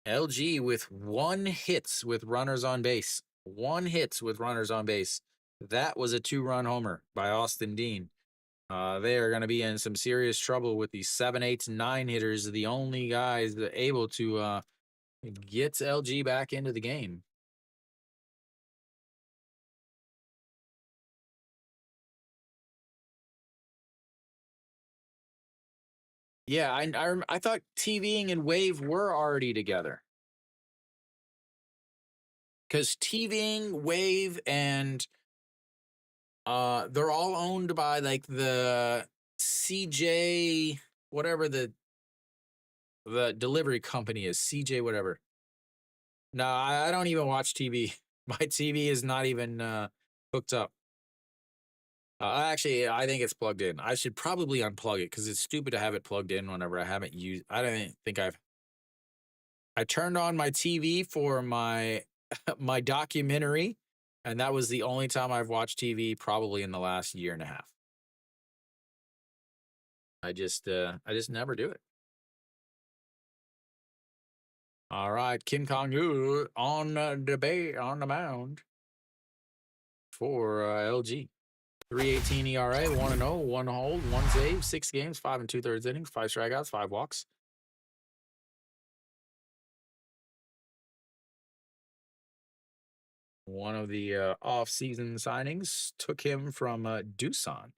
LG with 1 hits with runners on base. 1 hits with runners on base. That was a 2-run homer by Austin Dean. They are going to be in some serious trouble with the 7, 8, 9 hitters, the only guys that able to get LG back into the game. Yeah, I thought TVing and Wave were already together. Because TVing, Wave, and they're all owned by like the CJ, whatever the delivery company is, CJ whatever. No, I don't even watch TV. My TV is not even hooked up. Actually, I think it's plugged in. I should probably unplug it because it's stupid to have it plugged in whenever I haven't used. I don't think I've. I turned on my TV for my my documentary, and that was the only time I've watched TV probably in the last year and a half. I just never do it. All right, Kim Kong Yu on debate on the mound for LG. 3.18 ERA, 1-0, one hold, one save, 6 games, 5 2/3 innings, 5 strikeouts, 5 walks. One of the off-season signings took him from Doosan.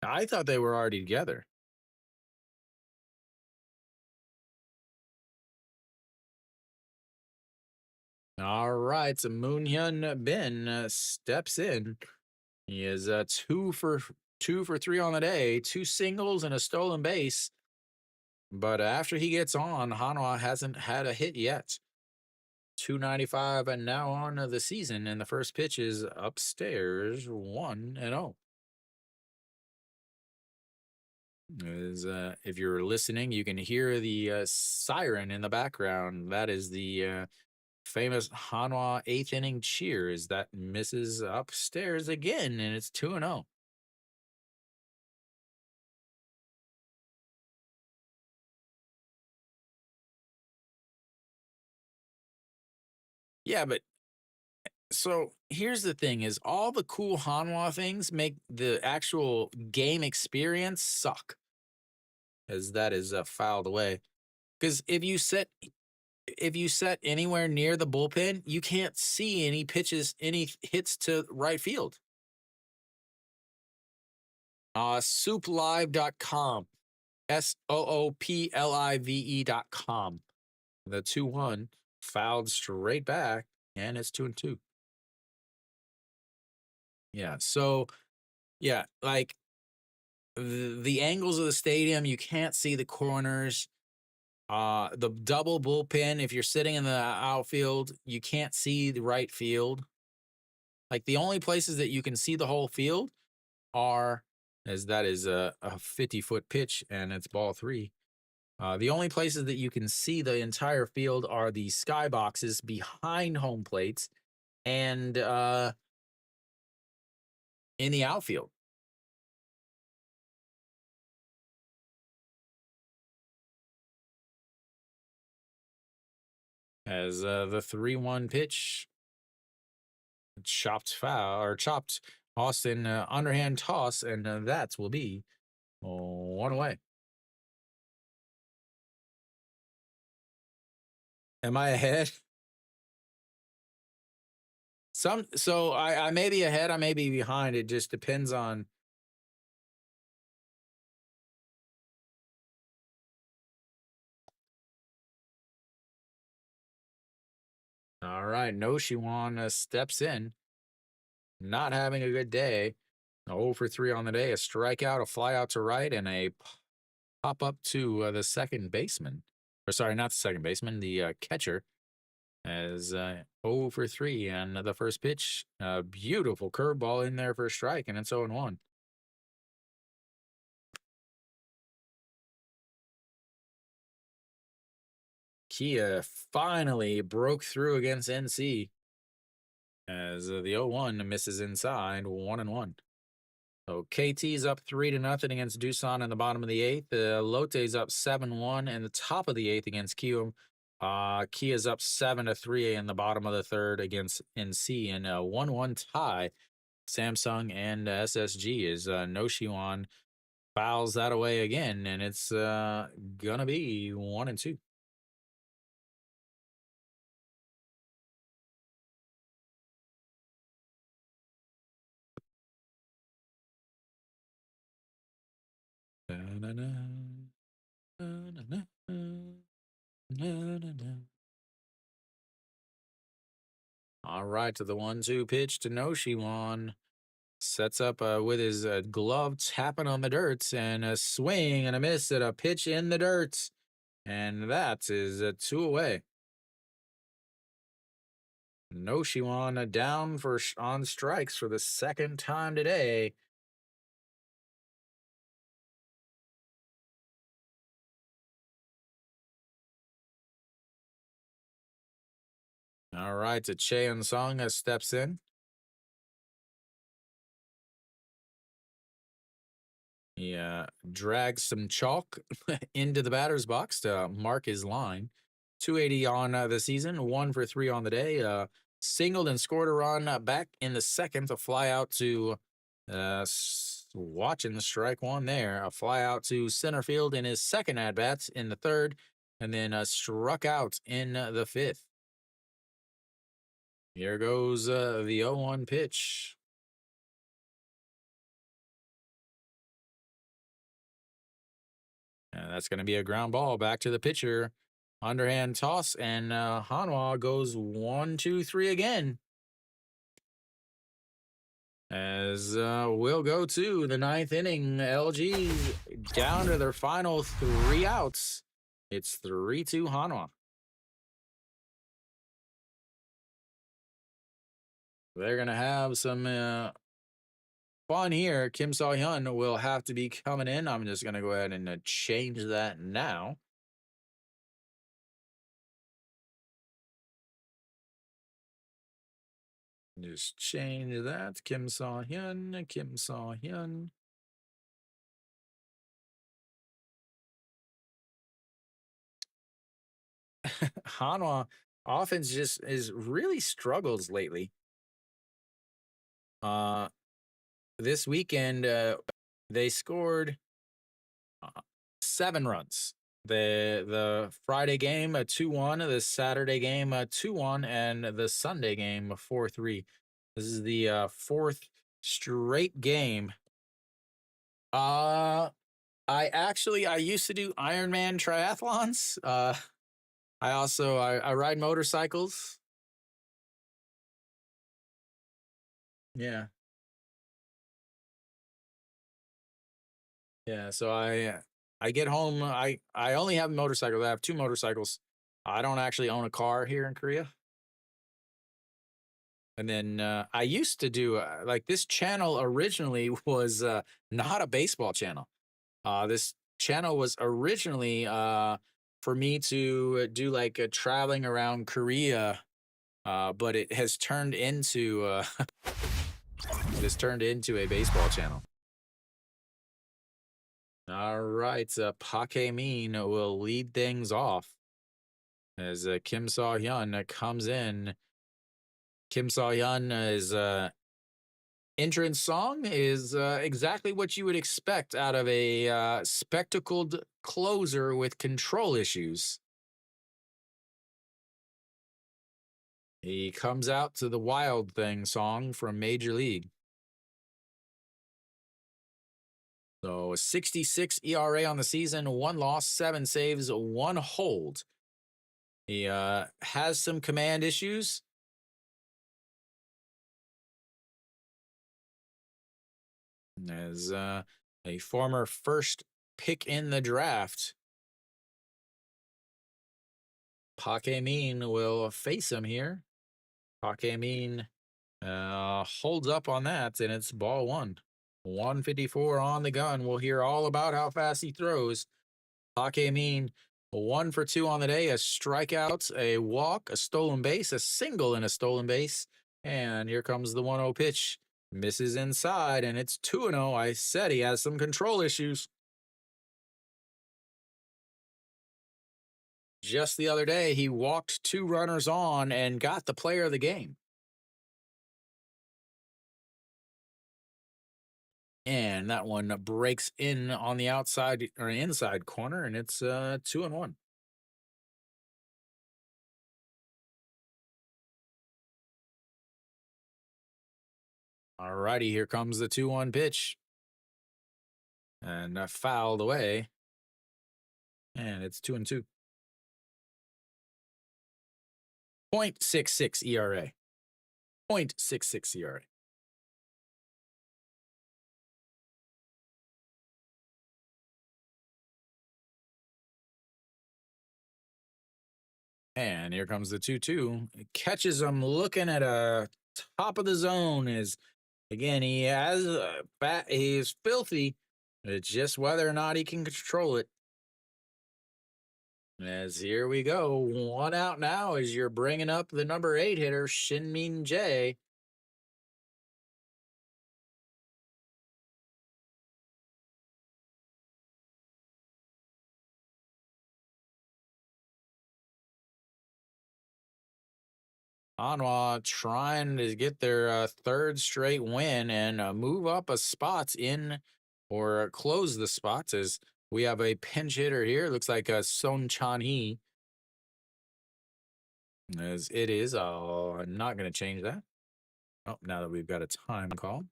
I thought they were already together. All right, so Moon Hyun Bin steps in. He is 2 for 3 on the day, 2 singles and a stolen base. But after he gets on, Hanwha hasn't had a hit yet. 295 and now on the season, and the first pitch is upstairs 1-0. If you're listening, you can hear the siren in the background. That is the famous Hanwha eighth inning cheers that misses upstairs again, and it's 2-0. Yeah, but so here's the thing: is all the cool Hanwha things make the actual game experience suck, as that is filed away. Because if you set anywhere near the bullpen, you can't see any pitches, any hits to right field. Souplive.com. SOOPLIVE.com. The 2-1 fouled straight back, and it's 2-2. Yeah. So, yeah, like the angles of the stadium, you can't see the corners. The double bullpen, if you're sitting in the outfield, you can't see the right field. Like the only places that you can see the whole field are as that is a 50-foot pitch and it's ball three. The only places that you can see the entire field are the skyboxes behind home plates and in the outfield. As the 3-1 pitch chopped foul or chopped Austin underhand toss, and that will be one away. Am I ahead? I may be ahead, I may be behind. It just depends on. All right, no Shiwan steps in, not having a good day. 0 for 3 on the day, a strikeout, a fly out to right, and a pop up to the second baseman. Or sorry, not the second baseman, the catcher. As 0 for 3 and the first pitch, a beautiful curveball in there for a strike, and it's 0-1. Kia finally broke through against NC as the 0-1 misses inside 1-1. So KT's up 3-0 against Doosan in the bottom of the eighth. Lotte's up 7-1 in the top of the eighth against Kium. Kia's up 7-3 in the bottom of the third against NC, and a 1-1 tie. Samsung and SSG is no Shiwan fouls that away again, and it's gonna be 1-2. Da-na-na. All right, to the 1-2 pitch to Noshiwan. Sets up with his glove tapping on the dirt and a swing and a miss at a pitch in the dirt. And that is a 2 away. Noshiwan down for on strikes for the second time today. All right, to Cheon Song steps in. He drags some chalk into the batter's box to mark his line. 280 on the season, 1 for 3 on the day. Singled and scored a run back in the second. A fly out to watching the strike one there. A fly out to center field in his second at bats in the third, and then struck out in the fifth. Here goes the 0-1 pitch. And that's going to be a ground ball back to the pitcher. Underhand toss, and Hanwha goes 1-2-3 again. As we'll go to the ninth inning. LG down to their final 3 outs. It's 3-2 Hanwha. They're going to have some fun here. Kim Saw-hyun will have to be coming in. I'm just going to go ahead and change that now. Just change that. Kim Saw-hyun, Kim Saw-hyun. Hanwha offense just is really struggles lately. This weekend they scored 7 runs. The Friday game 2-1, the Saturday game 2-1, and the Sunday game 4-3. This is the 4th straight game. I used to do Ironman triathlons. I ride motorcycles. Yeah. Yeah, so I get home. I only have motorcycles. I have 2 motorcycles. I don't actually own a car here in Korea. And then I used to do like this channel originally was not a baseball channel. This channel was originally for me to do like traveling around Korea, but it has turned into a baseball channel. All right, Park Hae-min will lead things off as Kim Saw-hyun comes in. Kim Saw-hyun's entrance song is exactly what you would expect out of a spectacled closer with control issues. He comes out to the Wild Thing song from Major League. So 66 ERA on the season, 1 loss, 7 saves, 1 hold. He has some command issues. As a former first pick in the draft, Park Hae-min will face him here. Park Hae-min holds up on that, and it's ball 1. 154 on the gun. We'll hear all about how fast he throws. Park Hae-min 1 for 2 on the day. A strikeout, a walk, a stolen base, a single, and a stolen base. And here comes the 1-0 pitch. Misses inside, and it's 2-0. I said he has some control issues. Just the other day, he walked 2 runners on and got the player of the game. And that one breaks in on the outside or inside corner, and it's 2-1. All righty, here comes the 2-1 pitch. And fouled away. And it's 2-2. 0.66 ERA. 0.66 ERA. And here comes the 2-2. It catches him looking at a top of the zone. Is again, he has a bat. He is filthy. It's just whether or not he can control it. As here we go, 1 out now as you're bringing up the number 8 hitter, Shin-Min Jae. Hanwha trying to get their third straight win and move up a spot in or close the spots as we have a pinch hitter here. Looks like Son Chan-hee. As it is, I'm not going to change that. Oh, now that we've got a time call.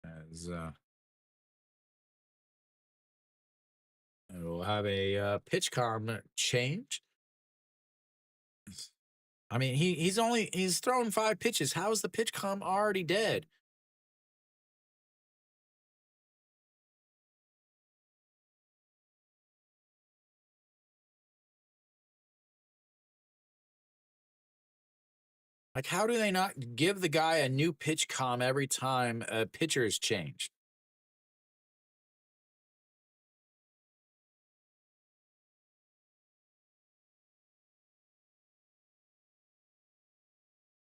As we'll have a pitch com change. I mean, he's thrown 5 pitches. How is the pitch com already dead? Like, how do they not give the guy a new pitch com every time a pitcher is changed?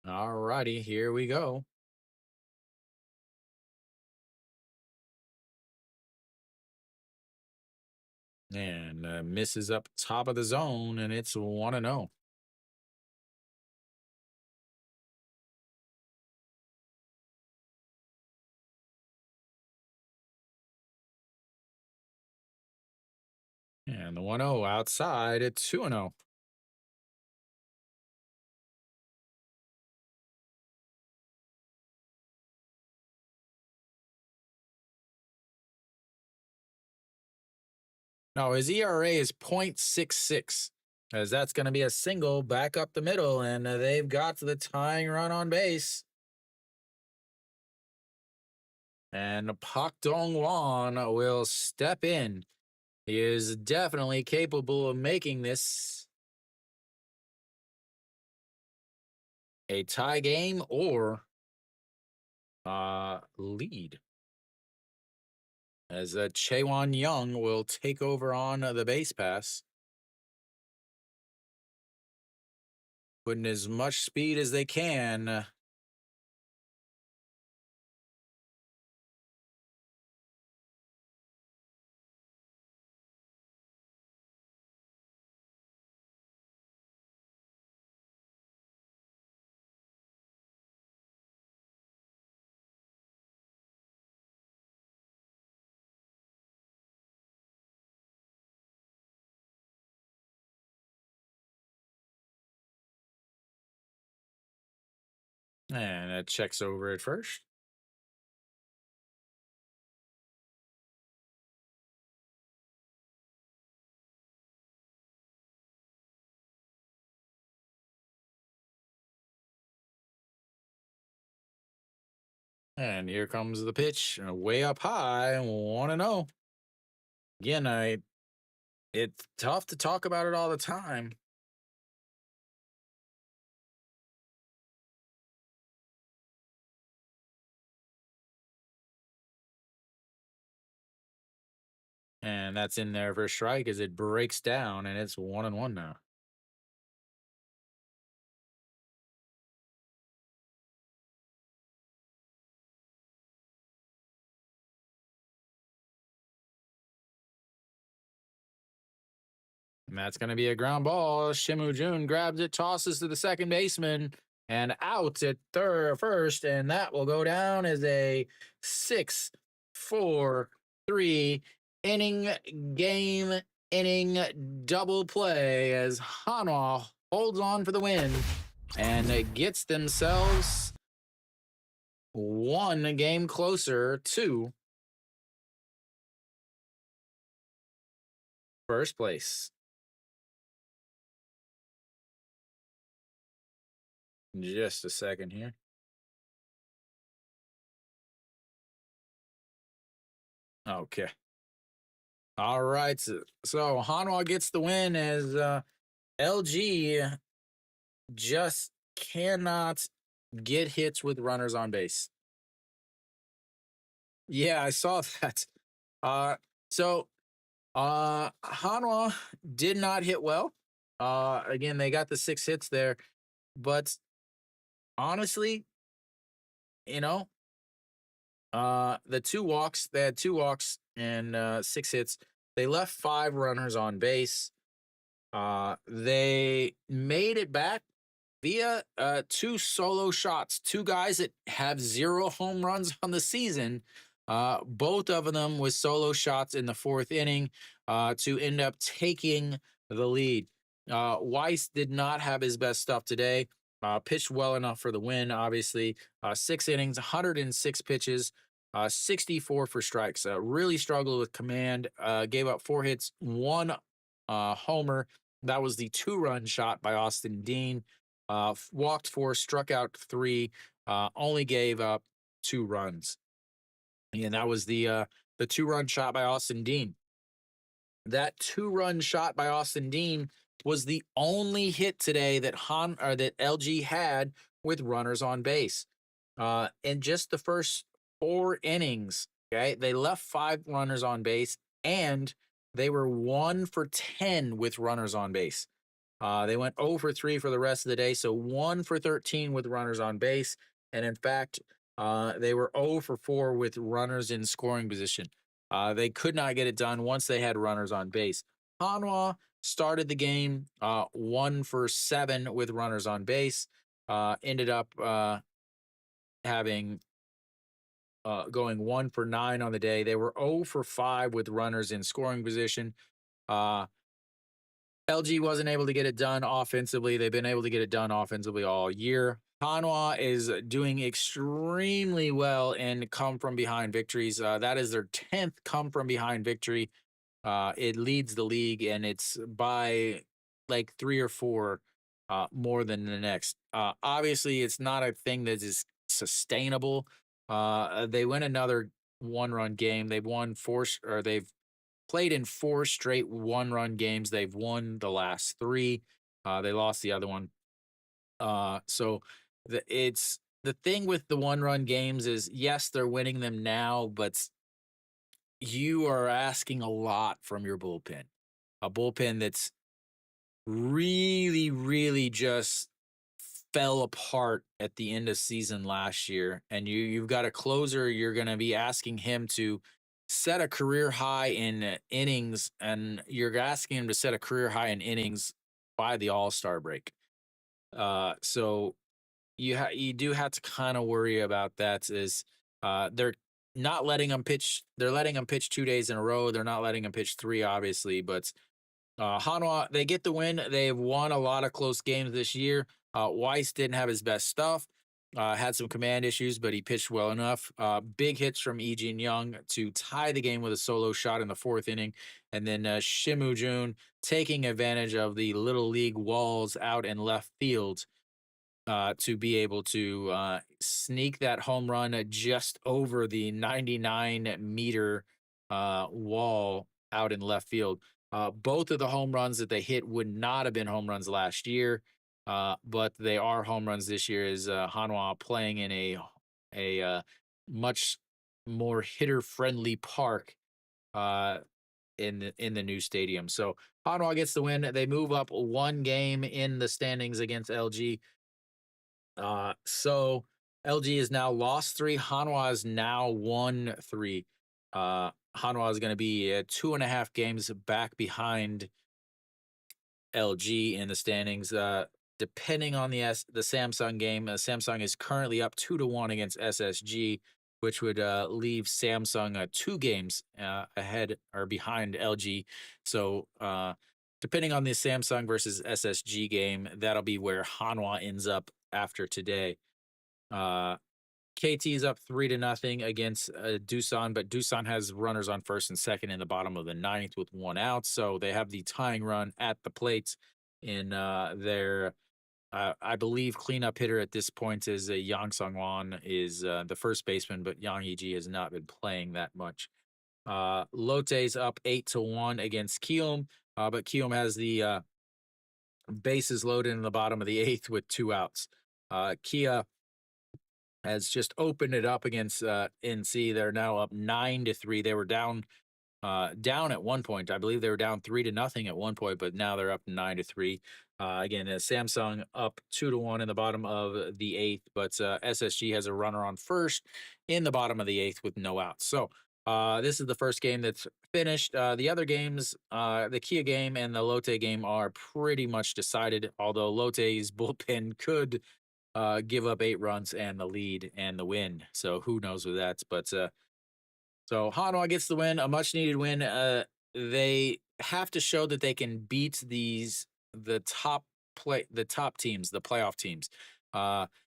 All righty, here we go. And misses up top of the zone, and it's 1-0. And the 1-0 outside at 2-0. No, his ERA is 0.66, as that's going to be a single back up the middle, and they've got the tying run on base. And Pak Dong-won will step in. He is definitely capable of making this a tie game or lead. As Chaewon Young will take over on the base pass. Putting as much speed as they can. And that checks over at first. And here comes the pitch, way up high, 1-0. Again, it's tough to talk about it all the time. And that's in there for a strike as it breaks down, and it's 1-1 now. And that's going to be a ground ball. Shimu Jun grabs it, tosses to the second baseman, and out at first. And that will go down as a 6-4-3 inning double play as Hanwha holds on for the win. and it gets themselves one game closer to first place. Just a second here. Okay. All right. So Hanwha gets the win as LG just cannot get hits with runners on base. Yeah, I saw that. Uh so Hanwha did not hit well. Again, they got the 6 hits there, but honestly, you know, the 2 walks, they had 2 walks and 6 hits. They left 5 runners on base. They made it back via 2 solo shots, 2 guys that have 0 home runs on the season. Both of them with solo shots in the fourth inning to end up taking the lead. Weiss did not have his best stuff today. Pitched well enough for the win, obviously. 6 innings, 106 pitches, 64 for strikes. Really struggled with command. Gave up 4 hits, 1 homer. That was the 2-run shot by Austin Dean. Walked 4, struck out 3, only gave up 2 runs. And that was the 2-run shot by Austin Dean. That 2-run shot by Austin Dean was the only hit today that that LG had with runners on base. In just the first 4 innings, okay, they left 5 runners on base and they were 1 for 10 with runners on base. They went 0 for 3 for the rest of the day, so 1 for 13 with runners on base. And in fact, they were 0 for 4 with runners in scoring position. They could not get it done once they had runners on base. Hanwha started the game 1 for 7 with runners on base. Ended up having going 1 for 9 on the day. They were 0 for 5 with runners in scoring position. LG wasn't able to get it done offensively. They've been able to get it done offensively all year. Hanwha is doing extremely well in come from behind victories. That is their 10th come from behind victory. It leads the league, and it's by like 3 or 4 more than the next. Obviously, it's not a thing that is sustainable. They win another 1-run game. They've won 4, or they've played in 4 straight 1-run games. They've won the last 3. They lost the other one. So it's the thing with the 1-run games is yes, they're winning them now, but you are asking a lot from your bullpen. A bullpen that's really, really just fell apart at the end of season last year. And you've got a closer, you're gonna be asking him to set a career high in innings, and you're asking him to set a career high in innings by the All-Star break. So you do have to kind of worry about that. Is they're not letting him pitch. They're letting him pitch 2 days in a row. They're not letting him pitch 3, obviously. But Hanwha, they get the win. They've won a lot of close games this year. Weiss didn't have his best stuff. Had some command issues, but he pitched well enough. Big hits from Lee Young to tie the game with a solo shot in the 4th inning. And then Shimu Jun taking advantage of the little league walls out in left field to be able to sneak that home run just over the 99-meter wall out in left field. Both of the home runs that they hit would not have been home runs last year, but they are home runs this year. As Hanwha playing in a much more hitter-friendly park in the new stadium. So Hanwha gets the win. They move up 1 game in the standings against LG. So LG is now lost 3. Hanwha is now won 3. Hanwha is going to be 2.5 games back behind LG in the standings. Depending on the Samsung game, Samsung is currently up 2-1 against SSG, which would leave Samsung 2 games ahead or behind LG. So depending on the Samsung versus SSG game, that'll be where Hanwha ends up after today. Uh, KT is up 3-0 against Doosan, but Doosan has runners on first and second in the bottom of the ninth with one out. So they have the tying run at the plate in their, I believe, cleanup hitter at this point is Yang Sung-won is the first baseman, but Yang Yi has not been playing that much. Lotte's up 8-1 against Kielm, but Kielm has the bases loaded in the bottom of the eighth with two outs. Kia has just opened it up against NC. They're now up 9-3. They were down at one point. I believe they were down 3-0 at one point, but now they're up 9-3. Again, Samsung up 2-1 in the bottom of the eighth, but SSG has a runner on first in the bottom of the eighth with no outs. So this is the first game that's finished. The other games, the Kia game and the Lotte game, are pretty much decided. Although Lotte's bullpen could give up 8 runs and the lead and the win. So who knows with that? But so Hanwha gets the win, a much needed win. They have to show that they can beat the top teams, the playoff teams.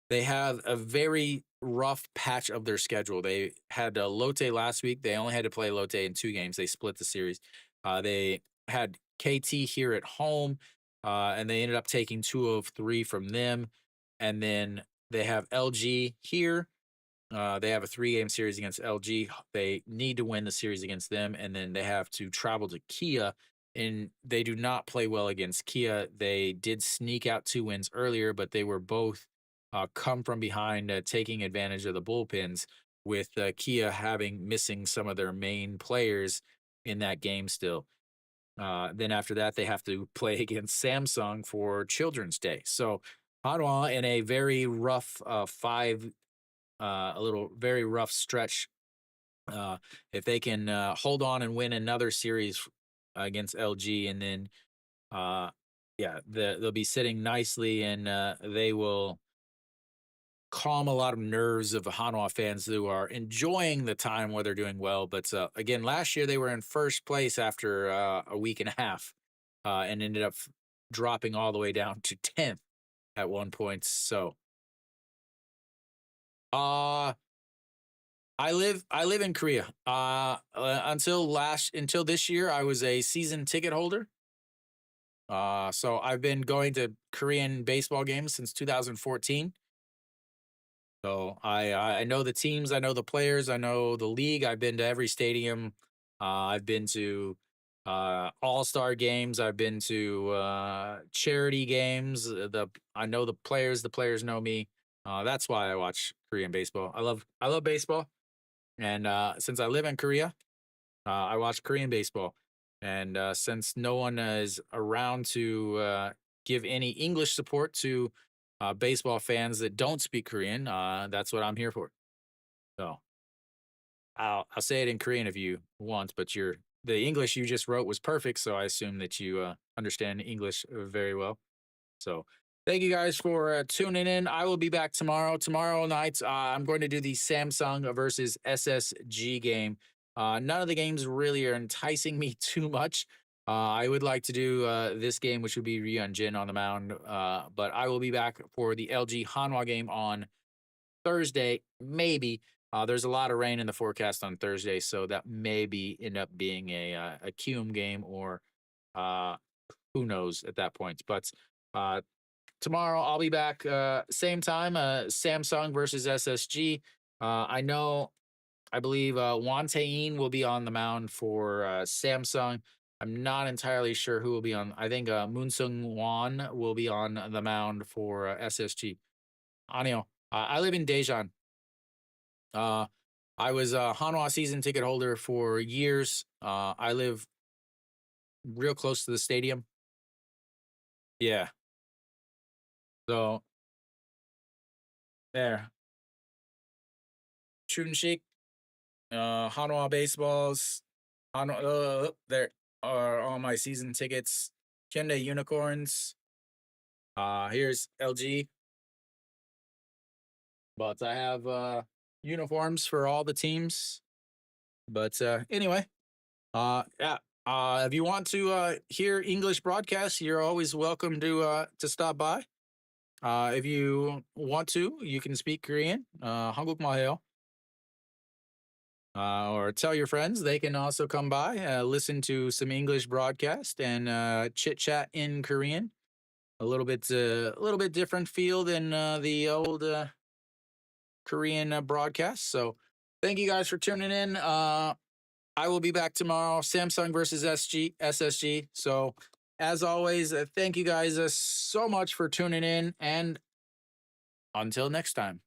They have a very rough patch of their schedule. They had Lotte last week. They only had to play Lotte in 2 games. They split the series. They had KT here at home, and they ended up taking 2 of 3 from them. And then they have LG here. They have a 3-game series against LG. They need to win the series against them, and then they have to travel to Kia. And they do not play well against Kia. They did sneak out 2 wins earlier, but they were both come from behind, taking advantage of the bullpens, with Kia missing some of their main players in that game still. Then after that, they have to play against Samsung for Children's Day. So Hanwha in a very rough very rough stretch. If they can hold on and win another series against LG, and then they'll be sitting nicely, and they will calm a lot of nerves of Hanwha fans who are enjoying the time where they're doing well. But again, last year they were in first place after a week and a half, and ended up dropping all the way down to 10th at one point. So I live in Korea. Until this year, I was a season ticket holder. So I've been going to Korean baseball games since 2014. So I know the teams, I know the players, I know the league. I've been to every stadium. I've been to all-star games. I've been to charity games. I know the players. The players know me. That's why I watch Korean baseball. I love baseball, and since I live in Korea, I watch Korean baseball. And since no one is around to give any English support to baseball fans that don't speak Korean, that's what I'm here for. So I'll say it in Korean if you want, but the English you just wrote was perfect, so I assume that you understand English very well. So thank you guys for tuning in. I will be back tomorrow. Tomorrow night, I'm going to do the Samsung versus SSG game. None of the games really are enticing me too much. I would like to do this game, which would be Ryun Jin on the mound, but I will be back for the LG Hanwha game on Thursday, maybe. There's a lot of rain in the forecast on Thursday, so that maybe end up being a Kium game, or who knows at that point. But tomorrow I'll be back same time, Samsung versus SSG. I believe Wan Tae-in will be on the mound for Samsung. I'm not entirely sure who will be on. I think Moon Sung Won will be on the mound for SSG. Anio. I live in Daejeon. I was a Hanwha season ticket holder for years. I live real close to the stadium. Yeah. So there. Chunshik, Hanwha baseballs. There are all my season tickets. Hyundai Unicorns. Here's LG. But I have uniforms for all the teams. But anyway, yeah, If you want to hear English broadcasts, you're always welcome to stop by. If you want to, you can speak Korean. 한국말해요. Or tell your friends they can also come by, listen to some English broadcast and chit chat in Korean. A little bit different feel than the old Korean broadcast. So, thank you guys for tuning in. I will be back tomorrow. Samsung versus SSG. So, as always, thank you guys so much for tuning in, and until next time.